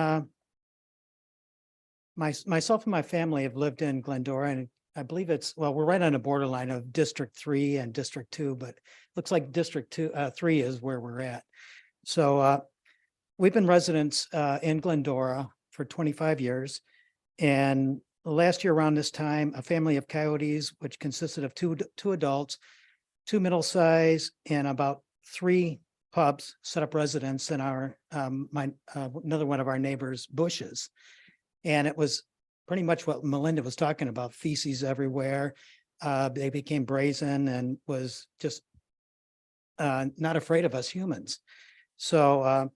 myself and my family have lived in Glendora, and I believe we're right on the borderline of District 3 and District 2, but looks like District 3 is where we're at. So we've been residents in Glendora for 25 years, and last year around this time, a family of coyotes, which consisted of two adults, 2 middle size, and about 3 pups, set up residence in our another one of our neighbors' bushes. And it was pretty much what Melinda was talking about: feces everywhere. They became brazen and was just not afraid of us humans. So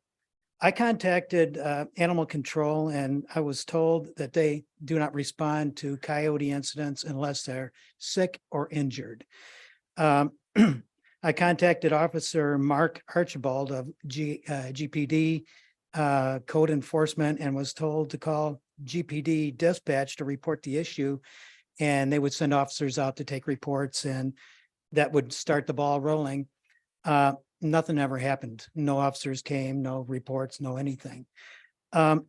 I contacted animal control, and I was told that they do not respond to coyote incidents unless they're sick or injured. I contacted Officer Mark Archibald of GPD Code Enforcement and was told to call GPD Dispatch to report the issue, and they would send officers out to take reports, and that would start the ball rolling. Nothing ever happened. No officers came, no reports, no anything. Let's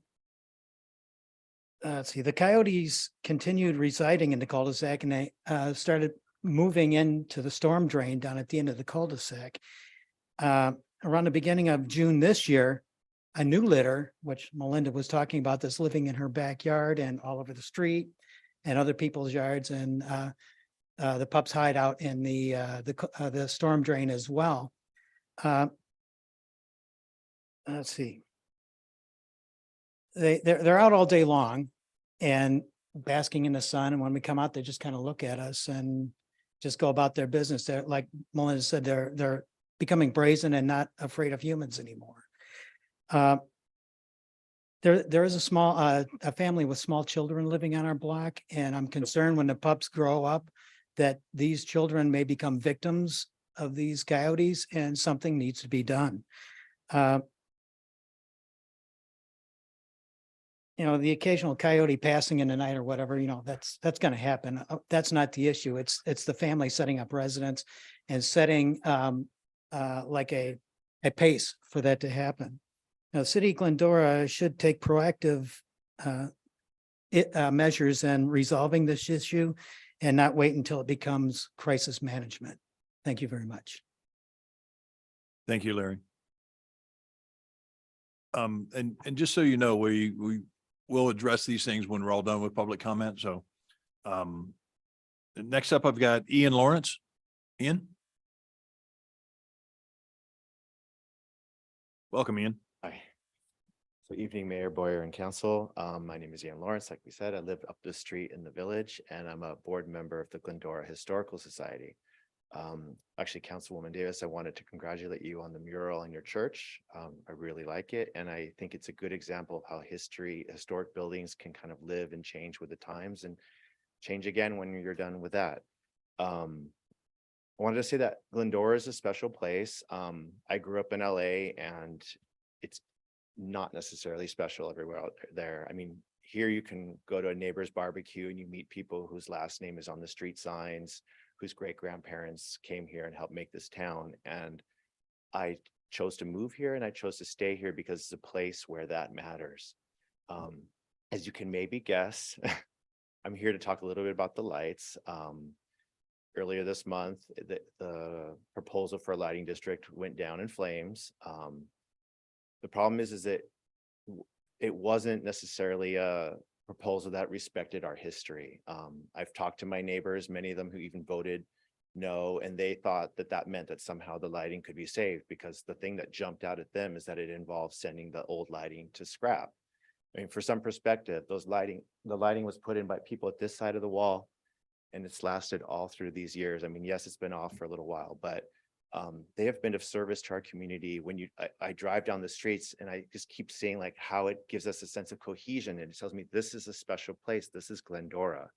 see, the coyotes continued residing in the cul-de-sac, and they started moving into the storm drain down at the end of the cul-de-sac. Around the beginning of June this year, a new litter, which Melinda was talking about, this living in her backyard and all over the street and other people's yards, and the pups hide out in the storm drain as well. Let's see. They're out all day long and basking in the sun. And when we come out, they just kind of look at us and just go about their business. They're, like Melinda said, they're becoming brazen and not afraid of humans anymore. There is a family with small children living on our block, and I'm concerned when the pups grow up that these children may become victims of these coyotes, and something needs to be done. The occasional coyote passing in the night or whatever, that's going to happen. That's not the issue. It's the family setting up residence and setting like a pace for that to happen. Now, City of Glendora should take proactive measures in resolving this issue and not wait until it becomes crisis management. Thank you very much. Thank you, Larry. And just so you know, we will address these things when we're all done with public comment. So, next up, I've got Ian Lawrence. Ian? Welcome, Ian. Hi. So evening, Mayor Boyer and Council. My name is Ian Lawrence. Like we said, I live up the street in the village and I'm a board member of the Glendora Historical Society. Actually, Councilwoman Davis, I wanted to congratulate you on the mural in your church. I really like it. And I think it's a good example of how historic buildings can kind of live and change with the times and change again when you're done with that. I wanted to say that Glendora is a special place. I grew up in LA and it's not necessarily special everywhere out there. I mean, here you can go to a neighbor's barbecue and you meet people whose last name is on the street signs, whose great grandparents came here and helped make this town. And I chose to move here and I chose to stay here because it's a place where that matters. As you can maybe guess, I'm here to talk a little bit about the lights. Earlier this month, the proposal for a lighting district went down in flames. The problem is that it wasn't necessarily a proposal that respected our history. I've talked to my neighbors, many of them who even voted no, and they thought that that meant that somehow the lighting could be saved because the thing that jumped out at them is that it involves sending the old lighting to scrap. I mean, for some perspective, the lighting was put in by people at this side of the wall and it's lasted all through these years. I mean, yes, it's been off for a little while, but they have been of service to our community. When I drive down the streets and I just keep seeing like how it gives us a sense of cohesion and it tells me this is a special place. This is Glendora.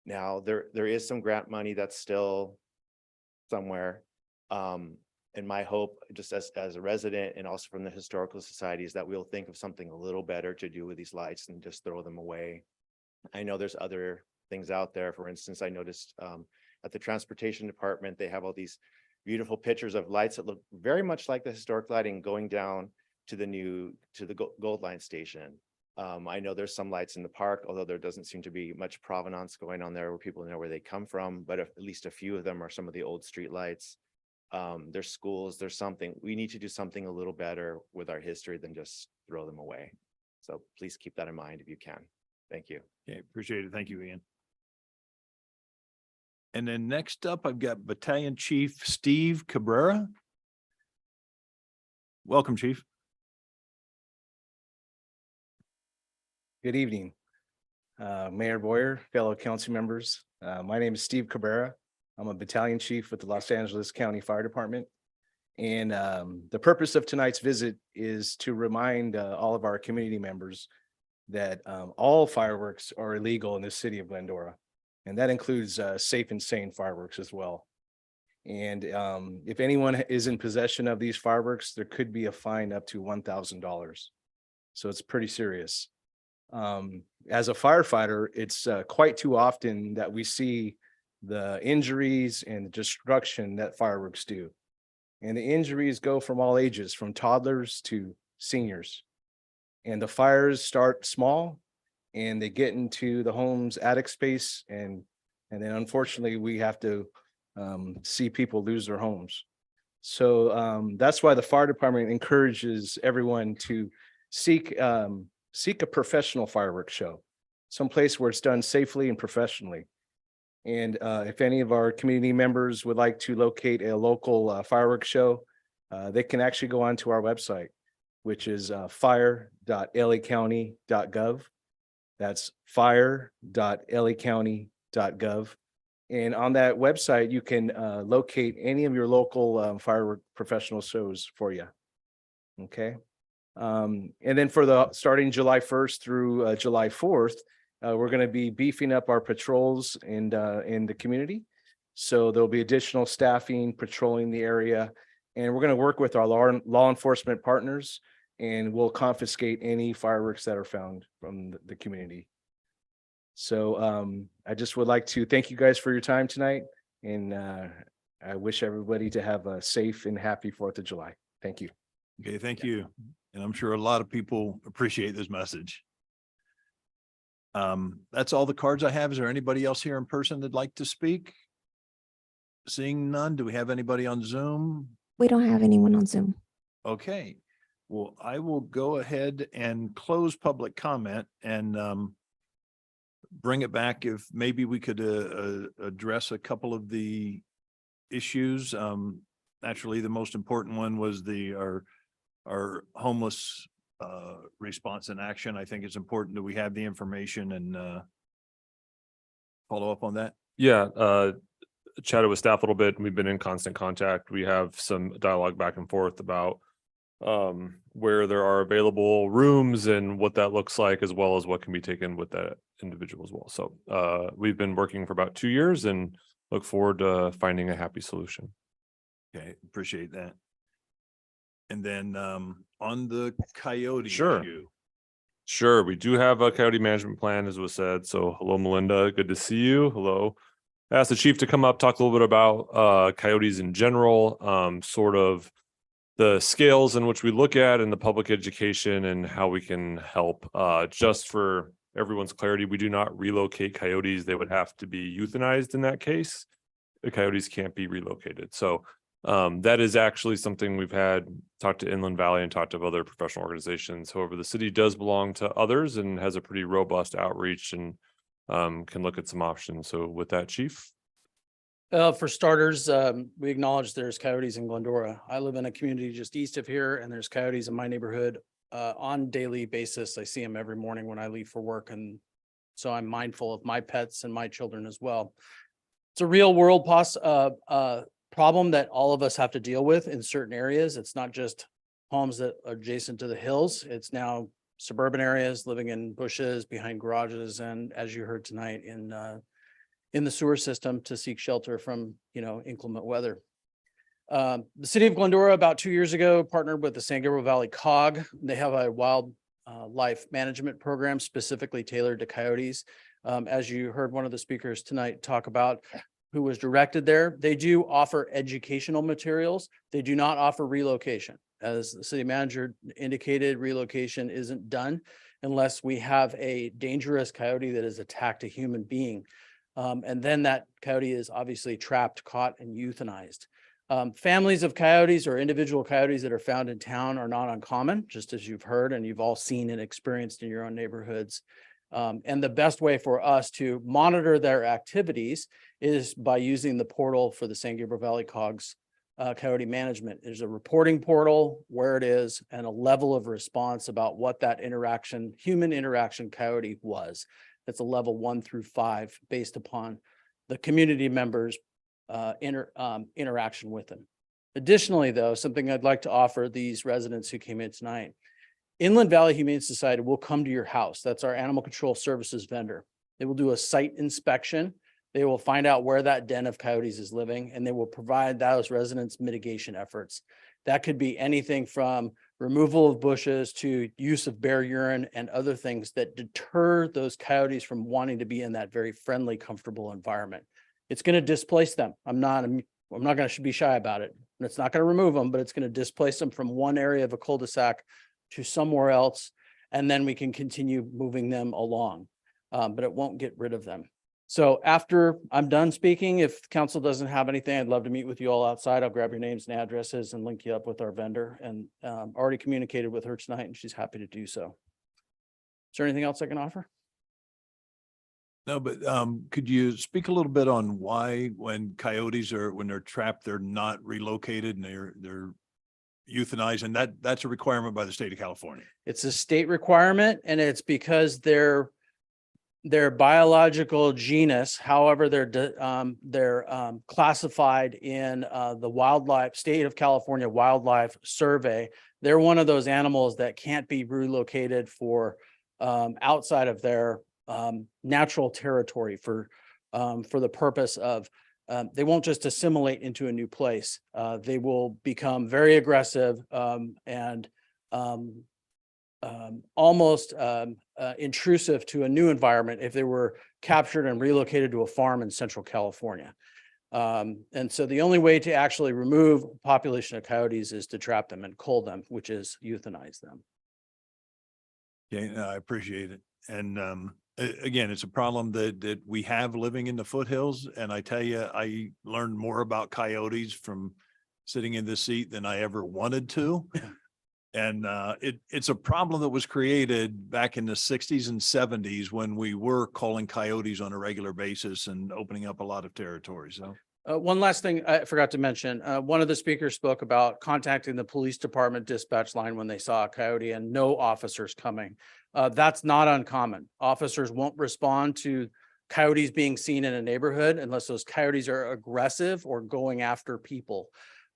Now there is some grant money that's still somewhere. And my hope just as a resident and also from the historical society is that we'll think of something a little better to do with these lights and just throw them away. I know there's other things out there. For instance, I noticed at the transportation department, they have all these beautiful pictures of lights that look very much like the historic lighting going down to the Gold Line station. I know there's some lights in the park, although there doesn't seem to be much provenance going on there where people know where they come from, but at least a few of them are some of the old street lights. There's schools, there's something. We need to do something a little better with our history than just throw them away. So please keep that in mind if you can. Thank you. Okay, appreciate it. Thank you, Ian. And then next up, I've got Battalion Chief Steve Cabrera. Welcome, Chief. Good evening, Mayor Boyer, fellow council members. My name is Steve Cabrera. I'm a battalion chief with the Los Angeles County Fire Department. And the purpose of tonight's visit is to remind all of our community members that all fireworks are illegal in the city of Glendora. And that includes safe and sane fireworks as well. And if anyone is in possession of these fireworks, there could be a fine up to $1,000. So it's pretty serious. As a firefighter, it's quite too often that we see the injuries and destruction that fireworks do. And the injuries go from all ages, from toddlers to seniors. And the fires start small and they get into the home's attic space. And then unfortunately, we have to see people lose their homes. So that's why the fire department encourages everyone to seek a professional fireworks show, someplace where it's done safely and professionally. And if any of our community members would like to locate a local fireworks show, they can actually go onto our website, which is fire.lacounty.gov. That's fire.lacounty.gov. And on that website, you can locate any of your local firework professional shows for you. Okay. And then for starting July 1st through July 4th, we're going to be beefing up our patrols in the community. So there'll be additional staffing patrolling the area, and we're going to work with our law enforcement partners, and we'll confiscate any fireworks that are found from the community. So I just would like to thank you guys for your time tonight, and I wish everybody to have a safe and happy 4th of July. Thank you. Okay, thank you. And I'm sure a lot of people appreciate this message. That's all the cards I have. Is there anybody else here in person that'd like to speak? Seeing none, do we have anybody on Zoom? We don't have anyone on Zoom. Okay, well, I will go ahead and close public comment and bring it back if maybe we could address a couple of the issues. Naturally, the most important one was our homeless response and action. I think it's important that we have the information and follow up on that. Yeah, chatted with staff a little bit. We've been in constant contact. We have some dialogue back and forth about where there are available rooms and what that looks like, as well as what can be taken with that individual as well. So we've been working for about 2 years and look forward to finding a happy solution. Okay, appreciate that. And then on the coyote Sure. issue. Sure, we do have a coyote management plan, as was said. So hello, Melinda. Good to see you. Hello. I asked the chief to come up, talk a little bit about coyotes in general, sort of the scales in which we look at in the public education and how we can help. Just for everyone's clarity, we do not relocate coyotes. They would have to be euthanized in that case. The coyotes can't be relocated. So that is actually something we've had talked to Inland Valley and talked to other professional organizations. However, the city does belong to others and has a pretty robust outreach and can look at some options. So with that, chief. For starters, we acknowledge there's coyotes in Glendora. I live in a community just east of here and there's coyotes in my neighborhood on daily basis. I see them every morning when I leave for work. And so I'm mindful of my pets and my children as well. It's a real world problem that all of us have to deal with in certain areas. It's not just homes that are adjacent to the hills. It's now suburban areas, living in bushes, behind garages, and as you heard tonight, in the sewer system to seek shelter from, inclement weather. The city of Glendora about 2 years ago partnered with the San Gabriel Valley COG. They have a wildlife management program specifically tailored to coyotes. As you heard one of the speakers tonight talk about, who was directed there, they do offer educational materials. They do not offer relocation. As the city manager indicated, relocation isn't done unless we have a dangerous coyote that has attacked a human being. And then that coyote is obviously trapped, caught, and euthanized. Families of coyotes or individual coyotes that are found in town are not uncommon, just as you've heard and you've all seen and experienced in your own neighborhoods. And the best way for us to monitor their activities is by using the portal for the San Gabriel Valley COG's coyote management. There's a reporting portal, where it is, and a level of response about what that human interaction coyote was. It's a level 1 through 5 based upon the community members' interaction with them. Additionally, though, something I'd like to offer these residents who came in tonight, Inland Valley Humane Society will come to your house. That's our animal control services vendor. They will do a site inspection. They will find out where that den of coyotes is living, and they will provide those residents mitigation efforts. That could be anything from removal of bushes to use of bear urine and other things that deter those coyotes from wanting to be in that very friendly, comfortable environment. It's going to displace them. I'm not going to be shy about it. And it's not going to remove them, but it's going to displace them from one area of a cul-de-sac to somewhere else. And then we can continue moving them along, but it won't get rid of them. So after I'm done speaking, if council doesn't have anything, I'd love to meet with you all outside. I'll grab your names and addresses and link you up with our vendor, and already communicated with her tonight and she's happy to do so. Is there anything else I can offer? No, but could you speak a little bit on why when coyotes when they're trapped, they're not relocated and they're euthanized, and that's a requirement by the state of California? It's a state requirement, and it's because their biological genus, however they're classified in the state of California Wildlife Survey. They're one of those animals that can't be relocated for outside of their natural territory for the purpose of they won't just assimilate into a new place. They will become very aggressive and almost intrusive to a new environment if they were captured and relocated to a farm in Central California. And so the only way to actually remove a population of coyotes is to trap them and cull them, which is euthanize them. Okay, I appreciate it. And again, it's a problem that we have living in the foothills. And I tell you, I learned more about coyotes from sitting in this seat than I ever wanted to. And it's a problem that was created back in the sixties and seventies when we were calling coyotes on a regular basis and opening up a lot of territory. So One last thing I forgot to mention, one of the speakers spoke about contacting the police department dispatch line when they saw a coyote and no officers coming. That's not uncommon. Officers won't respond to coyotes being seen in a neighborhood unless those coyotes are aggressive or going after people.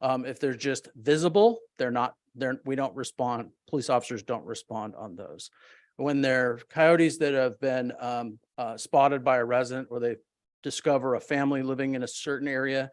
If they're just visible, we don't respond. Police officers don't respond on those. When they're coyotes that have been spotted by a resident or they discover a family living in a certain area,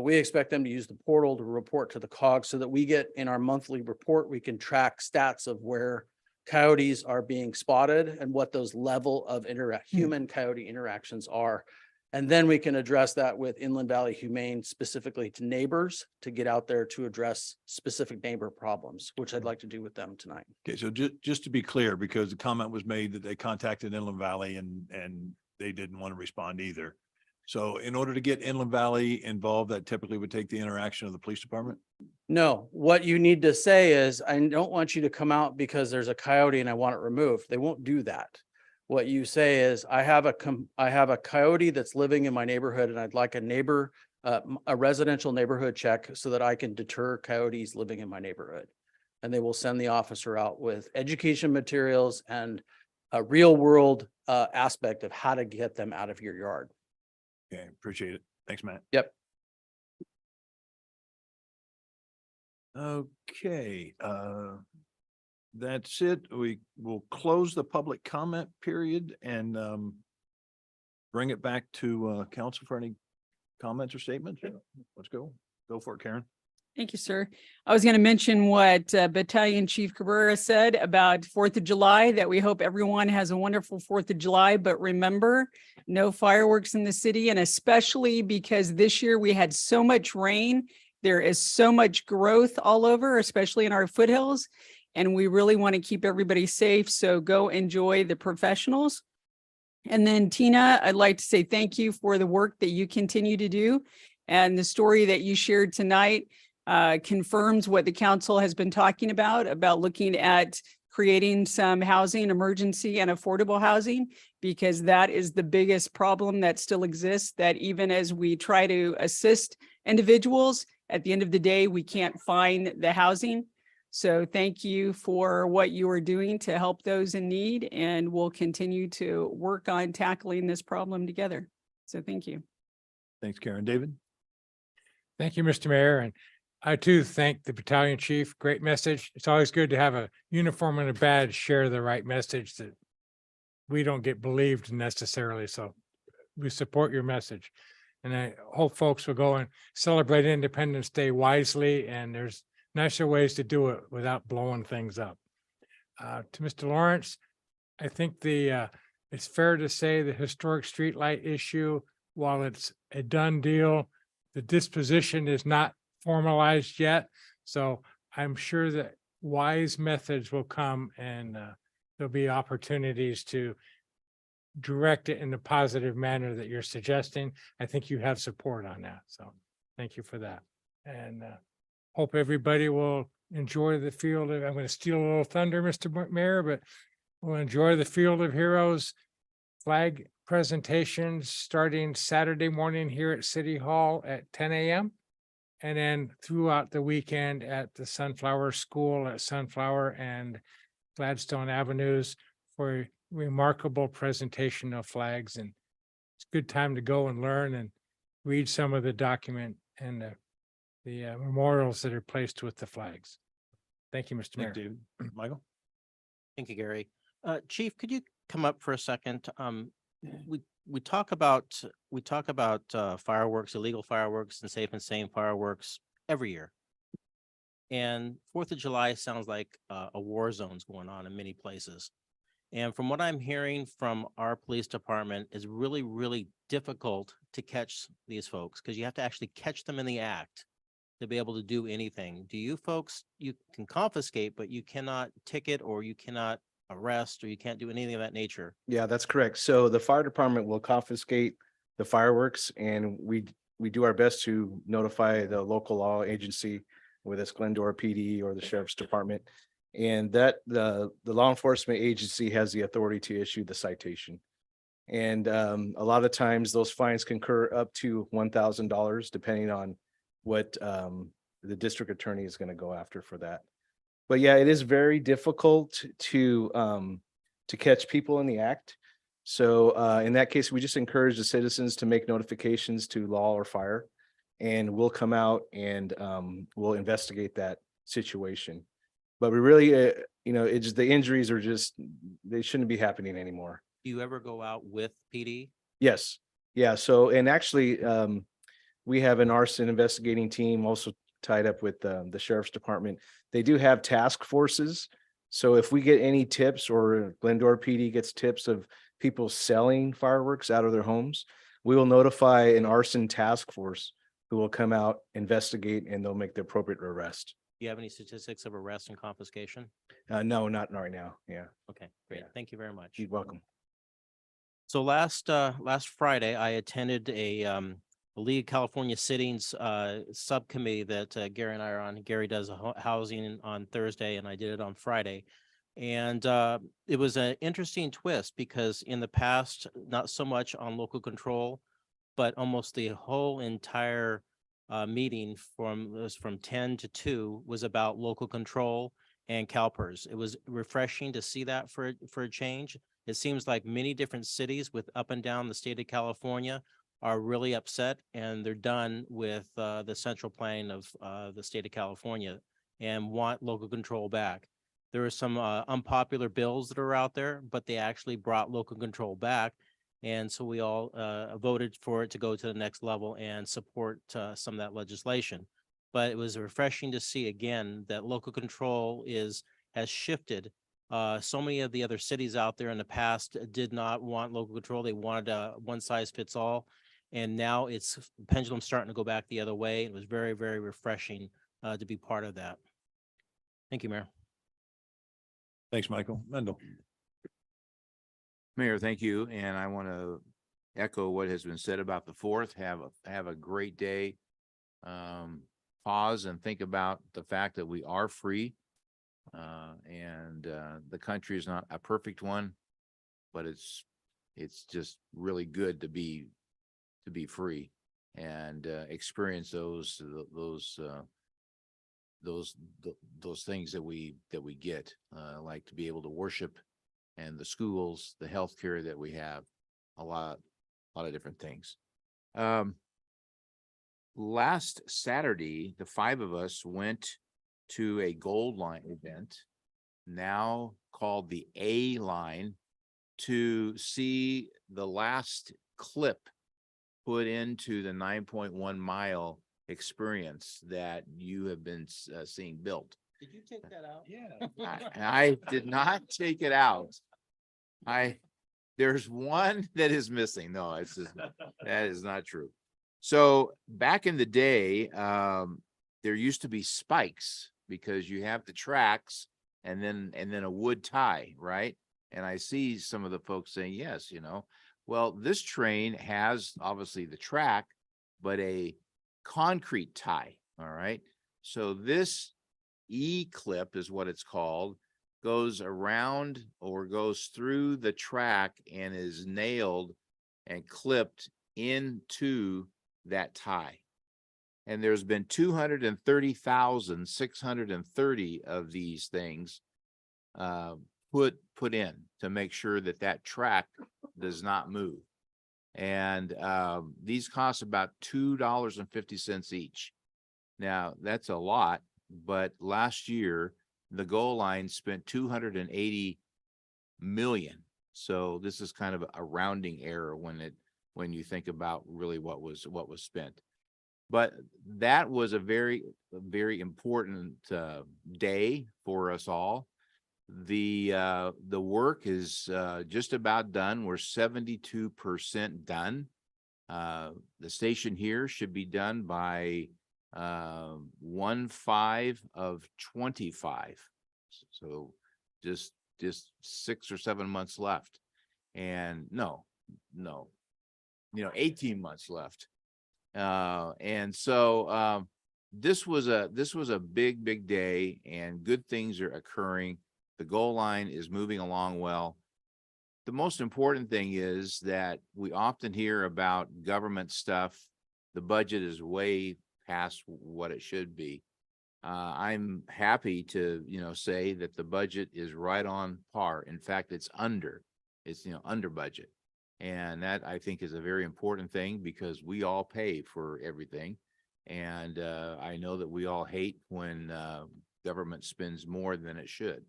we expect them to use the portal to report to the COG so that we get in our monthly report, we can track stats of where coyotes are being spotted and what those level of human coyote interactions are. And then we can address that with Inland Valley Humane specifically to neighbors to get out there to address specific neighbor problems, which I'd like to do with them tonight. okay, so just to be clear, because the comment was made that they contacted Inland Valley and they didn't want to respond either. So in order to get Inland Valley involved, that typically would take the interaction of the police department? No, what you need to say is, I don't want you to come out because there's a coyote and I want it removed. They won't do that. What you say is, I have a coyote that's living in my neighborhood and I'd like a residential neighborhood check so that I can deter coyotes living in my neighborhood. And they will send the officer out with education materials and a real world aspect of how to get them out of your yard. Okay, appreciate it. Thanks, Matt. Yep. Okay, that's it. We will close the public comment period and bring it back to council for any comments or statements. Let's go. Go for it, Karen. Thank you, sir. I was going to mention what Battalion Chief Cabrera said about 4th of July, that we hope everyone has a wonderful 4th of July. But remember, no fireworks in the city, and especially because this year we had so much rain. There is so much growth all over, especially in our foothills, and we really want to keep everybody safe. So go enjoy the professionals. And then Tina, I'd like to say thank you for the work that you continue to do. And the story that you shared tonight confirms what the council has been talking about looking at creating some housing, emergency and affordable housing, because that is the biggest problem that still exists, that even as we try to assist individuals, at the end of the day, we can't find the housing. So thank you for what you are doing to help those in need, and we'll continue to work on tackling this problem together. So thank you. Thanks, Karen. David? Thank you, Mr. Mayor. And I too thank the battalion chief. Great message. It's always good to have a uniform and a badge share the right message that we don't get believed necessarily. So we support your message. And I hope folks will go and celebrate Independence Day wisely. And there's nicer ways to do it without blowing things up. To Mr. Lawrence, I think it's fair to say the historic streetlight issue, while it's a done deal, the disposition is not formalized yet. So I'm sure that wise methods will come and there'll be opportunities to direct it in the positive manner that you're suggesting. I think you have support on that. So thank you for that. And hope everybody will enjoy the field of, I'm going to steal a little thunder, Mr. Mayor, but we'll enjoy the Field of Heroes flag presentations starting Saturday morning here at City Hall at 10 a.m. And then throughout the weekend at the Sunflower School at Sunflower and Gladstone Avenues for a remarkable presentation of flags. And it's a good time to go and learn and read some of the document and the memorials that are placed with the flags. Thank you, Mr. Mayor. Thank you, David. Michael? Thank you, Gary. Chief, could you come up for a second? We talk about fireworks, illegal fireworks, and safe and sane fireworks every year. And 4th of July sounds like a war zone's going on in many places. And from what I'm hearing from our police department, is really, really difficult to catch these folks because you have to actually catch them in the act to be able to do anything. Do you folks, you can confiscate, but you cannot ticket or you cannot arrest, or you can't do anything of that nature. Yeah, that's correct. So the fire department will confiscate the fireworks and we do our best to notify the local law agency, whether it's Glendora PD or the sheriff's department. And that the law enforcement agency has the authority to issue the citation. And a lot of times those fines can incur up to $1,000 depending on what the district attorney is going to go after for that. But yeah, it is very difficult to catch people in the act. So in that case, we just encourage the citizens to make notifications to law or fire, and we'll come out and we'll investigate that situation. But we really, it's just the injuries are just, they shouldn't be happening anymore. Do you ever go out with PD? Yes. Yeah. So, and actually, we have an arson investigating team also tied up with the sheriff's department. They do have task forces. So if we get any tips or Glendora PD gets tips of people selling fireworks out of their homes, we will notify an arson task force who will come out, investigate, and they'll make the appropriate arrest. Do you have any statistics of arrest and confiscation? No, not right now. Yeah. Okay, great. Thank you very much. You're welcome. So last Friday, I attended a League of California Sittings subcommittee that Gary and I are on. Gary does housing on Thursday and I did it on Friday. And it was an interesting twist because in the past, not so much on local control, but almost the whole entire meeting from 10 to 2 was about local control and CalPERS. It was refreshing to see that for a change. It seems like many different cities with up and down the state of California are really upset and they're done with the central planning of the state of California and want local control back. There are some unpopular bills that are out there, but they actually brought local control back. And so we all voted for it to go to the next level and support some of that legislation. But it was refreshing to see again that local control has shifted. So many of the other cities out there in the past did not want local control. They wanted one size fits all. And now it's pendulum starting to go back the other way. It was very, very refreshing to be part of that. Thank you, Mayor. Thanks, Michael. Mendel. Mayor, thank you. And I want to echo what has been said about the 4th. Have a great day. Pause and think about the fact that we are free. And the country is not a perfect one, but it's just really good to be free and experience those things that we get, like to be able to worship, and the schools, the healthcare that we have, a lot of different things. Last Saturday, the 5 of us went to a Gold Line event, now called the A Line, to see the last clip put into the 9.1 mile experience that you have been seeing built. Did you take that out? Yeah. I did not take it out. There's one that is missing. No, that is not true. So back in the day, there used to be spikes because you have the tracks and then a wood tie, right? And I see some of the folks saying, yes, well, this train has obviously the track, but a concrete tie. All right. So this E-clip is what it's called, goes around or goes through the track and is nailed and clipped into that tie. And there's been 230,630 of these things put in to make sure that track does not move. And these cost about $2.50 each. Now that's a lot, but last year the Gold Line spent $280 million. So this is kind of a rounding error when you think about really what was spent. But that was a very, very important day for us all. The work is just about done. We're 72% done. The station here should be done by 1/5 of 25. So just just 6 or 7 months left. And no, 18 months left. And so this was a big day, and good things are occurring. The goal line is moving along well. The most important thing is that we often hear about government stuff. The budget is way past what it should be. I'm happy to, say that the budget is right on par. In fact, it's under budget. And that, I think, is a very important thing, because we all pay for everything. And I know that we all hate when government spends more than it should.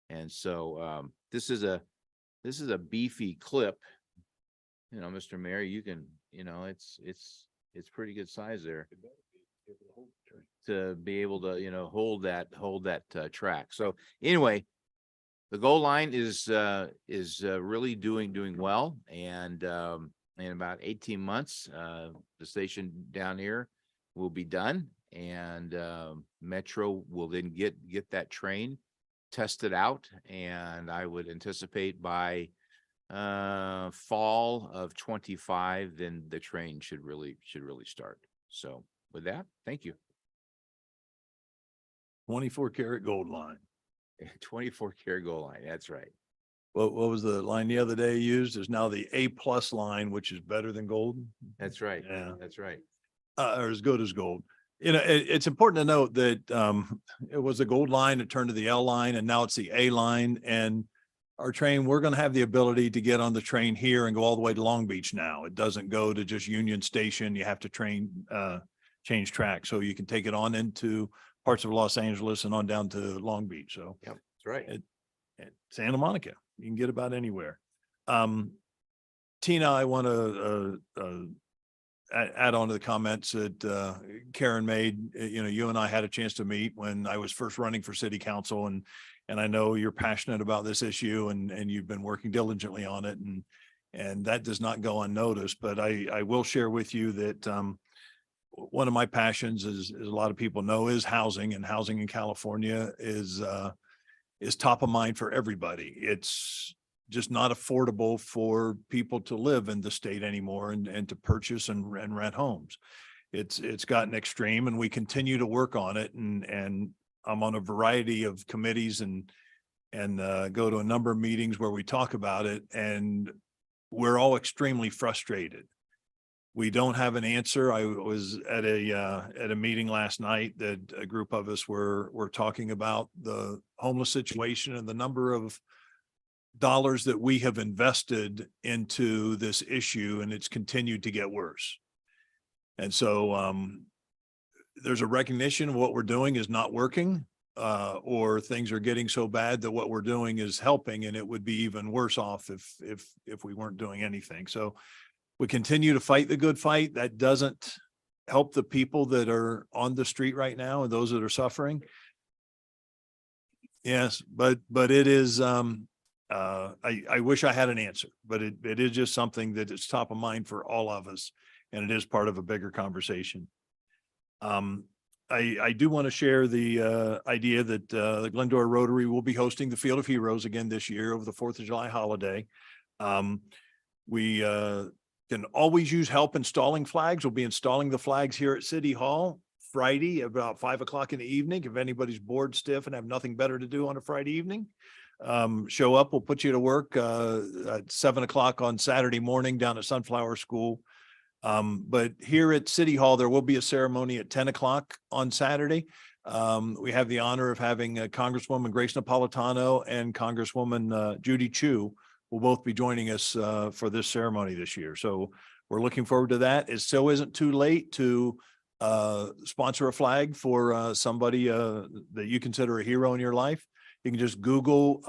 And so this is a beefy clip. Mr. Mayor, you can, it's pretty good size there to be able to, hold that track. So anyway, the goal line is really doing well. And in about 18 months, the station down here will be done, and Metro will then get that train tested out. And I would anticipate by fall of 25, then the train should really start. So with that, thank you. 24 karat gold line. 24 karat gold line. That's right. What was the line the other day used? Is now the A+ line, which is better than gold. That's right. Yeah. That's right. Or as good as gold. It's important to note that it was the gold line, it turned to the L line, and now it's the A line. And our train, we're going to have the ability to get on the train here and go all the way to Long Beach now. It doesn't go to just Union Station. You have to change track. So you can take it on into parts of Los Angeles and on down to Long Beach. So Yep, that's right. at Santa Monica, you can get about anywhere. Tina, I want to add on to the comments that Karen made. You and I had a chance to meet when I was first running for city council, and I know you're passionate about this issue, and you've been working diligently on it, and that does not go unnoticed. But I will share with you that one of my passions, as a lot of people know, is housing, and housing in California is top of mind for everybody. It's just not affordable for people to live in the state anymore and to purchase and rent homes. It's gotten extreme, and we continue to work on it. And I'm on a variety of committees and go to a number of meetings where we talk about it, and we're all extremely frustrated. We don't have an answer. I was at a meeting last night that a group of us were talking about the homeless situation and the number of dollars that we have invested into this issue, and it's continued to get worse. And so there's a recognition of what we're doing is not working, or things are getting so bad that what we're doing is helping, and it would be even worse off if we weren't doing anything. So we continue to fight the good fight. That doesn't help the people that are on the street right now and those that are suffering. Yes, but it is, I wish I had an answer, but it is just something that is top of mind for all of us, and it is part of a bigger conversation. I do want to share the idea that the Glendora Rotary will be hosting the Field of Heroes again this year over the 4th of July holiday. We can always use help installing flags. We'll be installing the flags here at City Hall Friday about 5 o'clock in the evening. If anybody's bored stiff and have nothing better to do on a Friday evening, show up. We'll put you to work at 7 o'clock on Saturday morning down at Sunflower School. But here at City Hall, there will be a ceremony at 10 o'clock on Saturday. We have the honor of having Congresswoman Grace Napolitano and Congresswoman Judy Chu will both be joining us for this ceremony this year. So we're looking forward to that. It still isn't too late to sponsor a flag for somebody that you consider a hero in your life. You can just Google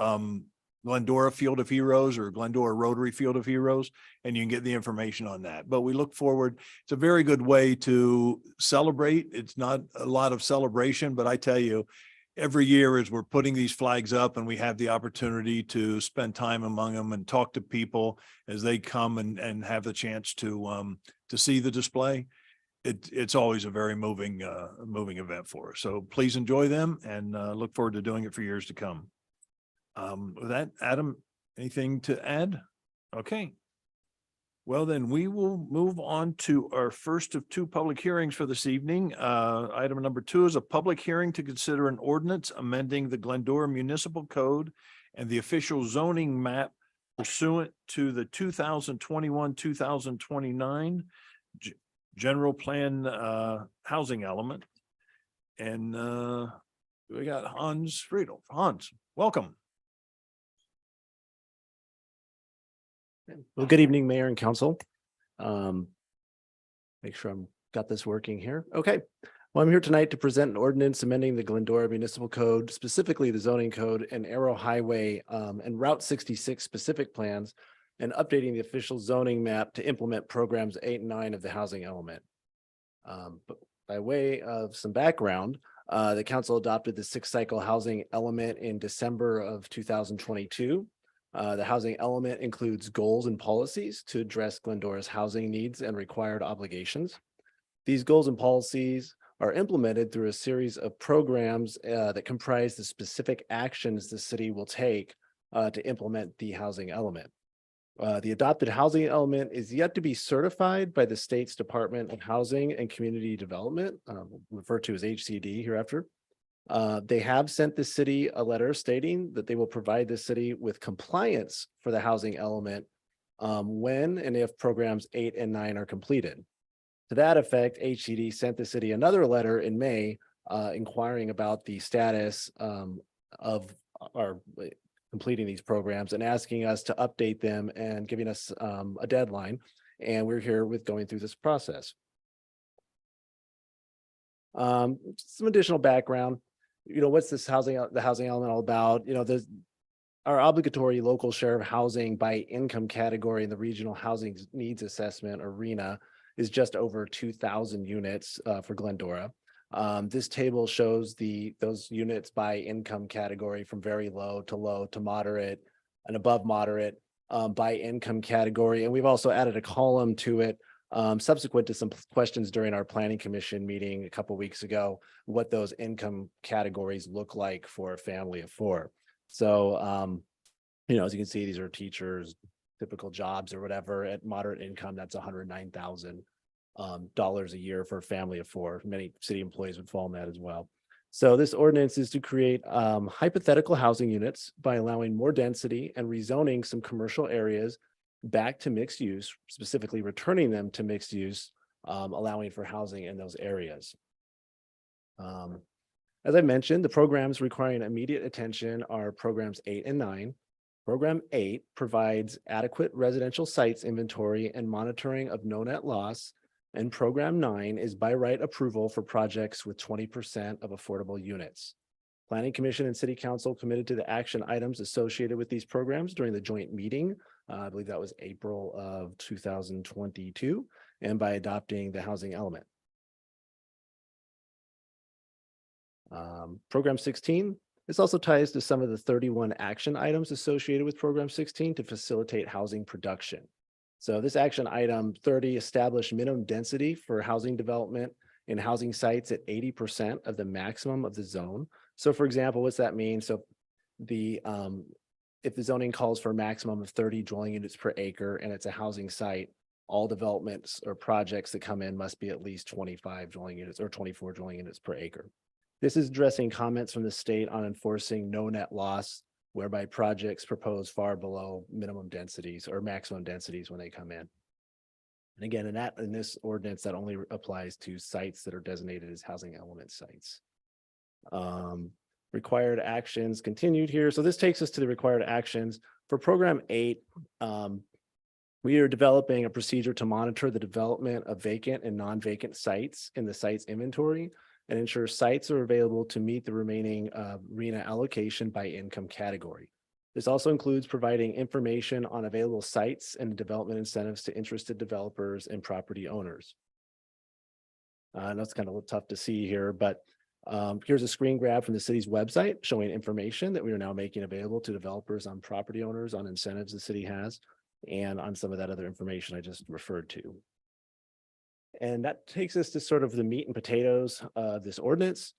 Glendora Field of Heroes or Glendora Rotary Field of Heroes, and you can get the information on that. But we look forward. It's a very good way to celebrate. It's not a lot of celebration, but I tell you, every year as we're putting these flags up and we have the opportunity to spend time among them and talk to people as they come and have the chance to see the display, it's always a very moving event for us. So please enjoy them, and look forward to doing it for years to come. With that, Adam, anything to add? Okay. Well, then we will move on to our first of two public hearings for this evening. Item number 2 is a public hearing to consider an ordinance amending the Glendora Municipal Code and the official zoning map pursuant to the 2021-2029 general plan housing element. And we got Hans Friedel. Hans, welcome. Well, good evening, Mayor and Council. Make sure I'm got this working here. Okay. Well, I'm here tonight to present an ordinance amending the Glendora Municipal Code, specifically the zoning code and Arrow Highway and Route 66 specific plans, and updating the official zoning map to implement programs 8 and 9 of the housing element. But by way of some background, the council adopted the 6-cycle housing element in December of 2022. The housing element includes goals and policies to address Glendora's housing needs and required obligations. These goals and policies are implemented through a series of programs that comprise the specific actions the city will take to implement the housing element. The adopted housing element is yet to be certified by the state's Department of Housing and Community Development, referred to as HCD hereafter. They have sent the city a letter stating that they will provide the city with compliance for the housing element when and if programs 8 and 9 are completed. To that effect, HCD sent the city another letter in May inquiring about the status of our completing these programs and asking us to update them and giving us a deadline. And we're here with going through this process. Some additional background. What's this the housing element all about? There's our obligatory local share of housing by income category in the Regional Housing Needs Assessment, or RHNA, is just over 2,000 units for Glendora. This table shows those units by income category from very low to moderate and above moderate by income category. And we've also added a column to it subsequent to some questions during our planning commission meeting a couple weeks ago, what those income categories look like for a family of 4. So, as you can see, these are teachers, typical jobs or whatever. At moderate income, that's $109,000 a year for a family of 4. Many city employees would fall in that as well. So this ordinance is to create hypothetical housing units by allowing more density and rezoning some commercial areas back to mixed use, specifically returning them to mixed use, allowing for housing in those areas. As I mentioned, the programs requiring immediate attention are programs 8 and 9. Program 8 provides adequate residential sites inventory and monitoring of no net loss. And program 9 is by right approval for projects with 20% of affordable units. Planning Commission and City Council committed to the action items associated with these programs during the joint meeting. I believe that was April of 2022, and by adopting the housing element. Program 16, this also ties to some of the 31 action items associated with program 16 to facilitate housing production. So this action item 30 established minimum density for housing development in housing sites at 80% of the maximum of the zone. So for example, what's that mean? So if the zoning calls for a maximum of 30 dwelling units per acre and it's a housing site, all developments or projects that come in must be at least 25 dwelling units or 24 dwelling units per acre. This is addressing comments from the state on enforcing no net loss, whereby projects propose far below minimum densities or maximum densities when they come in. And again, in this ordinance, that only applies to sites that are designated as housing element sites. Required actions continued here. So this takes us to the required actions. For program 8, we are developing a procedure to monitor the development of vacant and non-vacant sites in the site's inventory and ensure sites are available to meet the remaining RHNA allocation by income category. This also includes providing information on available sites and development incentives to interested developers and property owners. I know it's kind of tough to see here, but here's a screen grab from the city's website showing information that we are now making available to developers on property owners on incentives the city has and on some of that other information I just referred to. And that takes us to sort of the meat and potatoes of this ordinance.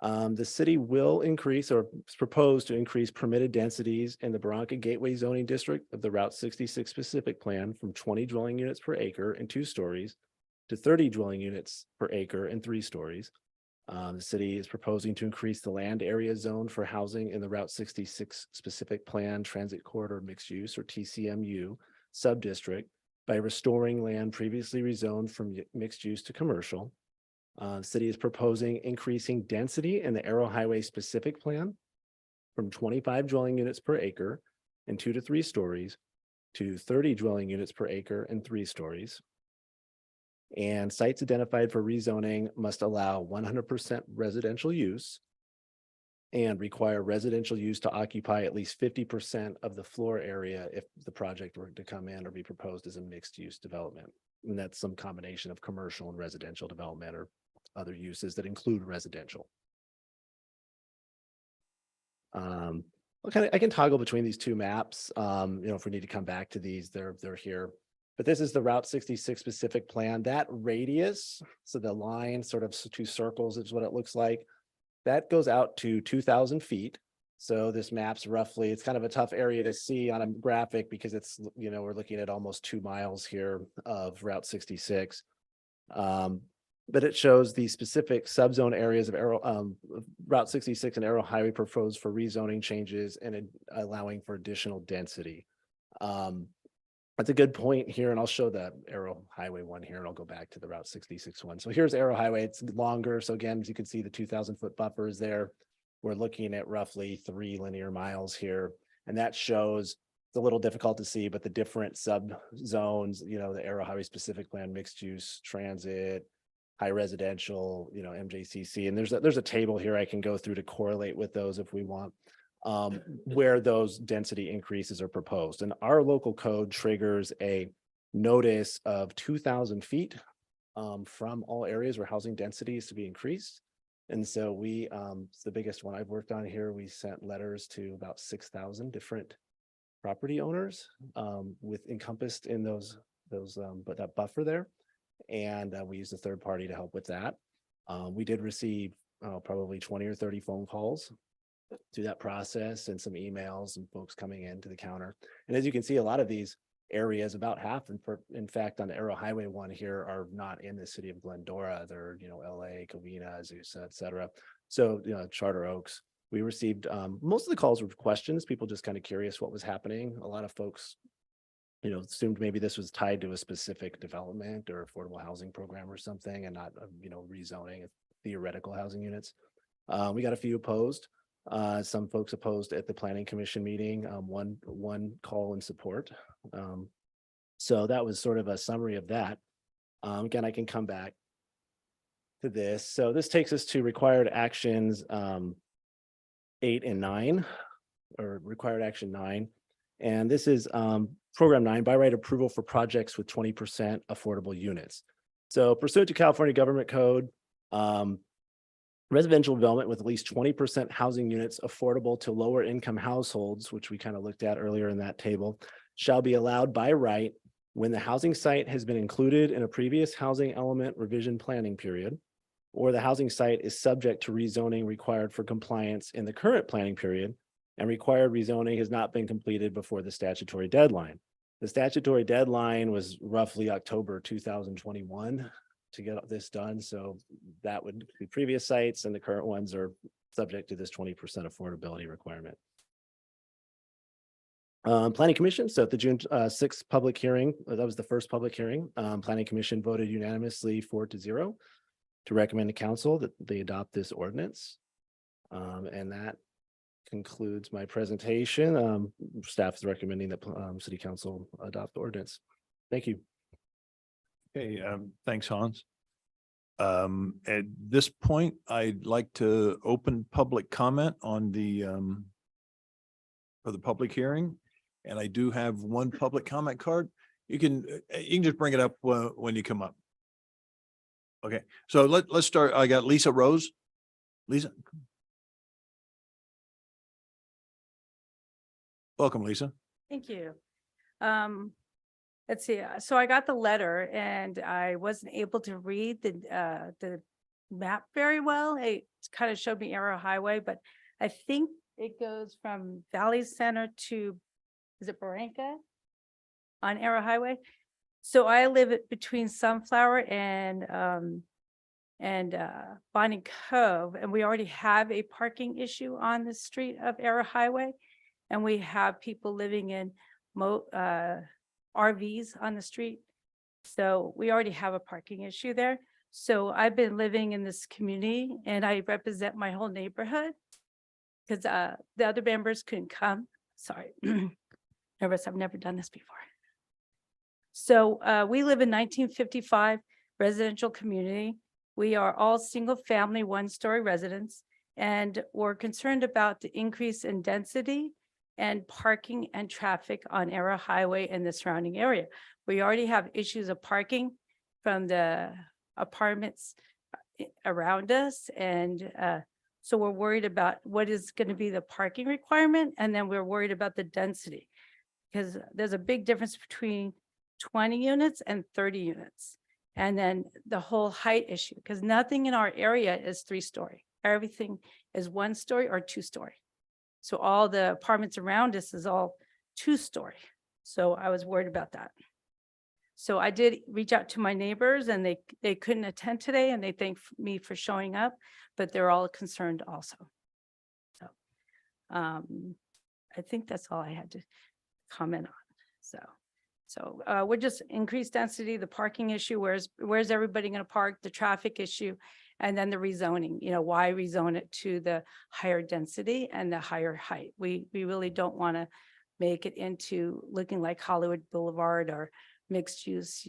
The city will increase or propose to increase permitted densities in the Bronca Gateway zoning district of the Route 66 specific plan from 20 dwelling units per acre and 2 stories to 30 dwelling units per acre and 3 stories. The city is proposing to increase the land area zone for housing in the Route 66 specific plan transit corridor mixed use or TCMU sub-district by restoring land previously rezoned from mixed use to commercial. The city is proposing increasing density in the Arrow Highway specific plan from 25 dwelling units per acre and 2 to 3 stories to 30 dwelling units per acre and 3 stories. And sites identified for rezoning must allow 100% residential use and require residential use to occupy at least 50% of the floor area if the project were to come in or be proposed as a mixed use development. And that's some combination of commercial and residential development or other uses that include residential. I can toggle between these two maps. If we need to come back to these, they're here. But this is the Route 66 specific plan. That radius, so the line sort of 2 circles is what it looks like. That goes out to 2,000 feet. So this map's roughly, it's kind of a tough area to see on a graphic because it's, we're looking at almost 2 miles here of Route 66. But it shows the specific subzone areas of Route 66 and Arrow Highway proposed for rezoning changes and allowing for additional density. That's a good point here, and I'll show the Arrow Highway one here, and I'll go back to the Route 66 one. So here's Arrow Highway. It's longer. So again, as you can see, the 2,000-foot buffer is there. We're looking at roughly 3 linear miles here, and that shows it's a little difficult to see, but the different sub zones, the Arrow Highway specific plan, mixed use, transit, high residential, MJCC, and there's a table here I can go through to correlate with those if we want. Where those density increases are proposed. And our local code triggers a notice of 2,000 feet from all areas where housing density is to be increased. And so it's the biggest one I've worked on here. We sent letters to about 6,000 different property owners with encompassed in but that buffer there. And we used a third party to help with that. We did receive probably 20 or 30 phone calls through that process and some emails and folks coming into the counter. And as you can see, a lot of these areas, about half, in fact, on the Arrow Highway one here are not in the city of Glendora. They're, LA, Covina, Azusa, et cetera. So, Charter Oaks, we received, most of the calls were questions, people just kind of curious what was happening. A lot of folks, assumed maybe this was tied to a specific development or affordable housing program or something and not, rezoning theoretical housing units. We got a few opposed. Some folks opposed at the planning commission meeting, one call in support. So that was sort of a summary of that. Again, I can come back to this. So this takes us to required actions 8 and 9, or required action 9. And this is program 9, by right approval for projects with 20% affordable units. So pursuant to California Government Code, residential development with at least 20% housing units affordable to lower income households, which we kind of looked at earlier in that table, shall be allowed by right when the housing site has been included in a previous housing element revision planning period, or the housing site is subject to rezoning required for compliance in the current planning period, and required rezoning has not been completed before the statutory deadline. The statutory deadline was roughly October 2021. To get this done. So that would be previous sites, and the current ones are subject to this 20% affordability requirement. Planning Commission. So at the June 6th public hearing, that was the first public hearing. Planning Commission voted unanimously 4-0 to recommend to council that they adopt this ordinance. And that concludes my presentation. Staff is recommending that City Council adopt the ordinance. Thank you. Okay, thanks, Hans. At this point, I'd like to open public comment on for the public hearing. And I do have one public comment card. You can just bring it up when you come up. Okay, so let's start. I got Lisa Rose. Lisa. Welcome, Lisa. Thank you. Let's see. So I got the letter and I wasn't able to read the map very well. It kind of showed me Arrow Highway, but I think it goes from Valley Center to, is it Barranca? On Arrow Highway. So I live between Sunflower and Bonnie Cove, and we already have a parking issue on the street of Arrow Highway. And we have people living in RVs on the street. So we already have a parking issue there. So I've been living in this community and I represent my whole neighborhood because the other members couldn't come. Sorry. Nervous, I've never done this before. So we live in 1955 residential community. We are all single family, one-story residents, and we're concerned about the increase in density and parking and traffic on Arrow Highway and the surrounding area. We already have issues of parking from the apartments around us. And so we're worried about what is going to be the parking requirement. And then we're worried about the density because there's a big difference between 20 units and 30 units. And then the whole height issue, because nothing in our area is 3-story. Everything is 1-story or 2-story. So all the apartments around us is all 2-story. So I was worried about that. So I did reach out to my neighbors and they couldn't attend today and they thanked me for showing up, but they're all concerned also. So I think that's all I had to comment on. So we're just increased density, the parking issue, where's everybody going to park, the traffic issue, and then the rezoning, why rezone it to the higher density and the higher height. We really don't want to make it into looking like Hollywood Boulevard or mixed use,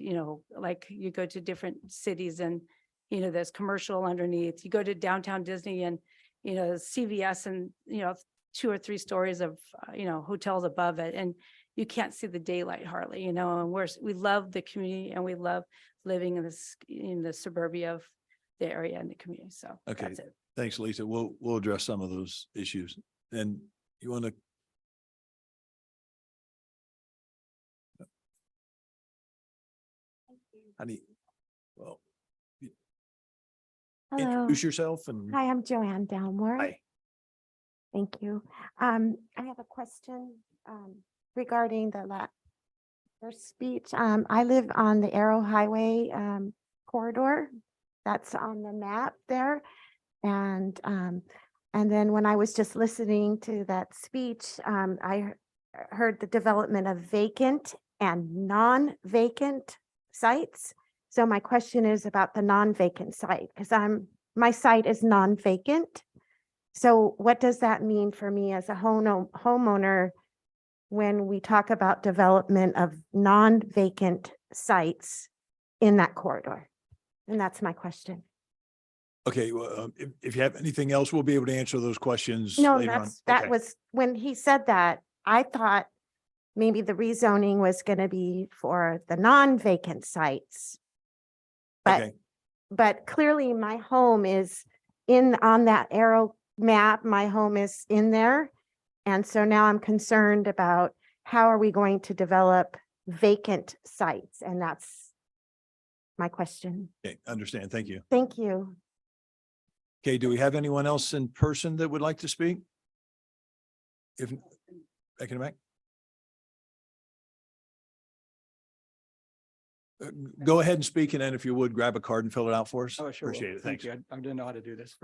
like you go to different cities and, there's commercial underneath. You go to downtown Disney and, CVS and, 2 or 3 stories of, hotels above it. And you can't see the daylight hardly, and we love the community and we love living in the suburbia of the area and the community. So Okay, that's it. thanks, Lisa. We'll address some of those issues. And you want to? Well, Hello. introduce yourself and. Hi, I'm Joanne Dalmore. Hi. Thank you. I have a question regarding the first speech. I live on the Arrow Highway corridor. That's on the map there. And then when I was just listening to that speech, I heard the development of vacant and non-vacant sites. So my question is about the non-vacant site, because my site is non-vacant. So what does that mean for me as a homeowner when we talk about development of non-vacant sites in that corridor? And that's my question. Okay, well, if you have anything else, we'll be able to answer those questions No, later on. that Okay. was, when he said that, I thought maybe the rezoning was going to be for the non-vacant sites. Okay. But clearly my home is on that arrow map, my home is in there. And so now I'm concerned about how are we going to develop vacant sites? And that's my question. Okay, understand. Thank you. Thank you. Okay, do we have anyone else in person that would like to speak? If, back in the back. Go ahead and speak, and then if you would, grab a card and fill it out for us. Oh, sure. will. Appreciate it. Thank Thanks. you. I didn't know how to do this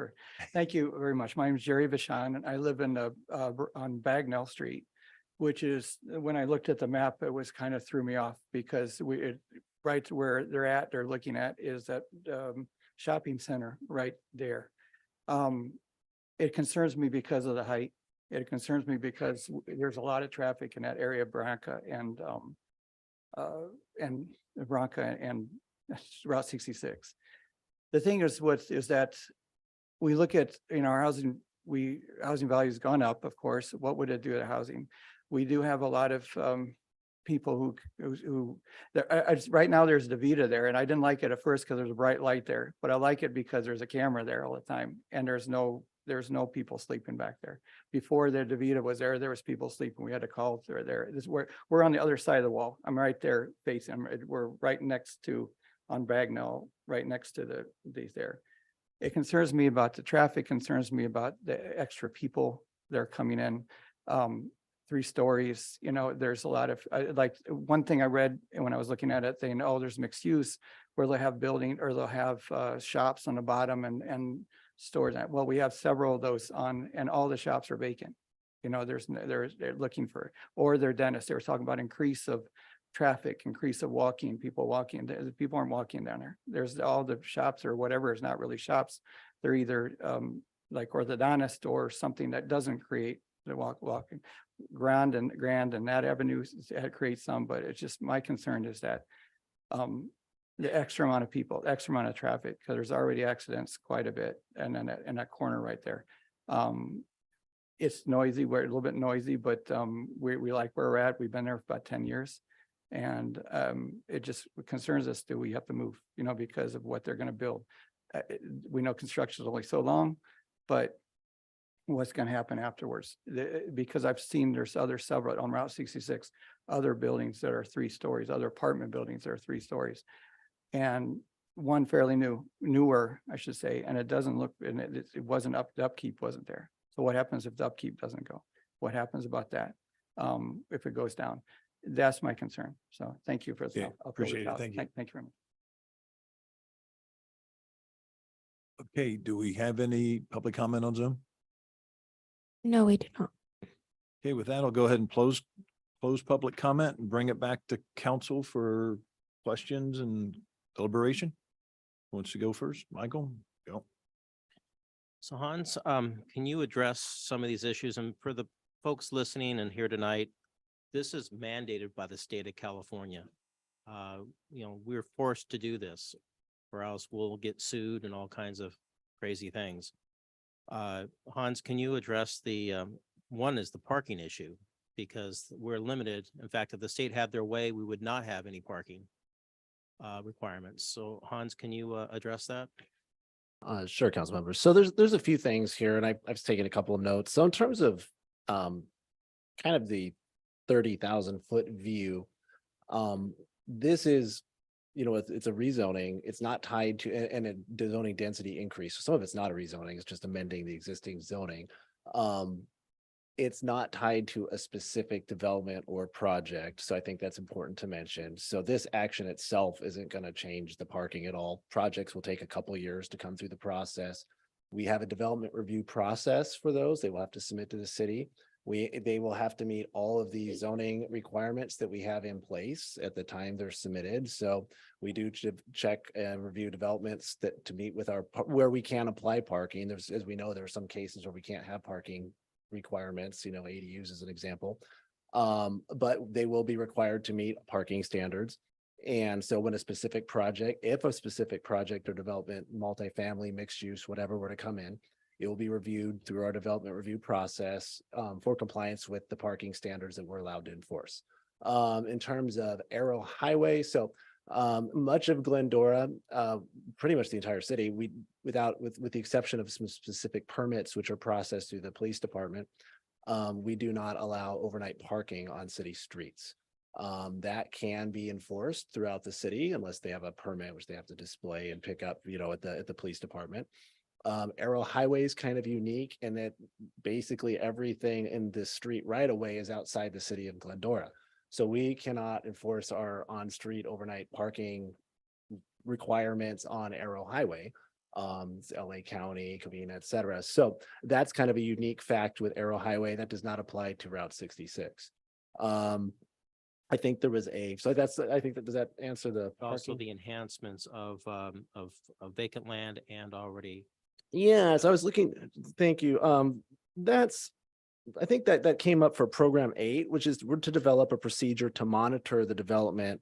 thank you very much. My name is Jerry Vachon and I live in on Bagnell Street, which is, when I looked at the map, it was kind of threw me off because right where they're looking at is that shopping center right there. It concerns me because of the height. It concerns me because there's a lot of traffic in that area, Barranca and Barranca and Route 66. The thing is, that we look at, our housing value has gone up, of course. What would it do to housing? We do have a lot of people who right now there's DaVita there, and I didn't like it at first because there's a bright light there, but I like it because there's a camera there all the time, and there's no people sleeping back there. Before the DaVita was there was people sleeping. We had to call through there. We're on the other side of the wall. I'm right there facing. We're right next to on Bagnell, right next to these there. it concerns me about the traffic, concerns me about the extra people that are coming in. 3 stories, there's a lot of, like, one thing I read when I was looking at it, saying, oh, there's mixed use where they'll have building or they'll have shops on the bottom and stores. Well, we have several of those on, and all the shops are vacant. They're looking for, or they're dentists. They were talking about increase of traffic, increase of walking, people walking. People aren't walking down there. There's all the shops or whatever is not really shops. They're either like orthodontist or something that doesn't create the walking. Grand and that avenue creates some, but it's just, my concern is that the extra amount of people, extra amount of traffic, because there's already accidents quite a bit, and then in that corner right there. It's noisy, we're a little bit noisy, but we like where we're at. We've been there for about 10 years. And it just concerns us, do we have to move, because of what they're going to build. We know construction is only so long, but what's going to happen afterwards? Because I've seen there's several on Route 66, other buildings that are 3 stories, other apartment buildings that are 3 stories. And one fairly newer, I should say, and it doesn't look, and it wasn't the upkeep wasn't there. So what happens if the upkeep doesn't go? What happens about that if it goes down? That's my concern. So thank you for Okay, appreciate it. Thank you. Thank you very much. Okay, do we have any public comment on Zoom? No, we do not. Okay, with that, I'll go ahead and close public comment and bring it back to council for questions and deliberation. Who wants to go first? Michael, go. So Hans, can you address some of these issues? And for the folks listening and here tonight, this is mandated by the state of California. We're forced to do this or else we'll get sued and all kinds of crazy things. Hans, can you address one is the parking issue, because we're limited. In fact, if the state had their way, we would not have any parking requirements. So Hans, can you address that? Sure, council members. So there's a few things here, and I've taken a couple of notes. So in terms of kind of the 30,000 foot view, this is, it's a rezoning. It's not tied to and a zoning density increase. So some of it's not a rezoning. It's just amending the existing zoning. It's not tied to a specific development or project. So I think that's important to mention. So this action itself isn't going to change the parking at all. Projects will take a couple of years to come through the process. We have a development review process for those. They will have to submit to the city. They will have to meet all of the zoning requirements that we have in place at the time they're submitted. So we do check and review developments to meet with where we can apply parking. As we know, there are some cases where we can't have parking requirements, ADUs as an example, but they will be required to meet parking standards. And so when if a specific project or development, multifamily, mixed use, whatever were to come in, it will be reviewed through our development review process for compliance with the parking standards that we're allowed to enforce. In terms of Arrow Highway, so much of Glendora, pretty much the entire city, with the exception of some specific permits which are processed through the police department, we do not allow overnight parking on city streets. That can be enforced throughout the city unless they have a permit, which they have to display and pick up, at the police department. Arrow Highway is kind of unique in that basically everything in this street right away is outside the city of Glendora. So we cannot enforce our on-street overnight parking requirements on Arrow Highway, LA County, Covina, et cetera. So that's kind of a unique fact with Arrow Highway that does not apply to Route 66. I think there was does that answer the Also parking? the enhancements of vacant land and already. Yeah, so I was looking, thank you. I think that came up for program 8, which is we're to develop a procedure to monitor the development,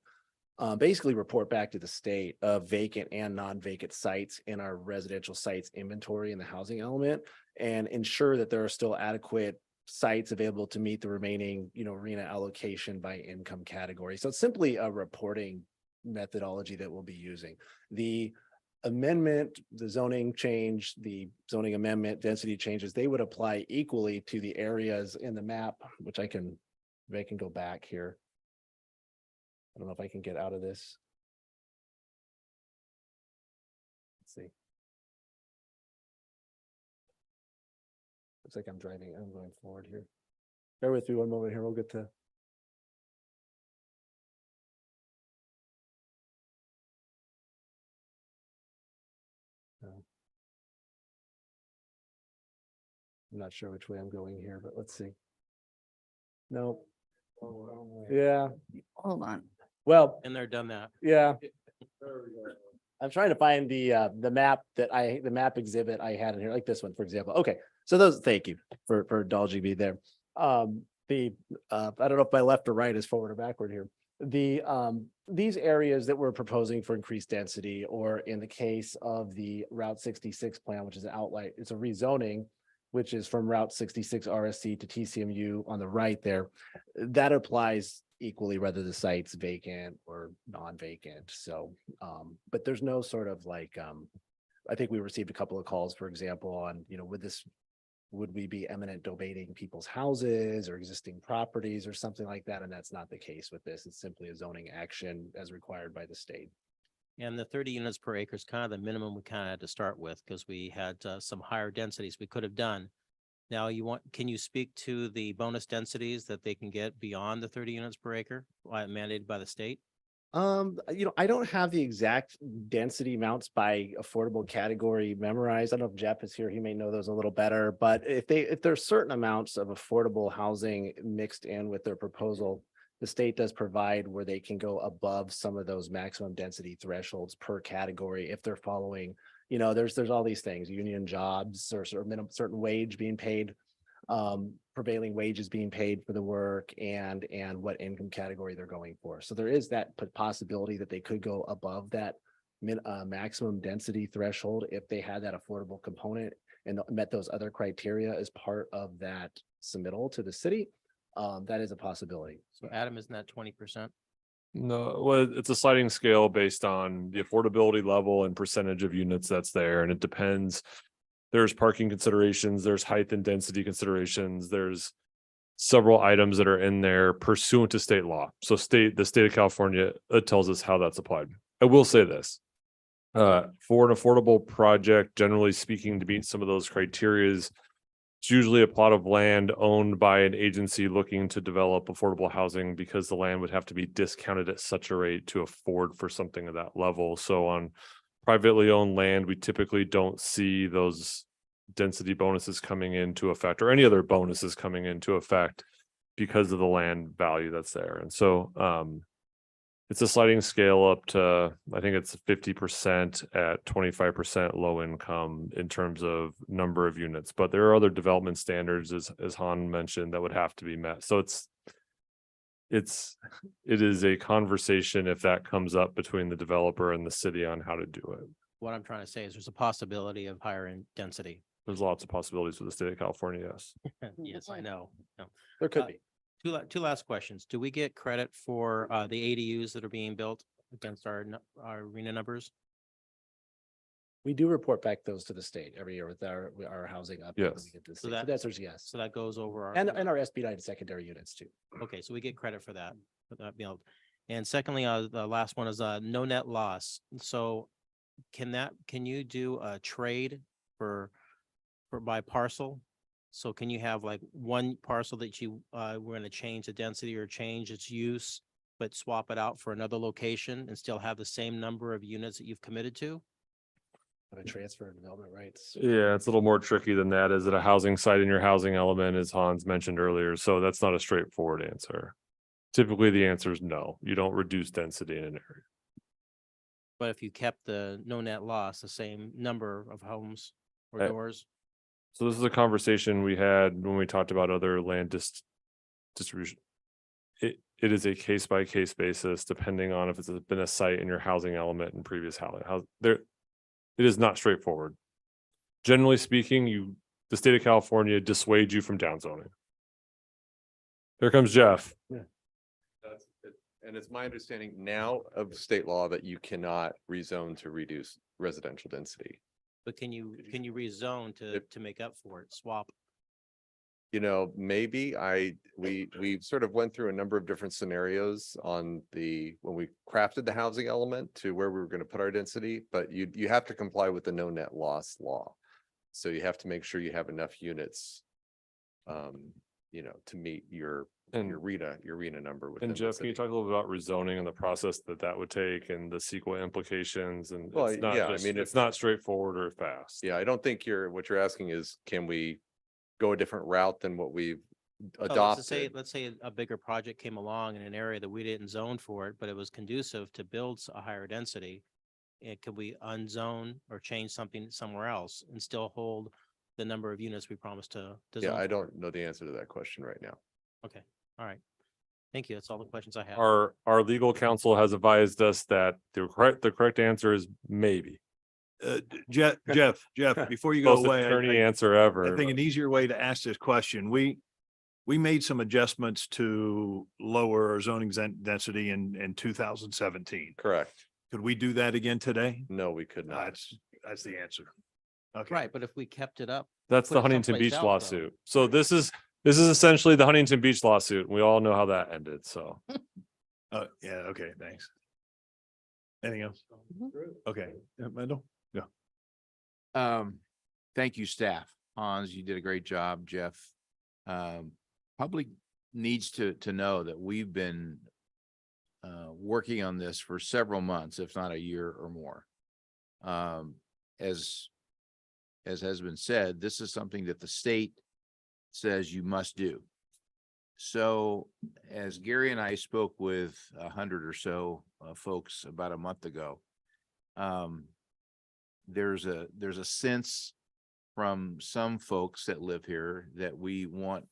basically report back to the state of vacant and non-vacant sites in our residential sites inventory in the housing element, and ensure that there are still adequate sites available to meet the remaining, RENA allocation by income category. So it's simply a reporting methodology that we'll be using. The amendment, the zoning change, the zoning amendment, density changes, they would apply equally to the areas in the map, which I can go back here. I don't know if I can get out of this. Let's see. looks like I'm driving. I'm going forward here. Bear with me one moment here. We'll get to. I'm not sure which way I'm going here, but let's see. No. Yeah, Hold on. well, And they're done that. yeah. I'm trying to find the map the map exhibit I had in here, like this one, for example. Okay, so those, thank you for indulging me there. I don't know if my left or right is forward or backward here. These areas that we're proposing for increased density, or in the case of the Route 66 plan, which is an outline, it's a rezoning, which is from Route 66 RSC to TCMU on the right there. That applies equally whether the site's vacant or non-vacant. So, but there's no sort of like, I think we received a couple of calls, for example, on, would we be eminent domain people's houses or existing properties or something like that? And that's not the case with this. It's simply a zoning action as required by the state. And the 30 units per acre is kind of the minimum we kind of had to start with, because we had some higher densities we could have done. Now can you speak to the bonus densities that they can get beyond the 30 units per acre mandated by the state? I don't have the exact density amounts by affordable category memorized. I don't know if Jeff is here. He may know those a little better, but if there's certain amounts of affordable housing mixed in with their proposal, the state does provide where they can go above some of those maximum density thresholds per category if they're following, there's all these things, union jobs or certain wage being paid, prevailing wages being paid for the work, and what income category they're going for. So there is that possibility that they could go above that maximum density threshold if they had that affordable component and met those other criteria as part of that submittal to the city. That is a possibility. So Adam, isn't that 20%? No, well, it's a sliding scale based on the affordability level and percentage of units that's there, and it depends. There's parking considerations, there's height and density considerations, there's several items that are in there pursuant to state law. So the state of California, it tells us how that's applied. I will say this. For an affordable project, generally speaking, to meet some of those criterias, it's usually a plot of land owned by an agency looking to develop affordable housing, because the land would have to be discounted at such a rate to afford for something of that level. So on privately owned land, we typically don't see those density bonuses coming into effect, or any other bonuses coming into effect, because of the land value that's there. And so it's a sliding scale up to, I think it's 50% at 25% low income in terms of number of units. But there are other development standards, as Han mentioned, that would have to be met. So it is a conversation, if that comes up, between the developer and the city on how to do it. What I'm trying to say is there's a possibility of higher in density. There's lots of possibilities with the state of California, yes. Yes, I know. No. There could be. Two last questions. Do we get credit for the ADUs that are being built against our arena numbers? We do report back those to the state every year with our housing update. Yes. We get to the So state. that- So the answer is yes. So that goes over our. And our SB9 secondary units too. Okay, so we get credit for that build. And secondly, the last one is no net loss. So can you do a trade for by parcel? So can you have like one parcel that you we're going to change the density or change its use, but swap it out for another location and still have the same number of units that you've committed to? Of a transfer of development rights. Yeah, it's a little more tricky than that. Is it a housing site in your housing element, as Hans mentioned earlier? So that's not a straightforward answer. Typically, the answer is no. You don't reduce density in an area. But if you kept the no net loss, the same number of homes or Right. doors. So this is a conversation we had when we talked about other land distribution. It is a case by case basis, depending on if it's been a site in your housing element in previous housing. It is not straightforward. Generally speaking, the state of California dissuades you from downzoning. Here comes Jeff. That's it. And it's my understanding now of state law that you cannot rezone to reduce residential density. But can you rezone to make up for it, swap? Maybe we sort of went through a number of different scenarios when we crafted the housing element to where we were going to put our density, but you have to comply with the no net loss law. So you have to make sure you have enough units you know, to meet your And- your RENA number. within And the Jeff, can you city. talk a little bit about rezoning and the process that would take and the CEQA implications? And Well, it's not yeah, I just, mean, it's if- not straightforward or fast. Yeah, I don't think what you're asking is, can we go a different route than what we've Well, adopted? let's say a bigger project came along in an area that we didn't zone for it, but it was conducive to build a higher density. And could we unzone or change something somewhere else and still hold the number of units we promised to Yeah, zone I for? don't know the answer to that question right now. Okay, all right. Thank you. That's all the questions I have. Our legal counsel has advised us that the correct answer is maybe. Jeff, before you go Most away, attorney I answer ever. think an easier way to ask this question, we made some adjustments to lower our zoning density in 2017. Correct. Could we do that again today? No, we could not. That's the answer. Okay. Right, but if we kept it up. That's put the it Huntington someplace Beach else, though. lawsuit. So this is essentially the Huntington Beach lawsuit. We all know how that ended, so. Yeah, okay, thanks. Anything else? Okay, Mendel? Yeah. Thank you, staff. Hans, you did a great job, Jeff. Public needs to know that we've been working on this for several months, if not a year or more. As has been said, this is something that the state says you must do. So as Gary and I spoke with 100 or so folks about a month ago, there's a sense from some folks that live here that we want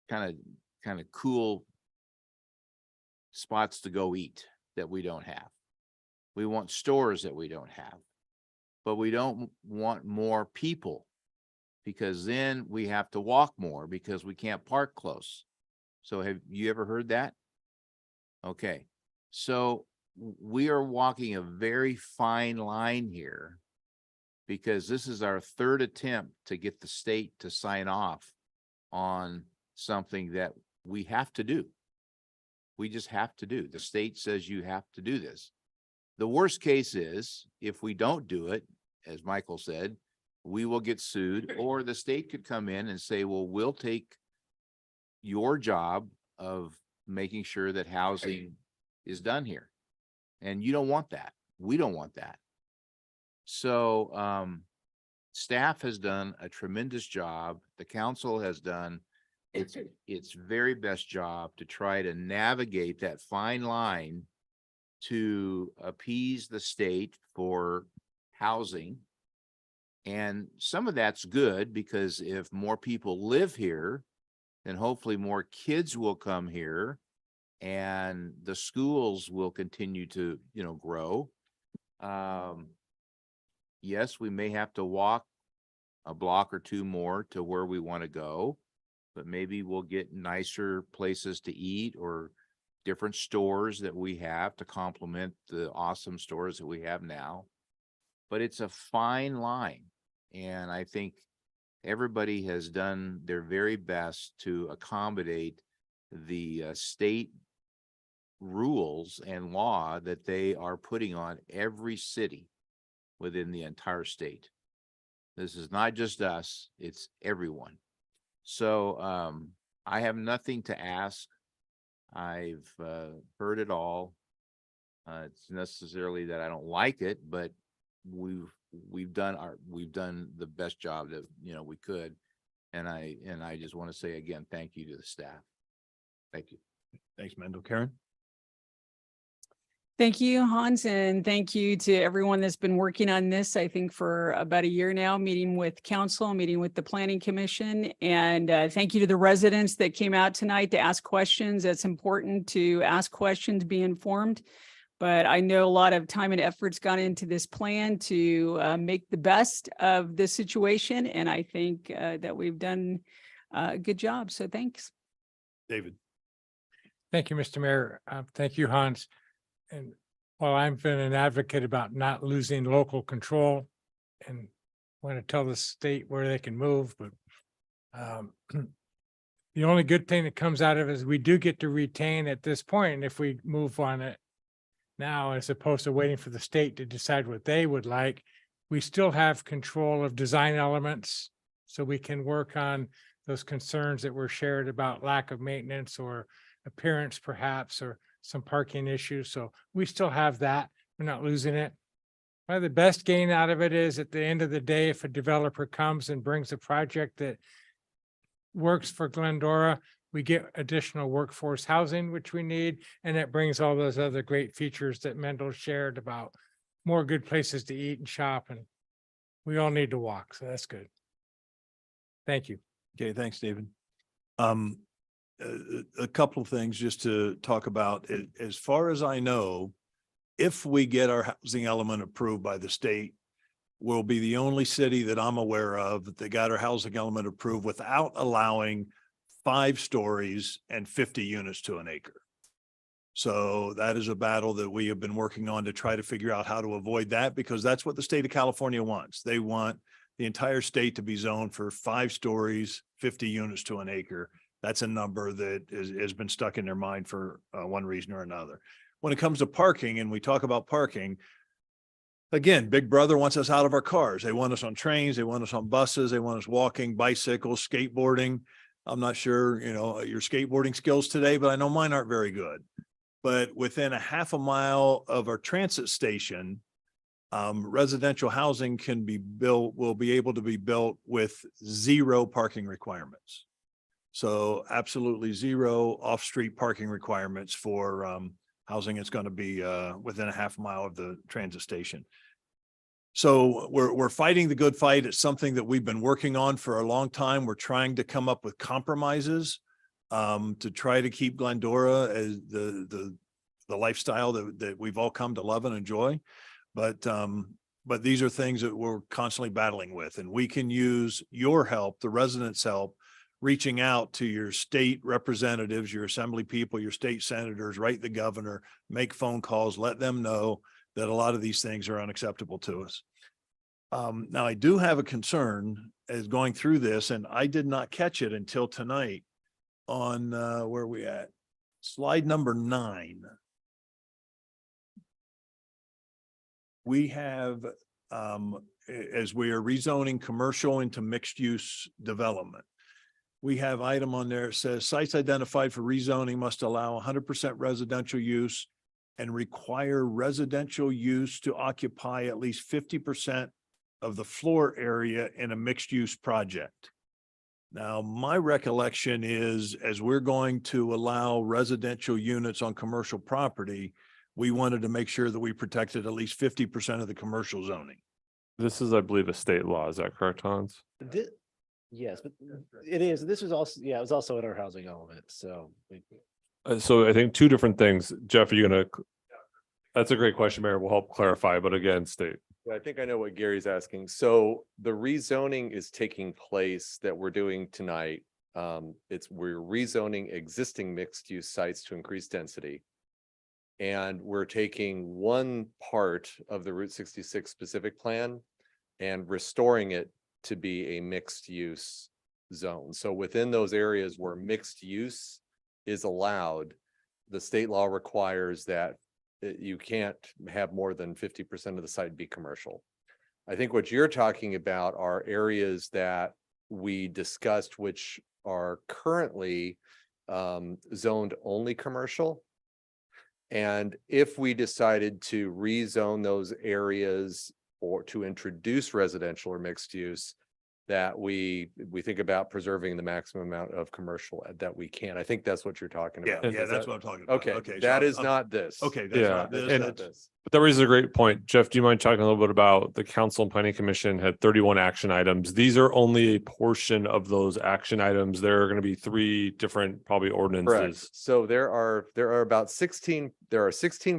kind of cool spots to go eat that we don't have. We want stores that we don't have, but we don't want more people, because then we have to walk more because we can't park close. So have you ever heard that? Okay, so we are walking a very fine line here, because this is our third attempt to get the state to sign off on something that we have to do. We just have to do. The state says you have to do this. The worst case is, if we don't do it, as Michael said, we will get sued, or the state could come in and say, well, we'll take your job of making sure that housing is done here. And you don't want that. We don't want that. So staff has done a tremendous job. The council has done its very best job to try to navigate that fine line to appease the state for housing. And some of that's good, because if more people live here, then hopefully more kids will come here and the schools will continue to, grow. Yes, we may have to walk a block or two more to where we want to go, but maybe we'll get nicer places to eat or different stores that we have to complement the awesome stores that we have now. But it's a fine line. And I think everybody has done their very best to accommodate the state rules and law that they are putting on every city within the entire state. This is not just us, it's everyone. So I have nothing to ask. I've heard it all. It's necessarily that I don't like it, but we've done the best job that we could. And I just want to say again, thank you to the staff. Thank you. Thanks, Mendel. Karen? Thank you, Hans, and thank you to everyone that's been working on this, I think for about a year now, meeting with council, meeting with the planning commission. And thank you to the residents that came out tonight to ask questions. It's important to ask questions, be informed. But I know a lot of time and effort's gone into this plan to make the best of this situation. And I think that we've done a good job. So thanks. David? Thank you, Mr. Mayor. Thank you, Hans. And while I've been an advocate about not losing local control and want to tell the state where they can move, but the only good thing that comes out of it is we do get to retain at this point. And if we move on it now, as opposed to waiting for the state to decide what they would like, we still have control of design elements so we can work on those concerns that were shared about lack of maintenance or appearance perhaps, or some parking issues. So we still have that. We're not losing it. Probably the best gain out of it is at the end of the day, if a developer comes and brings a project that works for Glendora, we get additional workforce housing, which we need, and it brings all those other great features that Mendel shared about more good places to eat and shop, and we all need to walk, so that's good. Thank you. Okay, thanks, David. A couple of things just to talk about. As far as I know, if we get our housing element approved by the state, we'll be the only city that I'm aware of that got our housing element approved without allowing 5 stories and 50 units to an acre. So that is a battle that we have been working on to try to figure out how to avoid that, because that's what the state of California wants. They want the entire state to be zoned for 5 stories, 50 units to an acre. That's a number that has been stuck in their mind for one reason or another. When it comes to parking, and we talk about parking, again, Big Brother wants us out of our cars. They want us on trains, they want us on buses, they want us walking, bicycles, skateboarding. I'm not sure, your skateboarding skills today, but I know mine aren't very good. But within a half a mile of our transit station, residential housing will be able to be built with 0 parking requirements. So absolutely 0 off-street parking requirements for housing. It's going to be within a half mile of the transit station. So we're fighting the good fight. It's something that we've been working on for a long time. We're trying to come up with compromises to try to keep Glendora as the lifestyle that we've all come to love and enjoy. But these are things that we're constantly battling with, and we can use your help, the residents' help, reaching out to your state representatives, your assembly people, your state senators, write the governor, make phone calls, let them know that a lot of these things are unacceptable to us. Now, I do have a concern as going through this, and I did not catch it until tonight on where are we at? Slide number 9. We have, as we are rezoning commercial into mixed use development, we have item on there that says sites identified for rezoning must allow 100% residential use and require residential use to occupy at least 50% of the floor area in a mixed use project. Now, my recollection is, as we're going to allow residential units on commercial property, we wanted to make sure that we protected at least 50% of the commercial zoning. This is, I believe, a state law. Is that correct, Hans? Yes, but it is. This was also, it was also in our housing element. So So I think 2 different things. Jeff, are you gonna? That's a great question, Mayor. We'll help clarify, but again, state. I think I know what Gary's asking. So the rezoning is taking place that we're doing tonight. We're rezoning existing mixed use sites to increase density. And we're taking one part of the Route 66 specific plan and restoring it to be a mixed use zone. So within those areas where mixed use is allowed, the state law requires that you can't have more than 50% of the site be commercial. I think what you're talking about are areas that we discussed, which are currently zoned only commercial. And if we decided to rezone those areas or to introduce residential or mixed use, that we think about preserving the maximum amount of commercial that we can. I think that's what you're talking about. Yeah, that's what I'm talking about. Okay, so that is I'm- not this. Okay, that's Yeah, not this. and- That's- But that raises a great point. Jeff, do you mind talking a little bit about the Council and Planning Commission had 31 action items? These are only a portion of those action items. There are going to be 3 different probably Correct. ordinances. So there are about 16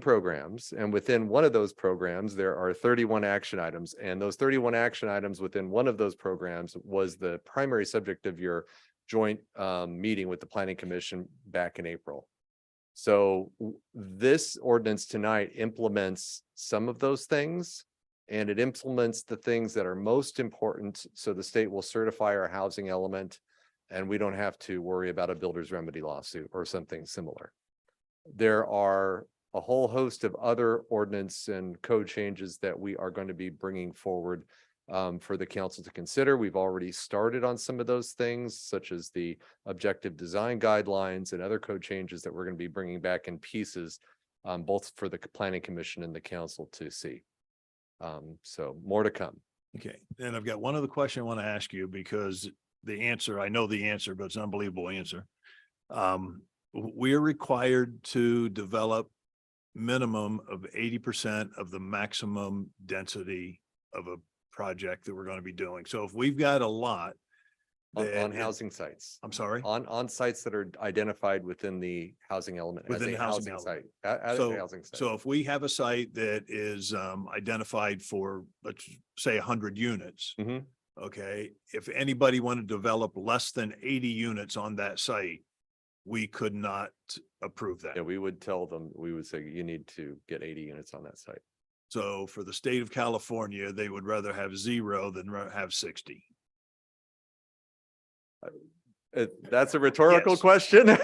programs, and within one of those programs, there are 31 action items. And those 31 action items within one of those programs was the primary subject of your joint meeting with the Planning Commission back in April. So this ordinance tonight implements some of those things, and it implements the things that are most important. So the state will certify our housing element, and we don't have to worry about a builder's remedy lawsuit or something similar. There are a whole host of other ordinance and code changes that we are going to be bringing forward for the council to consider. We've already started on some of those things, such as the objective design guidelines and other code changes that we're going to be bringing back in pieces, both for the planning commission and the council to see. So more to come. Okay, and I've got one other question I want to ask you because the answer, I know the answer, but it's an unbelievable answer. We are required to develop minimum of 80% of the maximum density of a project that we're going to be doing. So if we've got a lot On housing sites, I'm sorry, on sites that are identified within the housing element. as Within a the housing site, element. as a housing site. So if we have a site that is identified for, let's say 100 units. Mhm. Okay, if anybody wanted to develop less than 80 units on that site, we could not approve that. Yeah, we would tell them, we would say, you need to get 80 units on that site. So for the state of California, they would rather have 0 than have 60. That's a rhetorical Yes. question.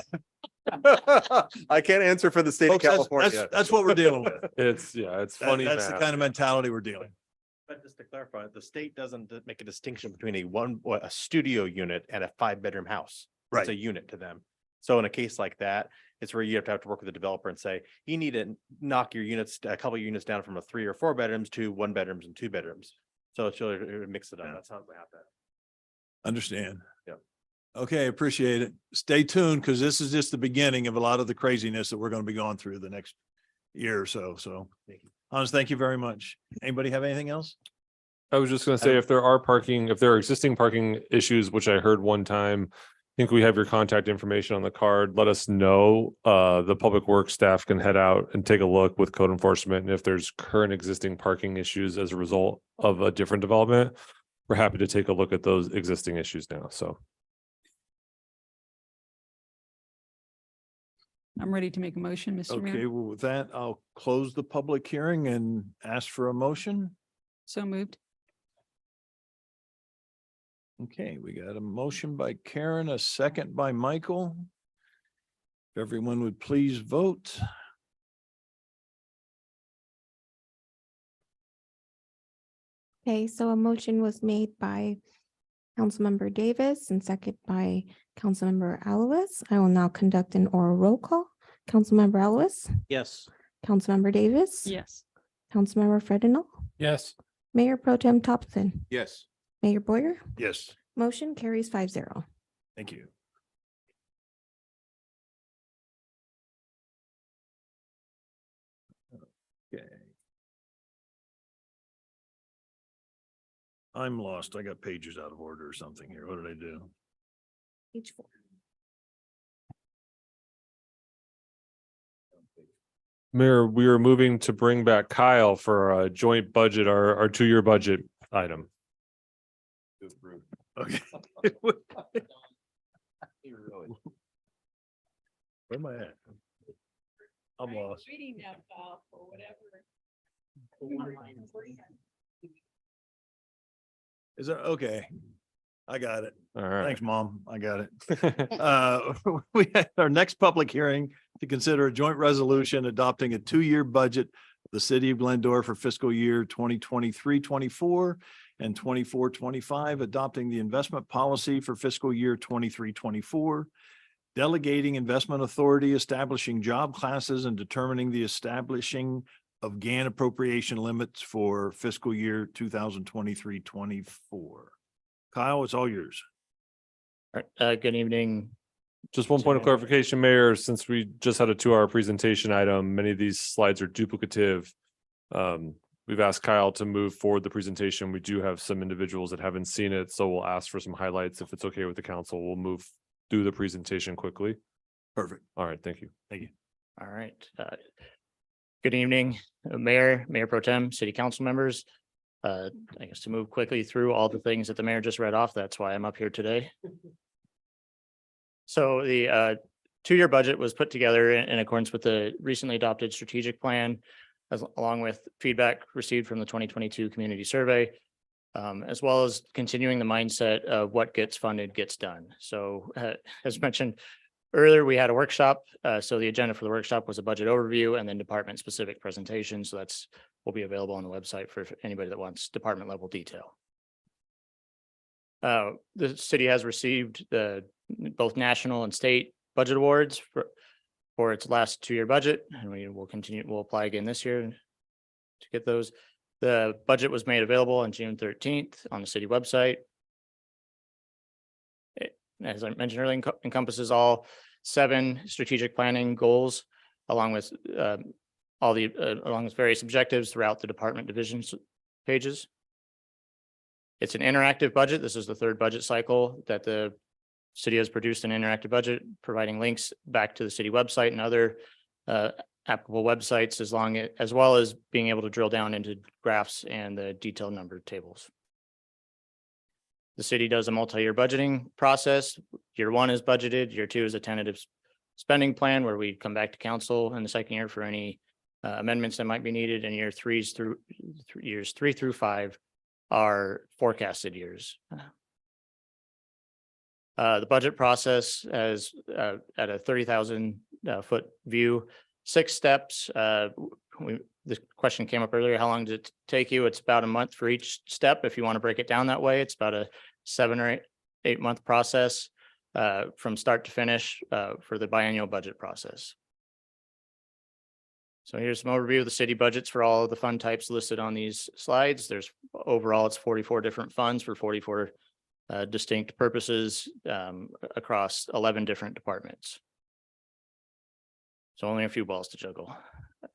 I can't answer for the state of Folks, that's- California. That's what we're dealing with. It's funny. That's the math. kind of mentality we're dealing. But just to clarify, the state doesn't make a distinction between a studio unit and a 5-bedroom house. It's a Right. unit to them. So in a case like that, it's where you have to work with the developer and say, you need to knock your units, a couple of units down from a 3 or 4 bedrooms to 1 bedrooms and 2 bedrooms. So it's really, it would mix it up. Yeah. That's how we have that. Understand? Yep. Okay, appreciate it. Stay tuned because this is just the beginning of a lot of the craziness that we're going to be going through the next year or so. So Hans, thank you very much. Anybody have anything else? I was just gonna say, if there are existing parking issues, which I heard one time, I think we have your contact information on the card. Let us know. The public works staff can head out and take a look with code enforcement. And if there's current existing parking issues as a result of a different development, we're happy to take a look at those existing issues now. So I'm ready to make a motion, Mr. Okay, Mayor. well, with that, I'll close the public hearing and ask for a motion. So moved. Okay, we got a motion by Karen, a second by Michael. If everyone would please vote. Okay, so a motion was made by Councilmember Davis and second by Councilmember Alves. I will now conduct an oral roll call. Councilmember Alves, Yes. Councilmember Davis. Yes. Councilmember Fredenal, Yes. Mayor Pro Tem Thompson, Yes. Mayor Boyer. Yes, Motion carries 5-0. thank you. Okay. I'm lost. I got pages out of order or something here. What did I do? Page 4. Mayor, we are moving to bring back Kyle for a joint budget, our 2-year budget item. Okay. Where am I at? I'm lost. Reading that file for whatever. Is there, okay. I got it. All right. Thanks, Mom. I got it. We had our next public hearing to consider a joint resolution adopting a 2-year budget of the city of Glendora for fiscal year 2023-24 and 24-25, adopting the investment policy for fiscal year 23-24, delegating investment authority, establishing job classes, and determining the establishing of GAN appropriation limits for fiscal year 2023-24. Kyle, it's all yours. Good evening. Just one point of clarification, Mayor, since we just had a 2-hour presentation item, many of these slides are duplicative. We've asked Kyle to move forward the presentation. We do have some individuals that haven't seen it, so we'll ask for some highlights. If it's okay with the council, we'll move through the presentation quickly. Perfect. All right, thank you. Thank you. All right. Good evening, Mayor, Mayor Pro Tem, City Council members. I guess to move quickly through all the things that the mayor just read off, that's why I'm up here today. So the 2-year budget was put together in accordance with the recently adopted strategic plan, along with feedback received from the 2022 community survey, as well as continuing the mindset of what gets funded gets done. So as mentioned earlier, we had a workshop. So the agenda for the workshop was a budget overview and then department specific presentation. So that's will be available on the website for anybody that wants department level detail. The city has received both national and state budget awards for its last 2-year budget, and we'll apply again this year to get those. The budget was made available on June 13th on the city website. It, as I mentioned earlier, encompasses all 7 strategic planning goals, along with along with various objectives throughout the department divisions pages. It's an interactive budget. This is the 3rd budget cycle that the city has produced an interactive budget, providing links back to the city website and other applicable websites, as well as being able to drill down into graphs and the detailed number tables. The city does a multi-year budgeting process. Year 1 is budgeted. Year 2 is a tentative spending plan, where we come back to council in the 2nd year for any amendments that might be needed. And years 3 through 5 are forecasted years. The budget process as at a 30,000 foot view, 6 steps. This question came up earlier. How long did it take you? It's about a month for each step. If you want to break it down that way, it's about a 7 or 8 month process from start to finish for the biannual budget process. So here's some overview of the city budgets for all of the fund types listed on these slides. There's overall, it's 44 different funds for 44 distinct purposes across 11 different departments. So only a few balls to juggle.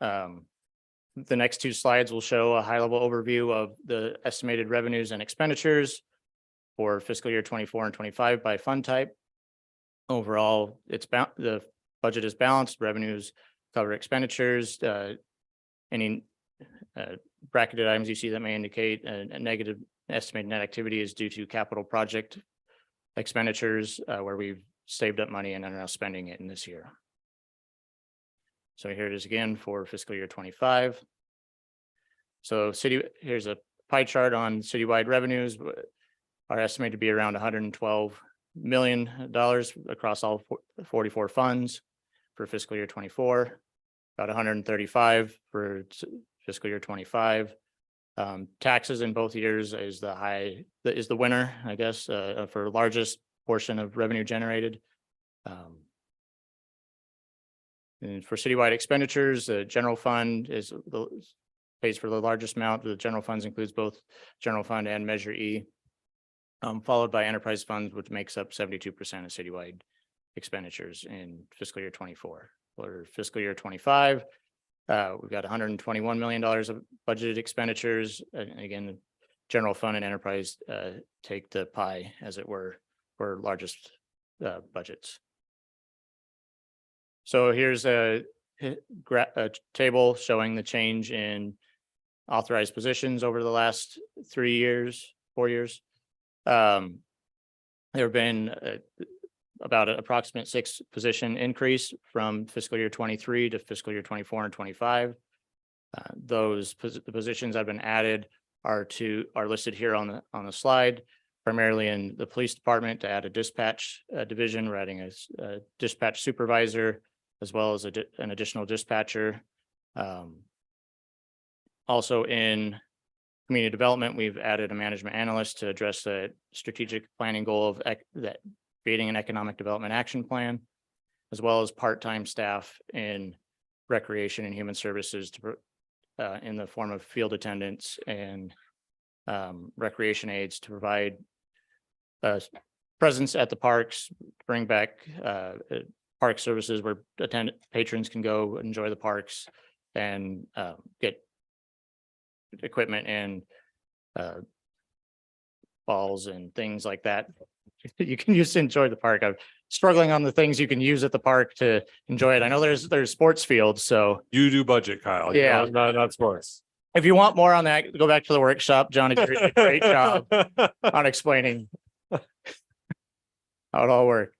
The next 2 slides will show a high-level overview of the estimated revenues and expenditures for fiscal year 24 and 25 by fund type. Overall, the budget is balanced. Revenues cover expenditures. Any bracketed items you see that may indicate a negative estimated net activity is due to capital project expenditures where we've saved up money and are now spending it in this year. So here it is again for fiscal year 25. So here's a pie chart on citywide revenues are estimated to be around $112 million across all 44 funds for fiscal year 24, about 135 for fiscal year 25. Taxes in both years is the winner, I guess, for largest portion of revenue generated. And for citywide expenditures, the general fund pays for the largest amount. The general funds includes both general fund and Measure E, followed by enterprise funds, which makes up 72% of citywide expenditures in fiscal year 24. For fiscal year 25, we've got $121 million of budgeted expenditures. And again, the general fund and enterprise take the pie, as it were, for largest budgets. So here's a table showing the change in authorized positions over the last 4 years. There have been about an approximate 6 position increase from fiscal year 23 to fiscal year 24 and 25. The positions that have been added are listed here on the slide, primarily in the police department to add a dispatch division. We're adding a dispatch supervisor, as well as an additional dispatcher. Also in community development, we've added a management analyst to address the strategic planning goal of creating an economic development action plan, as well as part-time staff in recreation and human services in the form of field attendants and recreation aides to provide presence at the parks, bring back park services where patrons can go enjoy the parks and get equipment and balls and things like that you can use to enjoy the park. I'm struggling on the things you can use at the park to enjoy it. I know there's sports fields, so You do budget, Kyle. Yeah. Not sports. if you want more on that, go back to the workshop. Johnny did a great job on explaining how it all worked.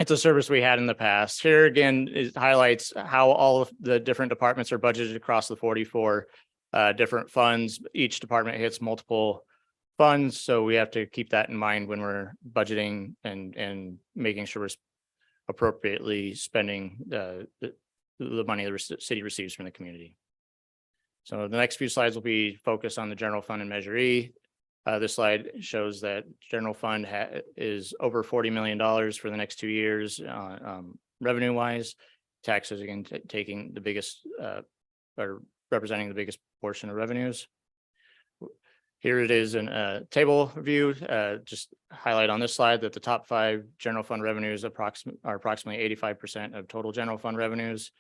It's a service we had in the past. Here again, it highlights how all of the different departments are budgeted across the 44 different funds. Each department hits multiple funds, so we have to keep that in mind when we're budgeting and making sure we're appropriately spending the money the city receives from the community. So the next few slides will be focused on the general fund and Measure E. This slide shows that general fund is over $40 million for the next 2 years, revenue wise. Taxes again, taking the biggest, or representing the biggest portion of revenues. Here it is in a table view, just highlight on this slide that the top 5 general fund revenues are approximately 85% of total general fund revenues,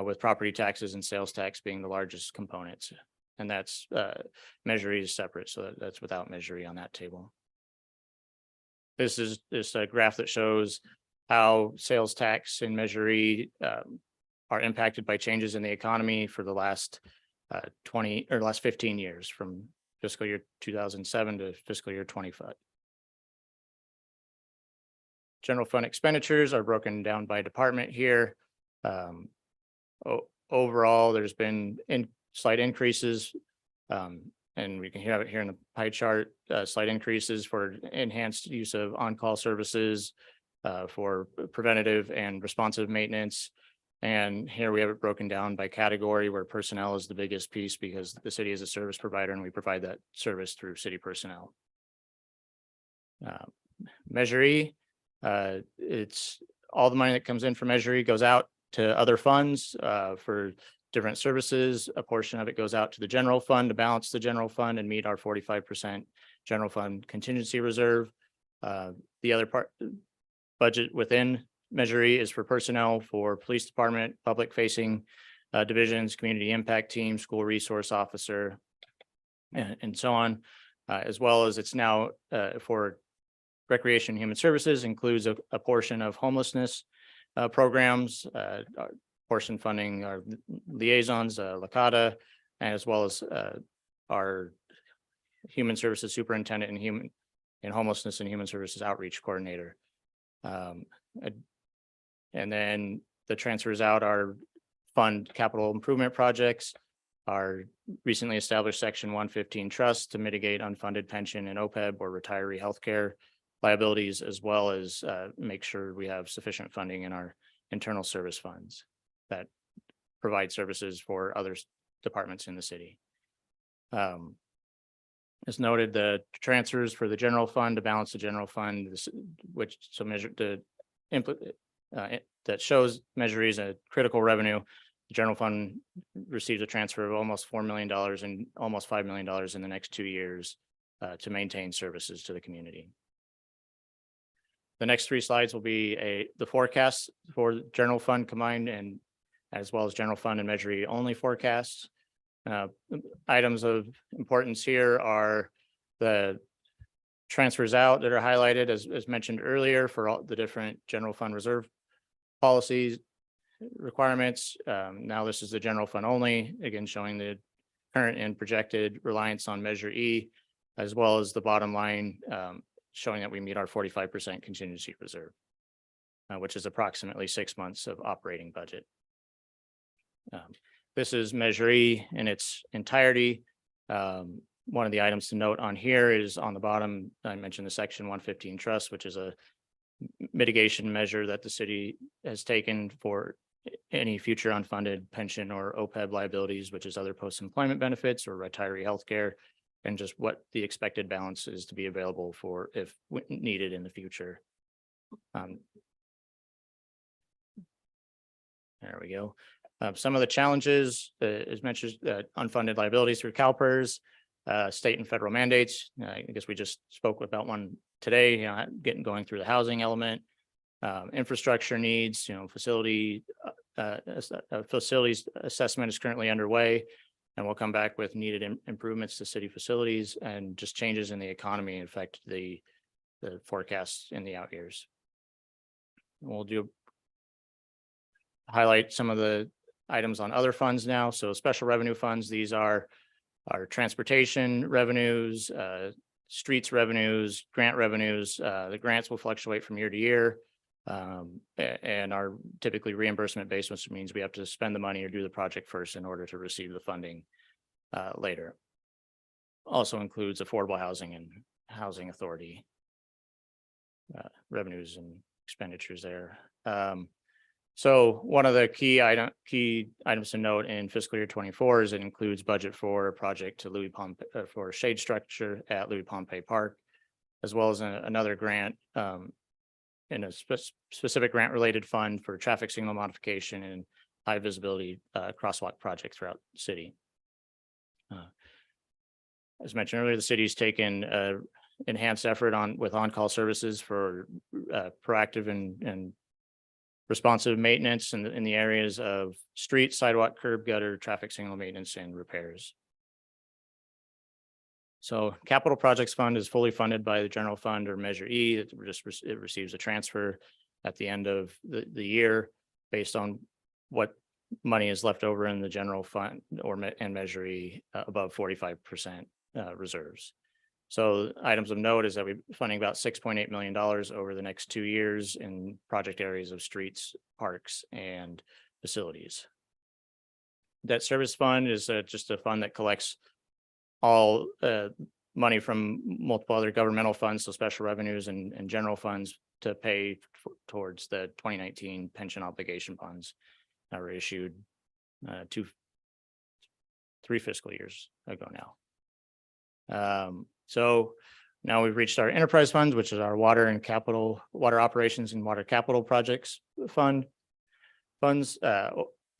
with property taxes and sales tax being the largest components. And that's Measure E is separate, so that's without Measure E on that table. This is a graph that shows how sales tax and Measure E are impacted by changes in the economy for the last 15 years, from fiscal year 2007 to fiscal year 25. General fund expenditures are broken down by department here. Overall, there's been slight increases, and we can have it here in the pie chart, slight increases for enhanced use of on-call services, for preventative and responsive maintenance. And here we have it broken down by category, where personnel is the biggest piece because the city is a service provider and we provide that service through city personnel. Measure E, it's all the money that comes in from Measure E goes out to other funds for different services. A portion of it goes out to the general fund to balance the general fund and meet our 45% general fund contingency reserve. The other part budget within Measure E is for personnel for police department, public facing divisions, community impact team, school resource officer, and so on, as well as it's now for recreation and human services, includes a portion of homelessness programs, portion funding our liaisons, LACADA, as well as our human services superintendent and homelessness and human services outreach coordinator. And then the transfers out are fund capital improvement projects, our recently established Section 115 trust to mitigate unfunded pension and OPEB or retiree healthcare liabilities, as well as make sure we have sufficient funding in our internal service funds that provide services for other departments in the city. As noted, the transfers for the general fund to balance the general fund, which so measure the input that shows Measure E as a critical revenue. The general fund receives a transfer of almost $4 million and almost $5 million in the next 2 years to maintain services to the community. The next 3 slides will be the forecast for general fund combined, and as well as general fund and Measure E only forecasts. Items of importance here are the transfers out that are highlighted as mentioned earlier for all the different general fund reserve policies requirements. Now this is the general fund only, again showing the current and projected reliance on Measure E, as well as the bottom line showing that we meet our 45% contingency reserve, which is approximately 6 months of operating budget. This is Measure E in its entirety. One of the items to note on here is on the bottom, I mentioned the Section 115 trust, which is a mitigation measure that the city has taken for any future unfunded pension or OPEB liabilities, which is other post-employment benefits or retiree healthcare, and just what the expected balance is to be available for if needed in the future. There we go. Some of the challenges, as mentioned, unfunded liabilities through CalPERS, state and federal mandates. I guess we just spoke about one today, going through the housing element, infrastructure needs, facilities assessment is currently underway, and we'll come back with needed improvements to city facilities, and just changes in the economy affect the forecasts in the out years. We'll highlight some of the items on other funds now. So special revenue funds, these are our transportation revenues, streets revenues, grant revenues. The grants will fluctuate from year to year and are typically reimbursement based, which means we have to spend the money or do the project first in order to receive the funding later. Also includes affordable housing and housing authority revenues and expenditures there. So one of the key items to note in fiscal year 24 is it includes budget for a project to Louis Pompey, for shade structure at Louis Pompey Park, as well as another grant in a specific grant related fund for traffic signal modification and high visibility crosswalk project throughout the city. As mentioned earlier, the city's taken enhanced effort with on-call services for proactive and responsive maintenance in the areas of street, sidewalk, curb, gutter, traffic signal maintenance, and repairs. So capital projects fund is fully funded by the general fund or Measure E. It receives a transfer at the end of the year based on what money is left over in the general fund and Measure E above 45% reserves. So items of note is that we're funding about $6.8 million over the next 2 years in project areas of streets, parks, and facilities. Debt service fund is just a fund that collects all money from multiple other governmental funds, so special revenues and general funds to pay towards the 2019 pension obligation bonds that were issued 3 fiscal years ago now. So now we've reached our enterprise funds, which is our water operations and water capital projects funds.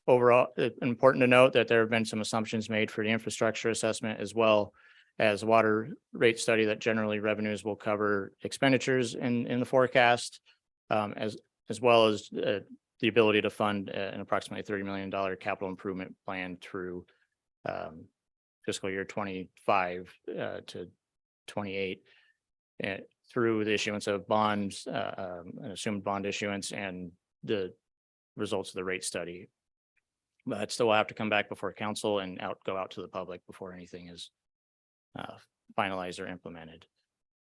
Overall, it's important to note that there have been some assumptions made for the infrastructure assessment as well as water rate study that generally revenues will cover expenditures in the forecast, as well as the ability to fund an approximately $30 million capital improvement plan through fiscal year 25 to 28 through the issuance of bonds, an assumed bond issuance, and the results of the rate study. But still will have to come back before council and go out to the public before anything is finalized or implemented.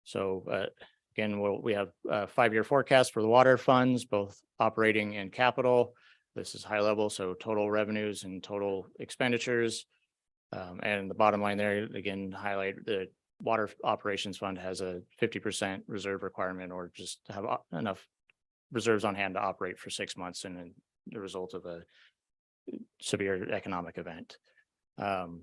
So again, we have a 5-year forecast for the water funds, both operating and capital. This is high level, so total revenues and total expenditures. And the bottom line there, again, highlight the water operations fund has a 50% reserve requirement, or just have enough reserves on hand to operate for 6 months and the result of a severe economic event. And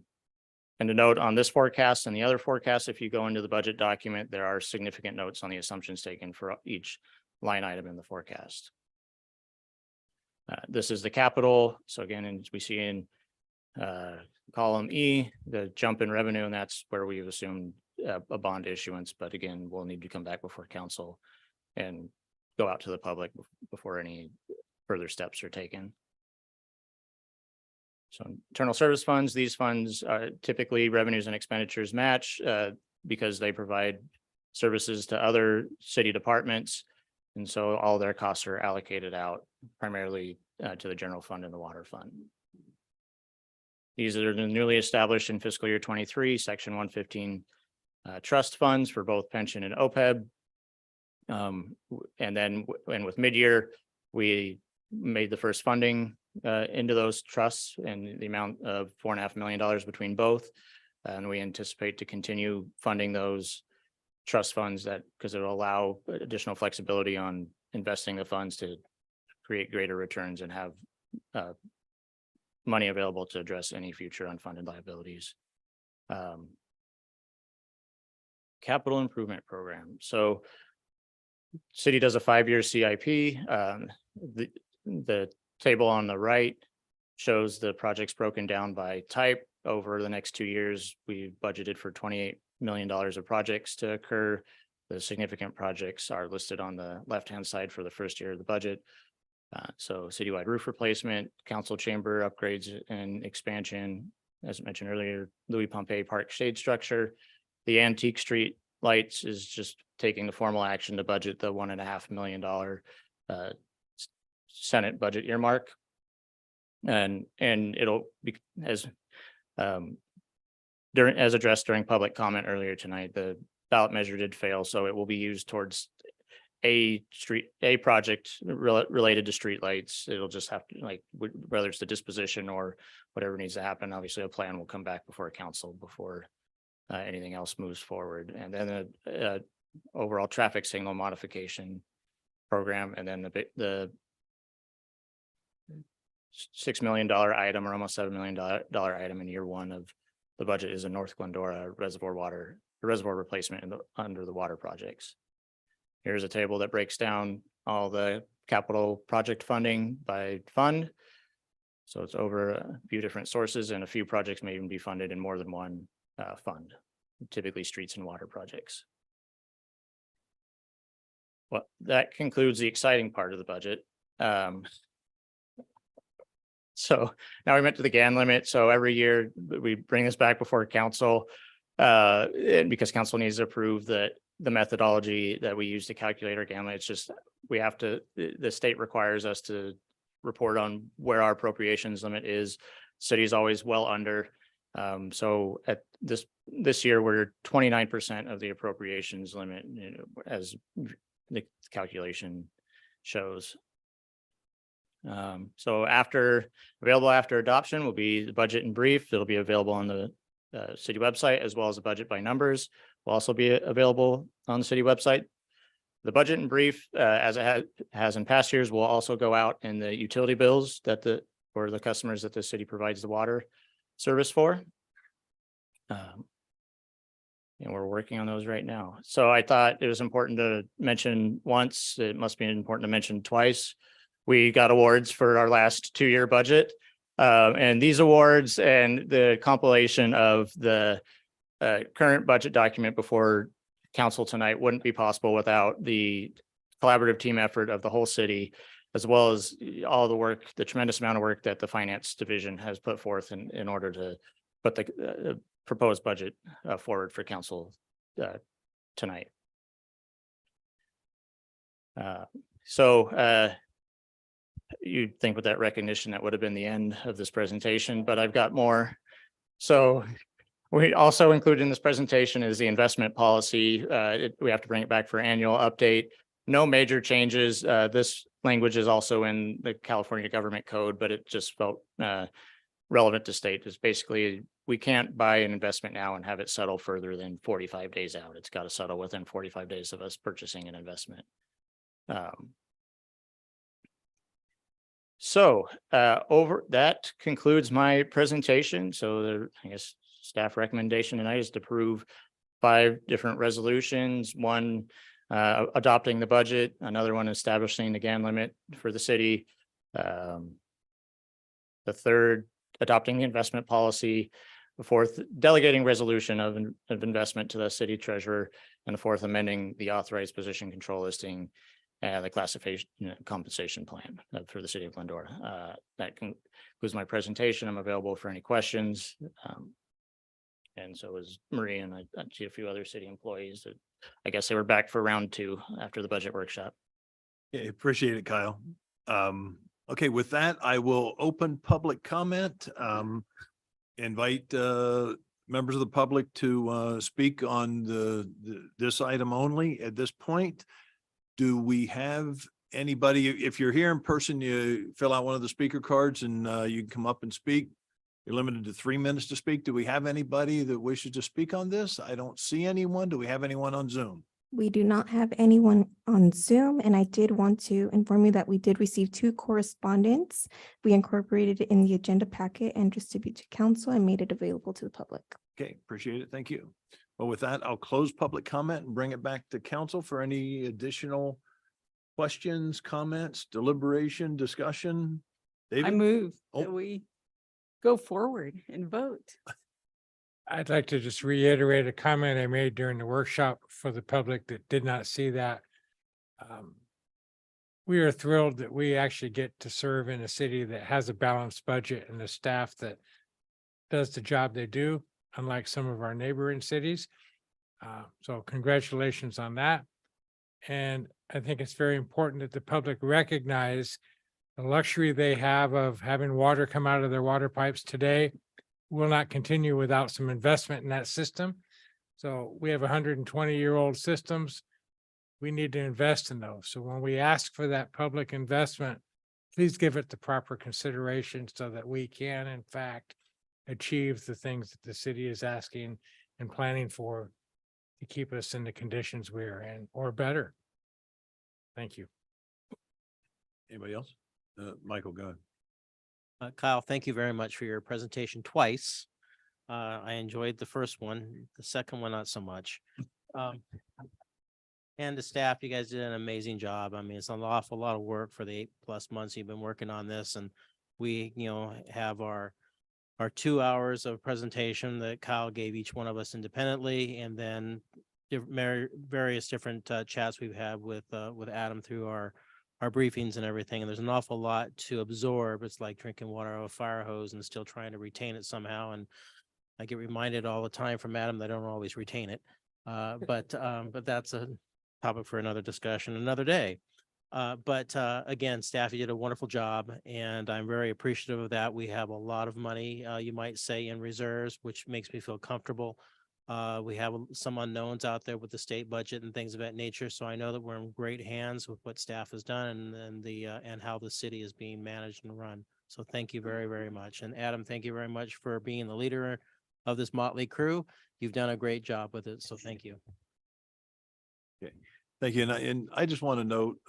to note on this forecast and the other forecasts, if you go into the budget document, there are significant notes on the assumptions taken for each line item in the forecast. This is the capital. So again, as we see in column E, the jump in revenue, and that's where we've assumed a bond issuance. But again, we'll need to come back before council and go out to the public before any further steps are taken. So internal service funds, these funds typically revenues and expenditures match because they provide services to other city departments. And so all their costs are allocated out primarily to the general fund and the water fund. These are the newly established in fiscal year 23, section 115 trust funds for both pension and OPEB. And with mid-year, we made the first funding into those trusts and the amount of $4.5 million between both. And we anticipate to continue funding those trust funds because it will allow additional flexibility on investing the funds to create greater returns and have money available to address any future unfunded liabilities. Capital improvement program. So city does a 5-year CIP. The table on the right shows the projects broken down by type. Over the next 2 years, we budgeted for $28 million of projects to occur. The significant projects are listed on the left-hand side for the first year of the budget. So citywide roof replacement, council chamber upgrades and expansion, as mentioned earlier, Louis Pompey Park shade structure. The Antique Street lights is just taking the formal action to budget the $1.5 million Senate budget earmark. And it'll be as addressed during public comment earlier tonight, the ballot measure did fail, so it will be used towards a project related to street lights. It'll just have to, whether it's the disposition or whatever needs to happen, obviously a plan will come back before council before anything else moves forward. And then the overall traffic signal modification program, and then the $6 million item or almost $7 million item in year one of the budget is a North Glendora reservoir replacement under the water projects. Here's a table that breaks down all the capital project funding by fund. So it's over a few different sources, and a few projects may even be funded in more than one fund, typically streets and water projects. Well, that concludes the exciting part of the budget. So now we went to the GAN limit. So every year we bring this back before council and because council needs to approve the methodology that we use to calculate our GAN limit. It's just, the state requires us to report on where our appropriations limit is. City is always well under. So at this year, we're 29% of the appropriations limit, as the calculation shows. So available after adoption will be the budget in brief. It'll be available on the city website, as well as the budget by numbers will also be available on the city website. The budget in brief, as it has in past years, will also go out in the utility bills for the customers that the city provides the water service for. And we're working on those right now. So I thought it was important to mention once, it must be important to mention twice. We got awards for our last 2-year budget. And these awards and the compilation of the current budget document before council tonight wouldn't be possible without the collaborative team effort of the whole city, as well as all the work, the tremendous amount of work that the finance division has put forth in order to put the proposed budget forward for council tonight. You'd think with that recognition, that would have been the end of this presentation, but I've got more. So we also included in this presentation is the investment policy. We have to bring it back for annual update. No major changes. This language is also in the California Government Code, but it just felt relevant to state. It's basically, we can't buy an investment now and have it settle further than 45 days out. It's got to settle within 45 days of us purchasing an investment. That concludes my presentation. So I guess staff recommendation tonight is to approve 5 different resolutions. One, adopting the budget, another one establishing the GAN limit for the city. The third, adopting the investment policy. The fourth, delegating resolution of investment to the city treasurer. And the fourth, amending the authorized position control listing and the classification compensation plan for the city of Glendora. That concludes my presentation. I'm available for any questions. And so is Marie, and I see a few other city employees that I guess they were back for round 2 after the budget workshop. Yeah, appreciate it, Kyle. Okay, with that, I will open public comment. Invite members of the public to speak on this item only at this point. Do we have anybody? If you're here in person, you fill out one of the speaker cards and you can come up and speak. You're limited to 3 minutes to speak. Do we have anybody that wishes to speak on this? I don't see anyone. Do we have anyone on Zoom? We do not have anyone on Zoom, and I did want to inform you that we did receive 2 correspondence. We incorporated it in the agenda packet and distributed to council and made it available to the public. Okay, appreciate it. Thank you. Well, with that, I'll close public comment and bring it back to council for any additional questions, comments, deliberation, discussion. I David? move that Oh. we go forward and vote. I'd like to just reiterate a comment I made during the workshop for the public that did not see that. We are thrilled that we actually get to serve in a city that has a balanced budget and a staff that does the job they do, unlike some of our neighboring cities. So congratulations on that. And I think it's very important that the public recognize the luxury they have of having water come out of their water pipes today will not continue without some investment in that system. So we have 120-year-old systems. We need to invest in those. So when we ask for that public investment, please give it the proper consideration so that we can, in fact, achieve the things that the city is asking and planning for to keep us in the conditions we're in or better. Thank you. Anybody else? Michael, go ahead. Kyle, thank you very much for your presentation twice. I enjoyed the first one, the second one, not so much. Um, And the staff, you guys did an amazing job. I mean, it's an awful lot of work for the 8+ months you've been working on this, and we, have our 2 hours of presentation that Kyle gave each one of us independently, and then various different chats we've had with Adam through our briefings and everything. And there's an awful lot to absorb. It's like drinking water out of a fire hose and still trying to retain it somehow. And I get reminded all the time from Adam that I don't always retain it. But that's a topic for another discussion, another day. But again, staff, you did a wonderful job, and I'm very appreciative of that. We have a lot of money, you might say, in reserves, which makes me feel comfortable. We have some unknowns out there with the state budget and things of that nature, so I know that we're in great hands with what staff has done and how the city is being managed and run. So thank you very, very much. And Adam, thank you very much for being the leader of this motley crew. You've done a great job with it, so thank you. Okay, thank you. And I just want to note,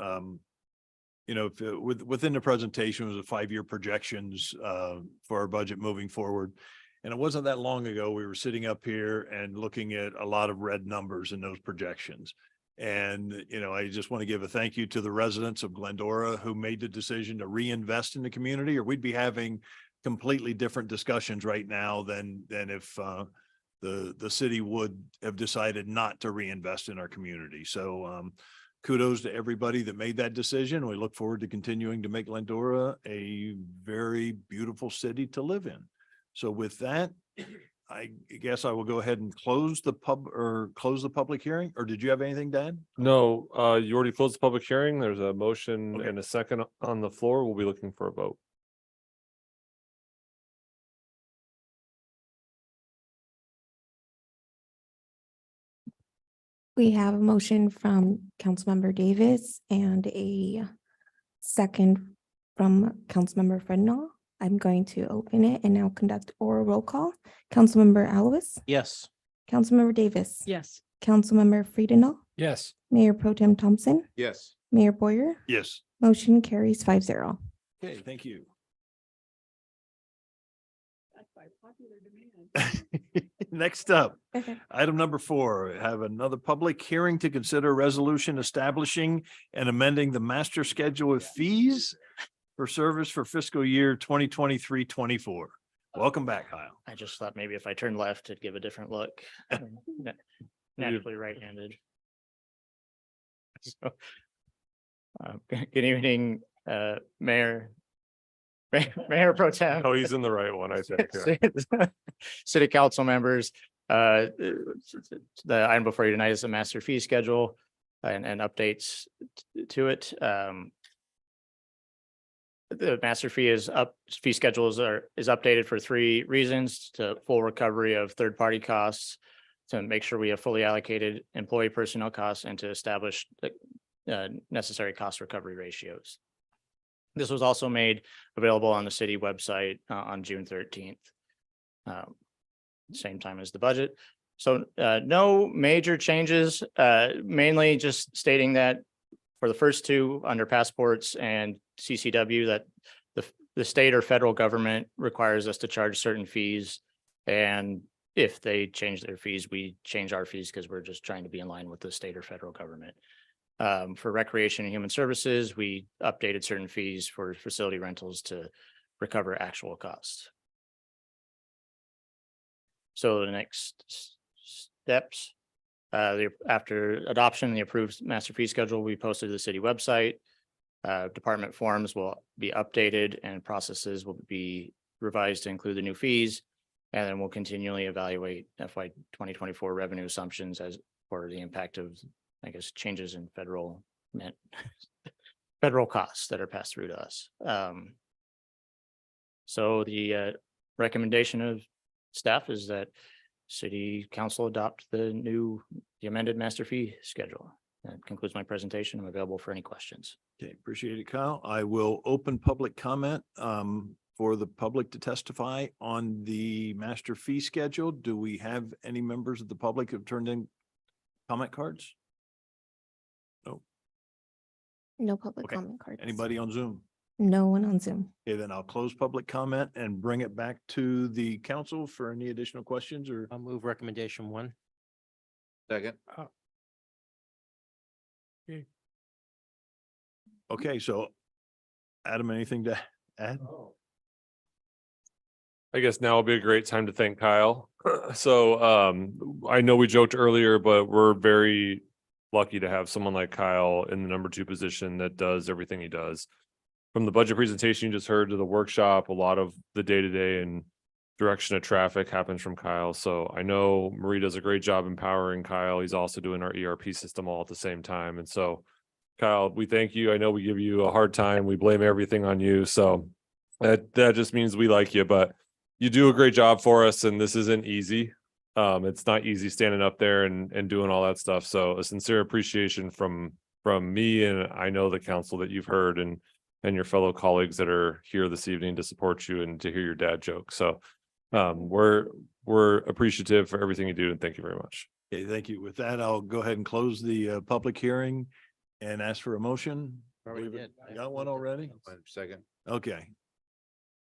within the presentation was a 5-year projections for our budget moving forward. And it wasn't that long ago, we were sitting up here and looking at a lot of red numbers in those projections. And, I just want to give a thank you to the residents of Glendora who made the decision to reinvest in the community, or we'd be having completely different discussions right now than if the city would have decided not to reinvest in our community. So kudos to everybody that made that decision. We look forward to continuing to make Glendora a very beautiful city to live in. So with that, I guess I will go ahead and close the public hearing, or did you have anything, Dan? No, you already closed the public hearing. There's a motion and a second on the floor. We'll be looking for a vote. We have a motion from Councilmember Davis and a second from Councilmember Frednall. I'm going to open it and now conduct oral roll call. Councilmember Alves, Yes. Councilmember Davis. Yes. Councilmember Friedenau, Yes. Mayor Pro Tem Thompson, Yes. Mayor Boyer. Yes. Motion carries 5-0. Okay, thank you. That's by popular demand. Next up, Okay. item number 4, have another public hearing to consider a resolution establishing and amending the master schedule of fees for service for fiscal year 2023-24. Welcome back, Kyle. I just thought maybe if I turn left, it'd give a different look. Naturally right-handed. So, good evening, Mayor Pro Tem. Oh, he's in the right one, I think. Yeah. City council members, the item before you tonight is the master fee schedule and updates to it. The master fee fee schedules is updated for 3 reasons: to full recovery of third-party costs, to make sure we have fully allocated employee personnel costs, and to establish the necessary cost recovery ratios. This was also made available on the city website on June 13th. Same time as the budget. So no major changes, mainly just stating that for the first 2 under passports and CCW, that the state or federal government requires us to charge certain fees. And if they change their fees, we change our fees because we're just trying to be in line with the state or federal government. For recreation and human services, we updated certain fees for facility rentals to recover actual costs. So the next steps, after adoption, the approved master fee schedule will be posted to the city website. Department forms will be updated and processes will be revised to include the new fees. And then we'll continually evaluate FY 2024 revenue assumptions as for the impact of, I guess, changes in federal costs that are passed through to us. So the recommendation of staff is that city council adopt the amended master fee schedule. That concludes my presentation. I'm available for any questions. Okay, appreciate it, Kyle. I will open public comment for the public to testify on the master fee schedule. Do we have any members of the public who have turned in comment cards? No. No public Okay. comment cards. Anybody on Zoom? No one on Zoom. Okay, then I'll close public comment and bring it back to the council for any additional questions or. I'll move recommendation 1. Second. Okay, so Adam, anything to add? I guess now will be a great time to thank Kyle. So I know we joked earlier, but we're very lucky to have someone like Kyle in the number 2 position that does everything he does. From the budget presentation you just heard to the workshop, a lot of the day-to-day and direction of traffic happens from Kyle. So I know Marie does a great job empowering Kyle. He's also doing our ERP system all at the same time. And so Kyle, we thank you. I know we give you a hard time. We blame everything on you. So that just means we like you, but you do a great job for us, and this isn't easy. It's not easy standing up there and doing all that stuff. So a sincere appreciation from me, and I know the council that you've heard and your fellow colleagues that are here this evening to support you and to hear your dad joke. So we're appreciative for everything you do, and thank you very much. Okay, thank you. With that, I'll go ahead and close the public hearing and ask for a motion. Already Believe it- did. Got one already? Second. Okay.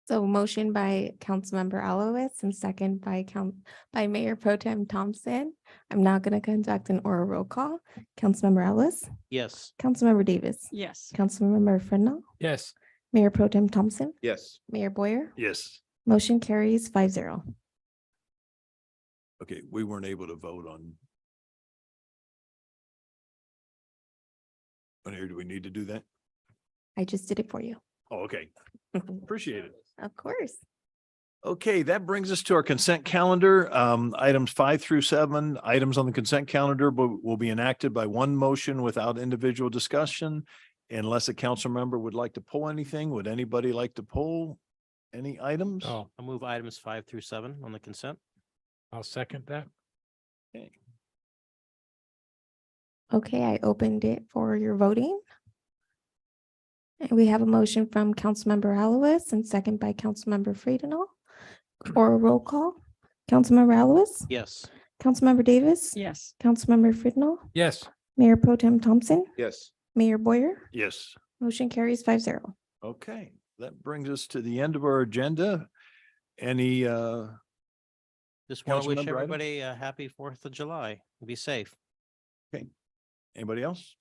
So motion by Councilmember Alowitz and second by Mayor Pro Tem Thompson. I'm now going to conduct an oral roll call. Councilmember Alowitz, Yes. Councilmember Davis, Yes. Councilmember Fredno, Yes. Mayor Pro Tem Thompson, Yes. Mayor Boyer. Yes. Motion carries 5-0. Okay, we weren't able to vote on. On here, do we need to do that? I just did it for you. Oh, okay. Appreciate it. Of course. Okay, that brings us to our consent calendar. Items 5 through 7, items on the consent calendar will be enacted by one motion without individual discussion. Unless a council member would like to pull anything, would anybody like to pull any items? Oh, I'll move items 5 through 7 on the consent. I'll second that. Okay, I opened it for your voting. And we have a motion from Councilmember Alowitz and second by Councilmember Fredenall. Or a roll call. Councilmember Alowitz, Yes. Councilmember Davis, Yes. Councilmember Fredenall, Yes. Mayor Pro Tem Thompson, Yes. Mayor Boyer. Yes. Motion carries 5-0. Okay, that brings us to the end of our agenda. Any Just want to wish Councilmember item? everybody a happy 4th of July. Be safe. anybody else?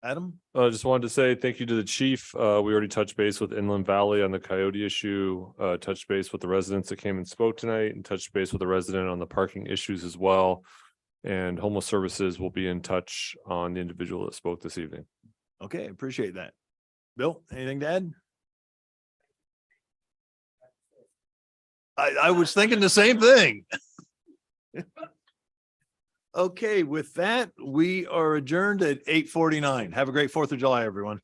Adam? I just wanted to say thank you to the chief. We already touched base with Inland Valley on the coyote issue, touched base with the residents that came and spoke tonight, and touched base with the resident on the parking issues as well. And homeless services will be in touch on the individual that spoke this evening. Okay, appreciate that. Bill, anything to add? I was thinking the same thing. Okay, with that, we are adjourned at 8:49. Have a great 4th of July, everyone.